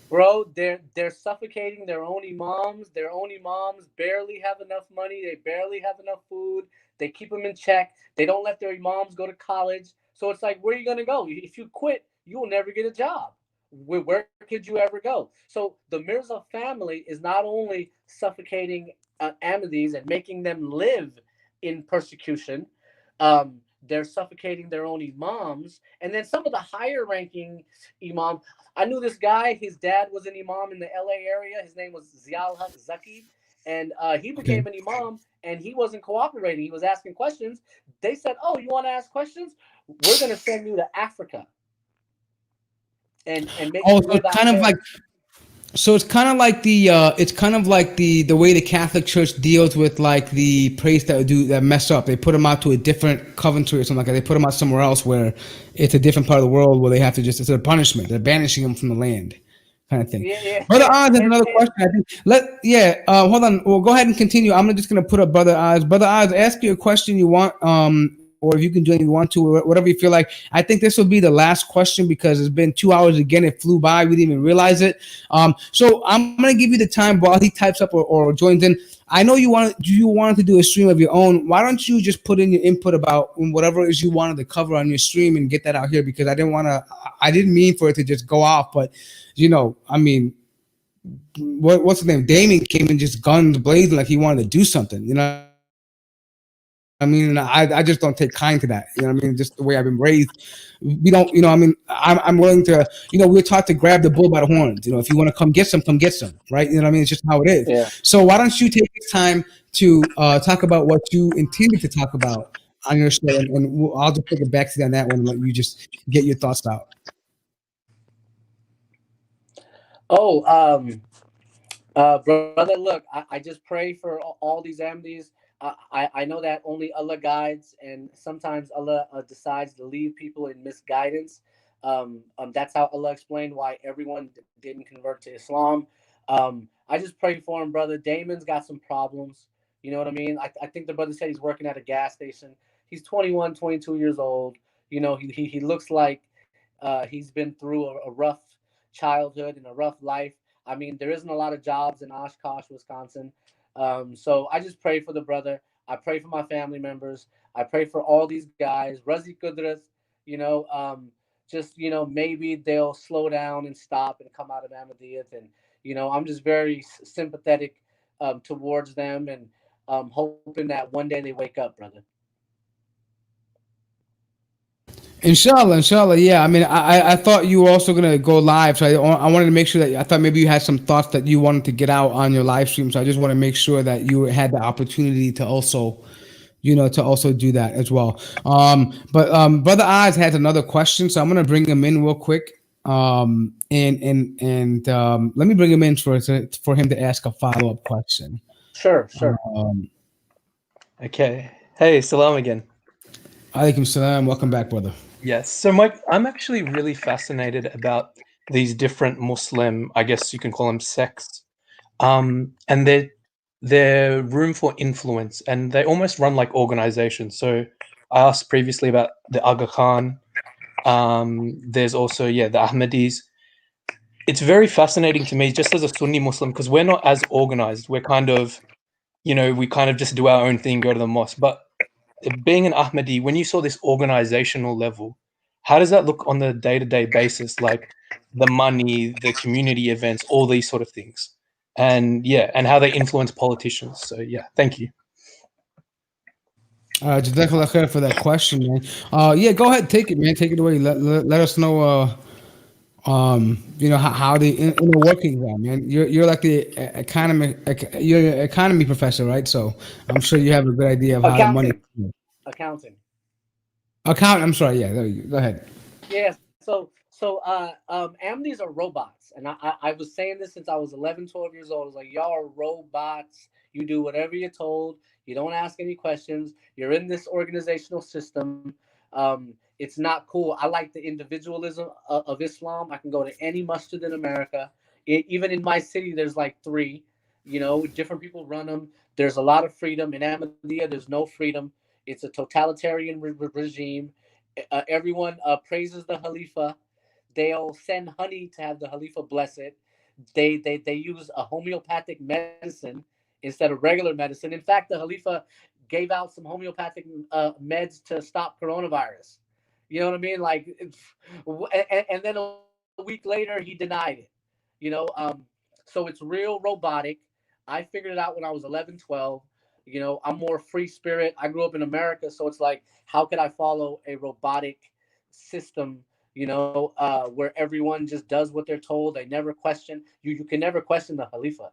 Bro, they're suffocating their own imams. Their own imams barely have enough money. They barely have enough food. They keep them in check. They don't let their imams go to college. So it's like, where are you going to go? If you quit, you will never get a job. Where could you ever go? So the Mirza family is not only suffocating Ahmadis and making them live in persecution, they're suffocating their own imams. And then some of the higher ranking imams, I knew this guy, his dad was an imam in the LA area. His name was Zial Zaki. And he became an imam and he wasn't cooperating. He was asking questions. They said, oh, you want to ask questions? We're going to send you to Africa. And make so it's kind of like, so it's kind of like the way the Catholic Church deals with like the priests that mess up. They put them out to a different Coventry or something like that. They put them out somewhere else where it's a different part of the world where they have to it's a punishment. They're banishing them from the land, kind of thing. Yeah. Brother Oz has another question. I think. Hold on. Well, go ahead and continue. I'm just gonna put up Brother Oz. Brother Oz, ask you a question you want. Or if you can join, you want to, or whatever you feel like. I think this will be the last question because it's been 2 hours again. It flew by. We didn't even realize it. So I'm going to give you the time while he types up or joins in. I know you wanted to do a stream of your own. Why don't you just put in your input about whatever it is you wanted to cover on your stream and get that out here? Because I didn't mean for it to just go off, but I mean, what's the name? Damon came and just guns blazing like he wanted to do something. You know what I mean? And I just don't take kind to that. You know what I mean? Just the way I've been raised. We don't. I'm willing to. We're taught to grab the bull by the horns. If you want to come get some, right? You know what I mean? It's just how it is. So why don't you take this time to talk about what you intended to talk about on your show, and I'll just take it back to you on that one and let you just get your thoughts out. Oh, brother, look, I just pray for all these Ahmadis. I know that only Allah guides, and sometimes Allah decides to leave people in misguidance. That's how Allah explained why everyone didn't convert to Islam. I just pray for him, brother. Damon's got some problems. You know what I mean? I think the brother said he's working at a gas station. He's 21, 22 years old. He looks like he's been through a rough childhood and a rough life. I mean, there isn't a lot of jobs in Oshkosh, Wisconsin. So I just pray for the brother. I pray for my family members. I pray for all these guys. Razi Kudras, you know, just, maybe they'll slow down and stop and come out of Ahmadiyyat. And, I'm just very sympathetic towards them, and hoping that one day they wake up, brother. Inshallah, yeah. I mean, I thought you were also gonna go live, so I wanted to make sure that I thought maybe you had some thoughts that you wanted to get out on your live stream. So I just want to make sure that you had the opportunity to also, do that as well. But Brother Oz has another question, so I'm gonna bring him in real quick. And let me bring him in for him to ask a follow-up question. Sure. Okay. Hey, salam again. Alaikum salam. Welcome back, brother. Yes. So, Mike, I'm actually really fascinated about these different Muslim, I guess you can call them sects, and their room for influence, and they almost run like organizations. So, I asked previously about the Aga Khan. There's also, the Ahmadis. It's very fascinating to me, just as a Sunni Muslim, because we're not as organized. We're kind of, we kind of just do our own thing, go to the mosque. But being an Ahmadi, when you saw this organizational level, how does that look on the day-to-day basis, like the money, the community events, all these sort of things, and how they influence politicians? So thank you. Jazakallah khair for that question, man. Go ahead, take it, man. Take it away. Let us know. How the inner workings are, man. You're like the you're an economy professor, right? So I'm sure you have a good idea of how the money. Accounting. I'm sorry. Yeah, there you go. Go ahead. Yeah. So Ahmadis are robots, and I was saying this since I was 11, 12 years old. I was like, y'all are robots. You do whatever you're told. You don't ask any questions. You're in this organizational system. It's not cool. I like the individualism of Islam. I can go to any masjid in America. Even in my city, there's like three. Different people run them. There's a lot of freedom. In Ahmadiyya, there's no freedom. It's a totalitarian regime. Everyone praises the Khalifa. They'll send honey to have the Khalifa bless it. They use a homeopathic medicine instead of regular medicine. In fact, the Khalifa gave out some homeopathic meds to stop coronavirus. You know what I mean? Like, and then a week later he denied it. So it's real robotic. I figured it out when I was 11, 12. I'm more free spirit. I grew up in America, so it's like, how could I follow a robotic system? Where everyone just does what they're told. They never question. You can never question the Khalifa.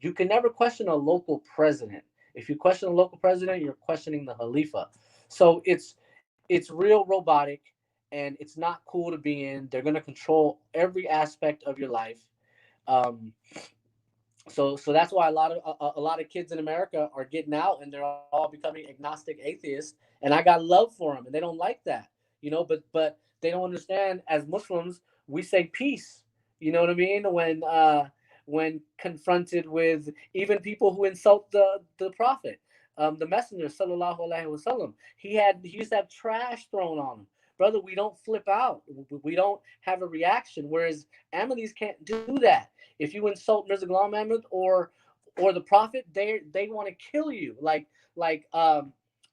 You can never question a local president. If you question a local president, you're questioning the Khalifa. So it's real robotic, and it's not cool to be in. They're going to control every aspect of your life. Um, so that's why a lot of kids in America are getting out, and they're all becoming agnostic atheists. And I got love for them, and they don't like that, But they don't understand. As Muslims, we say peace. You know what I mean? When confronted with even people who insult the Prophet, the Messenger sallallahu alaihi wasallam, he used to have trash thrown on him. Brother, we don't flip out. We don't have a reaction. Whereas Ahmadis can't do that. If you insult Mirza Ghulam Ahmad or the prophet, they want to kill you. Like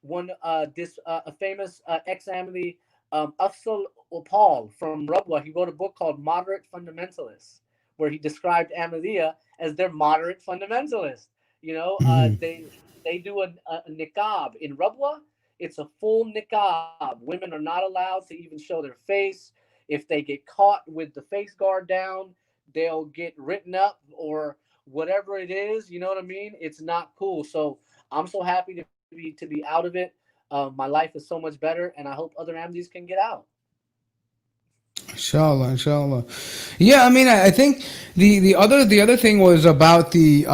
one this a famous ex-Ahmadi, Afzal Opal from Rabwa, he wrote a book called Moderate Fundamentalists, where he described Ahmadiyya as their moderate fundamentalist. You know, they do a niqab in Rabwa. It's a full niqab. Women are not allowed to even show their face. If they get caught with the face guard down, they'll get written up or whatever it is. You know what I mean? It's not cool. So I'm so happy to be out of it. My life is so much better, and I hope other Ahmadis can get out. Inshallah, inshallah. Yeah, I mean, I think the other thing was about the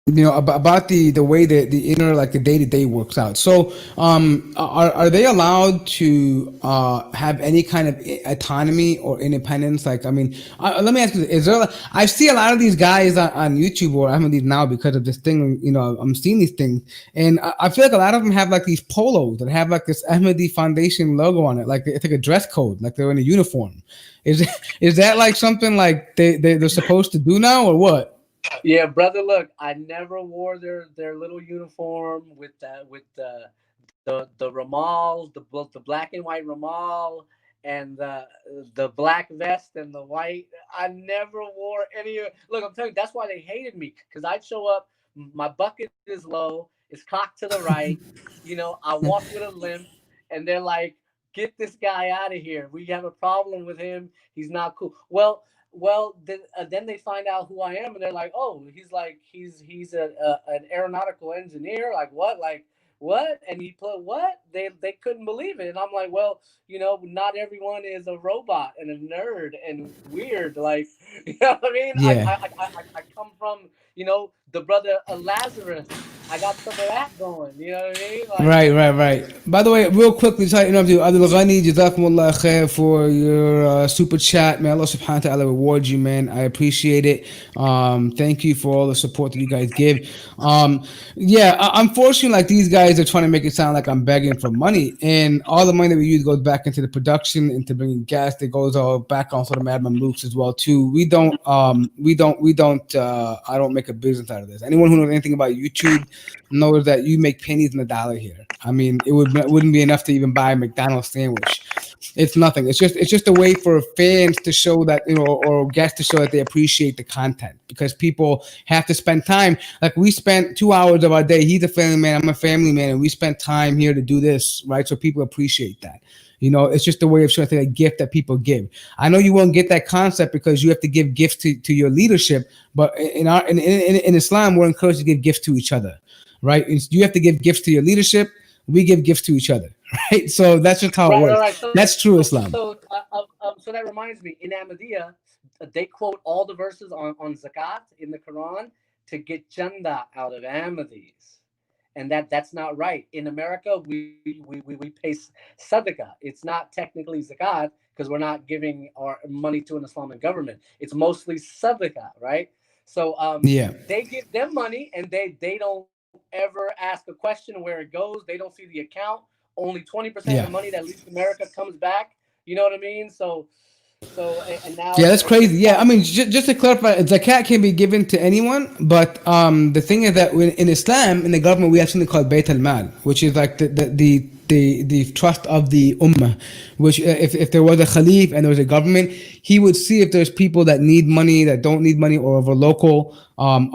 about the way that the inner, like the day-to-day works out. So are they allowed to have any kind of autonomy or independence? Like, I mean, let me ask you, is there, I see a lot of these guys on YouTube, or I'm these now because of this thing, I'm seeing these things, and I feel like a lot of them have like these polos that have like this Ahmadi Foundation logo on it, like it's like a dress code, like they're in a uniform. Is that like something like they're supposed to do now, or what? Yeah, brother. Look, I never wore their little uniform with the ramals, the black and white ramal, and the black vest and the white. I never wore any of. Look, I'm telling you, that's why they hated me, because I'd show up. My bucket is low. It's cocked to the right. I walk with a limp, and they're like, "Get this guy out of here. We have a problem with him. He's not cool." Well, then they find out who I am, and they're like, "Oh, he's an aeronautical engineer. Like what? Like what?" And he put what? They couldn't believe it, and I'm like, "Well, not everyone is a robot and a nerd and weird. Like, you know what I mean? Yeah. I come from the brother Lazarus. I got some of that going. You know what I mean? Like, Right. By the way, real quickly, sorry to interrupt you. Adil Ghani, Jazakumullah khair for your super chat. May Allah subhanahu wa ta'ala reward you, man. I appreciate it. Thank you for all the support that you guys give. Unfortunately, like these guys are trying to make it sound like I'm begging for money, and all the money that we use goes back into the production, into bringing gas. That goes all back on sort of Mad Mamluks as well too. We don't. I don't make a business out of this. Anyone who knows anything about YouTube knows that you make pennies in the dollar here. I mean, wouldn't be enough to even buy a McDonald's sandwich. It's nothing. It's just a way for fans to show that, or guests to show that they appreciate the content, because people have to spend time. Like, we spent 2 hours of our day. He's a family man, I'm a family man, and we spent time here to do this, right? So people appreciate that. It's just a way of showing a gift that people give. I know you won't get that concept because you have to give gifts to your leadership, but in Islam, we're encouraged to give gifts to each other, right? You have to give gifts to your leadership. We give gifts to each other, right? So that's just how it works. Right. So, that's true Islam. So that reminds me, in Ahmadiyya, they quote all the verses on zakat in the Quran to get chanda out of Ahmadis, and that's not right. In America, we pay sadaqah. It's not technically zakat because we're not giving our money to an Islamic government. It's mostly sadaqah, right? So they give them money, and they don't ever ask a question where it goes. They don't see the account. Only 20% of the money that leaves America comes back. You know what I mean? So and now, yeah, that's crazy. Yeah, I mean, just to clarify, zakat can be given to anyone, but the thing is that in Islam, in the government, we have something called Bayt al-Mal, which is like the trust of the ummah. Which, if there was a Khalifa and there was a government, he would see if there's people that need money, that don't need money, or of a local what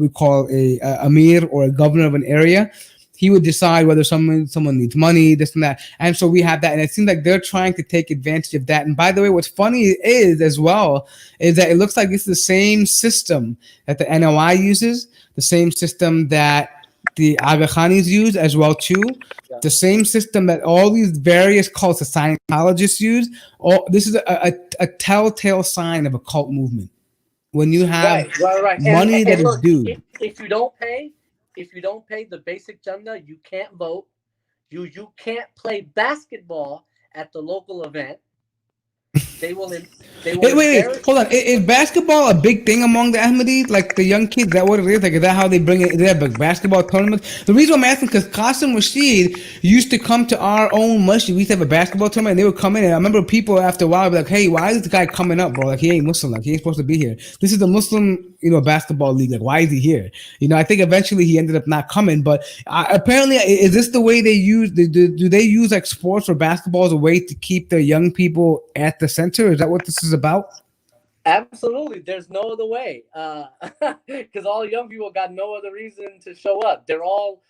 we call a amir, or a governor of an area. He would decide whether someone needs money, this and that. And so we have that. And it seems like they're trying to take advantage of that. And by the way, what's funny is that it looks like it's the same system that the NOI uses, the same system that the Aga Khanis use as well too. Yeah. The same system that all these various cults, the Scientologists use. This is a telltale sign of a cult movement. When you have money that is due. If you don't pay the basic chanda, you can't vote. You can't play basketball at the local event. they will they will Wait, embarrass hold on. you. Is basketball a big thing among the Ahmadis? Like the young kids, is that what it is? Like, is that how they bring it? They have like basketball tournaments? The reason I'm asking because Qasim Rashid used to come to our own masjid. We used to have a basketball tournament and they would come in. And I remember people after a while would be like, hey, why is this guy coming up, bro? Like, he ain't Muslim. Like, he ain't supposed to be here. This is the Muslim, basketball league. Like, why is he here? I think eventually he ended up not coming. But apparently, is this the way they use, do they use like sports or basketball as a way to keep their young people at the center? Is that what this is about? Absolutely, there's no other way. Because all young people got no other reason to show up. They're all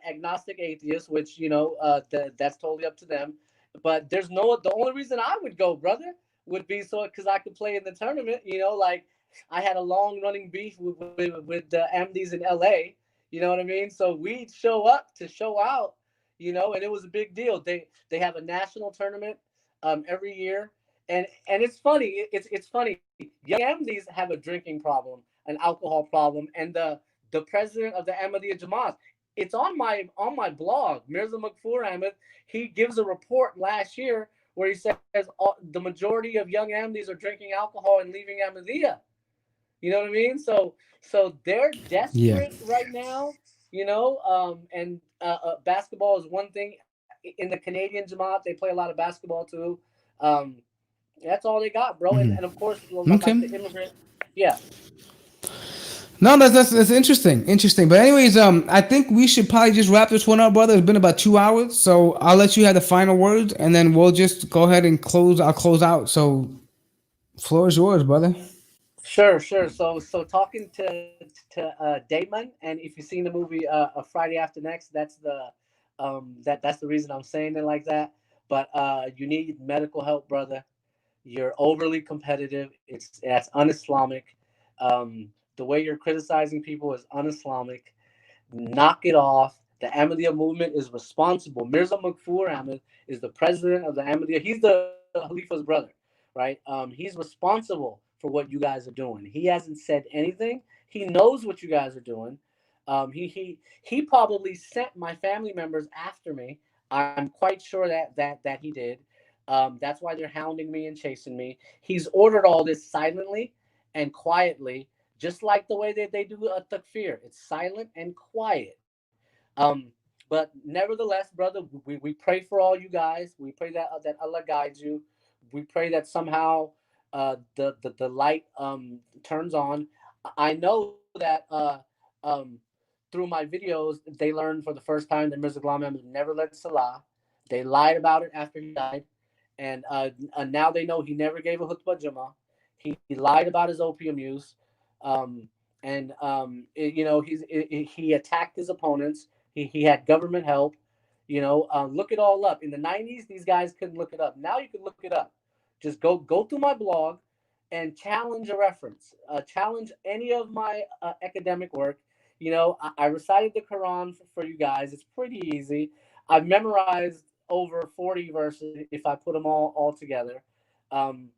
agnostic atheists, which that's totally up to them. But the only reason I would go, brother, would be so because I could play in the tournament. Like I had a long running beef with the Ahmadis in LA. You know what I mean? So we'd show up to show out. And it was a big deal. They have a national tournament every year. And it's funny. It's funny. Young Ahmadis have a drinking problem, an alcohol problem, and the president of the Ahmadiyya Jamaat. It's on my blog, Mirza Ahmed. He gives a report last year where he says the majority of young Ahmadis are drinking alcohol and leaving Ahmadiyya. You know what I mean? So they're desperate right now. And basketball is one thing. In the Canadian Jamaat, they play a lot of basketball too. That's all they got, bro. And of course, like the immigrant. Yeah. No, that's interesting. But anyways, I think we should probably just wrap this one up, brother. It's been about 2 hours, so I'll let you have the final words, and then we'll just go ahead and close. I'll close out. So, floor is yours, brother. Sure. So talking to Damon, and if you've seen the movie Friday After Next, that's the reason I'm saying it like that. But you need medical help, brother. You're overly competitive. That's un-Islamic. The way you're criticizing people is un-Islamic. Knock it off. The Ahmadiyya movement is responsible. Mirza Ahmed is the president of the Ahmadiyya. He's the Khalifa's brother, right? He's responsible for what you guys are doing. He hasn't said anything. He knows what you guys are doing. He probably sent my family members after me. I'm quite sure that he did. That's why they're hounding me and chasing me. He's ordered all this silently and quietly, just like the way that they do a takfir. It's silent and quiet. But nevertheless, brother, we pray for all you guys. We pray that Allah guides you. We pray that somehow the light turns on. I know that through my videos, they learned for the first time that Mirza Ghulam Ahmad never led Salah. They lied about it after he died. And now they know he never gave a khutbah Jummah. He lied about his opium use. He attacked his opponents. He had government help. Look it all up. In the 90s, these guys couldn't look it up. Now you can look it up. Just go through my blog and challenge a reference. Challenge any of my academic work. I recited the Quran for you guys. It's pretty easy. I've memorized over 40 verses if I put them all together. And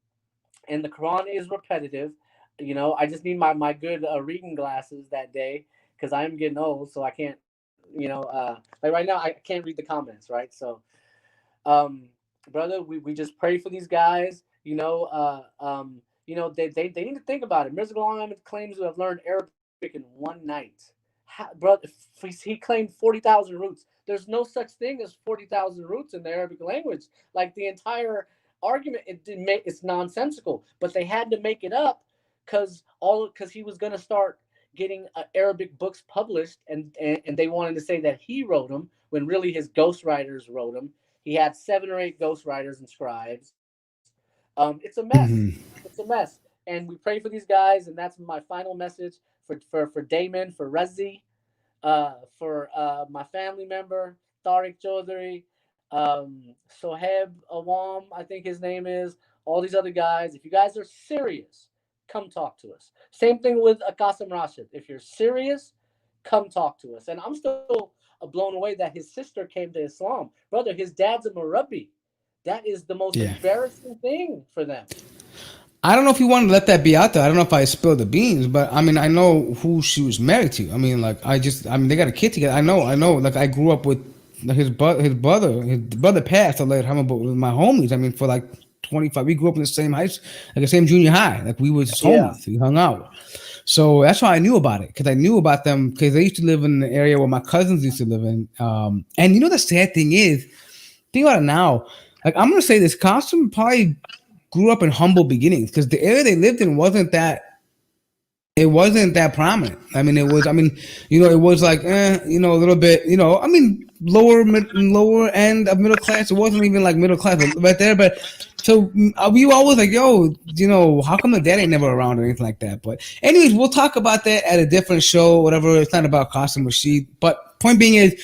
the Quran is repetitive. I just need my good reading glasses that day because I'm getting old, so I can't, like right now I can't read the comments, right? So, brother, we just pray for these guys. They need to think about it. Mirza Ghulam Ahmad claims to have learned Arabic in one night. Brother, he claimed 40,000 roots. There's no such thing as 40,000 roots in the Arabic language. Like the entire argument, it's nonsensical. But they had to make it up because he was going to start getting Arabic books published, and they wanted to say that he wrote them when really his ghostwriters wrote them. He had 7 or 8 ghostwriters and scribes. It's a mess. It's a mess. And we pray for these guys, and that's my final message for Damon, for Razi, for my family member, Tariq Chaudhry, Soheb Awam, I think his name is, all these other guys. If you guys are serious, come talk to us. Same thing with Qasim Rashid. If you're serious, come talk to us. And I'm still blown away that his sister came to Islam. Brother, his dad's a Murabbi. That is the most embarrassing thing for them. I don't know if you want to let that be out there. I don't know if I spilled the beans, but I mean, I know who she was married to. I mean, like, they got a kid together. I know. Like, I grew up with his brother passed, with my homies. I mean, for like 25. We grew up in the same high school, like the same junior high. Like we was homies. We hung out. So that's why I knew about it, because I knew about them because they used to live in the area where my cousins used to live in. And you know, the sad thing is, think about it now. Like, I'm going to say this, Costume probably grew up in humble beginnings because the area they lived in wasn't that prominent. I mean, it was like, a little bit, lower end of middle class. It wasn't even like middle class right there. But so we were always like, yo, how come the dad ain't never around or anything like that? But anyways, we'll talk about that at a different show, whatever. It's not about Qasim Rashid. But point being is,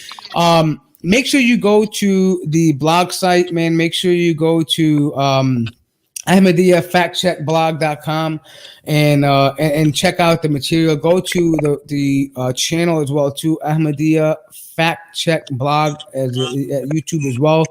make sure you go to the blog site, man. Make sure you go to Ahmadiyya factcheckblog.com and check out the material. Go to the channel as well, to Ahmadiyya Fact Check Blog at YouTube as well.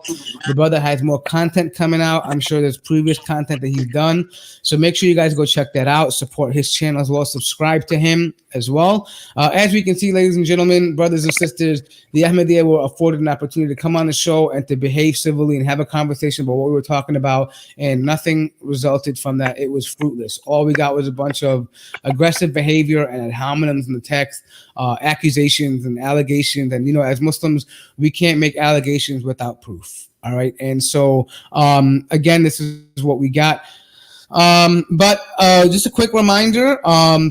The brother has more content coming out. I'm sure there's previous content that he's done. So make sure you guys go check that out. Support his channel as well. Subscribe to him as well. As we can see, ladies and gentlemen, brothers and sisters, the Ahmadiyya were afforded an opportunity to come on the show and to behave civilly and have a conversation about what we were talking about, and nothing resulted from that. It was fruitless. All we got was a bunch of aggressive behavior and ad hominems in the text, accusations and allegations. And, as Muslims, we can't make allegations without proof. All right. And so, again, this is what we got. But just a quick reminder,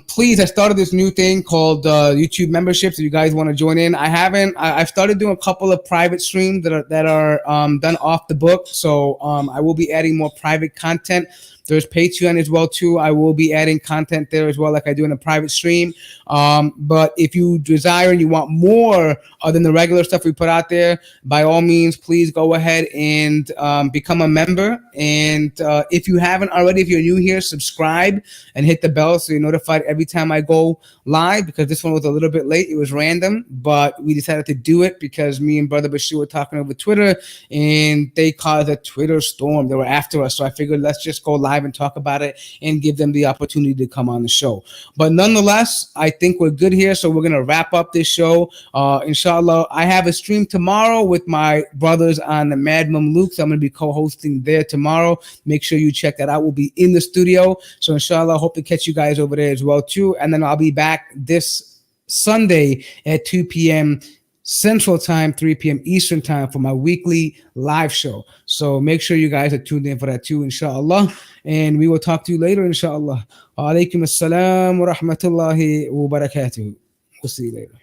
please, I started this new thing called YouTube memberships. If you guys want to join in, I've started doing a couple of private streams that are done off the book. So I will be adding more private content. There's Patreon as well too. I will be adding content there as well, like I do in a private stream. But if you desire and you want more than the regular stuff we put out there, by all means, please go ahead and become a member. And if you haven't already, if you're new here, subscribe and hit the bell so you're notified every time I go live, because this one was a little bit late. It was random, but we decided to do it because me and Brother Bashir were talking over Twitter and they caused a Twitter storm. They were after us. So I figured let's just go live and talk about it and give them the opportunity to come on the show. But nonetheless, I think we're good here. So we're going to wrap up this show. Inshallah, I have a stream tomorrow with my brothers on the Mad Mamluks. I'm going to be co-hosting there tomorrow. Make sure you check that out. We'll be in the studio. So inshallah, hope to catch you guys over there as well too. And then I'll be back this Sunday at 2 p.m. Central Time, 3 p.m. Eastern Time for my weekly live show. So make sure you guys are tuned in for that too, inshallah. And we will talk to you later, inshallah. Wa alaikum assalam wa rahmatullahi wa barakatuh. We'll see you later.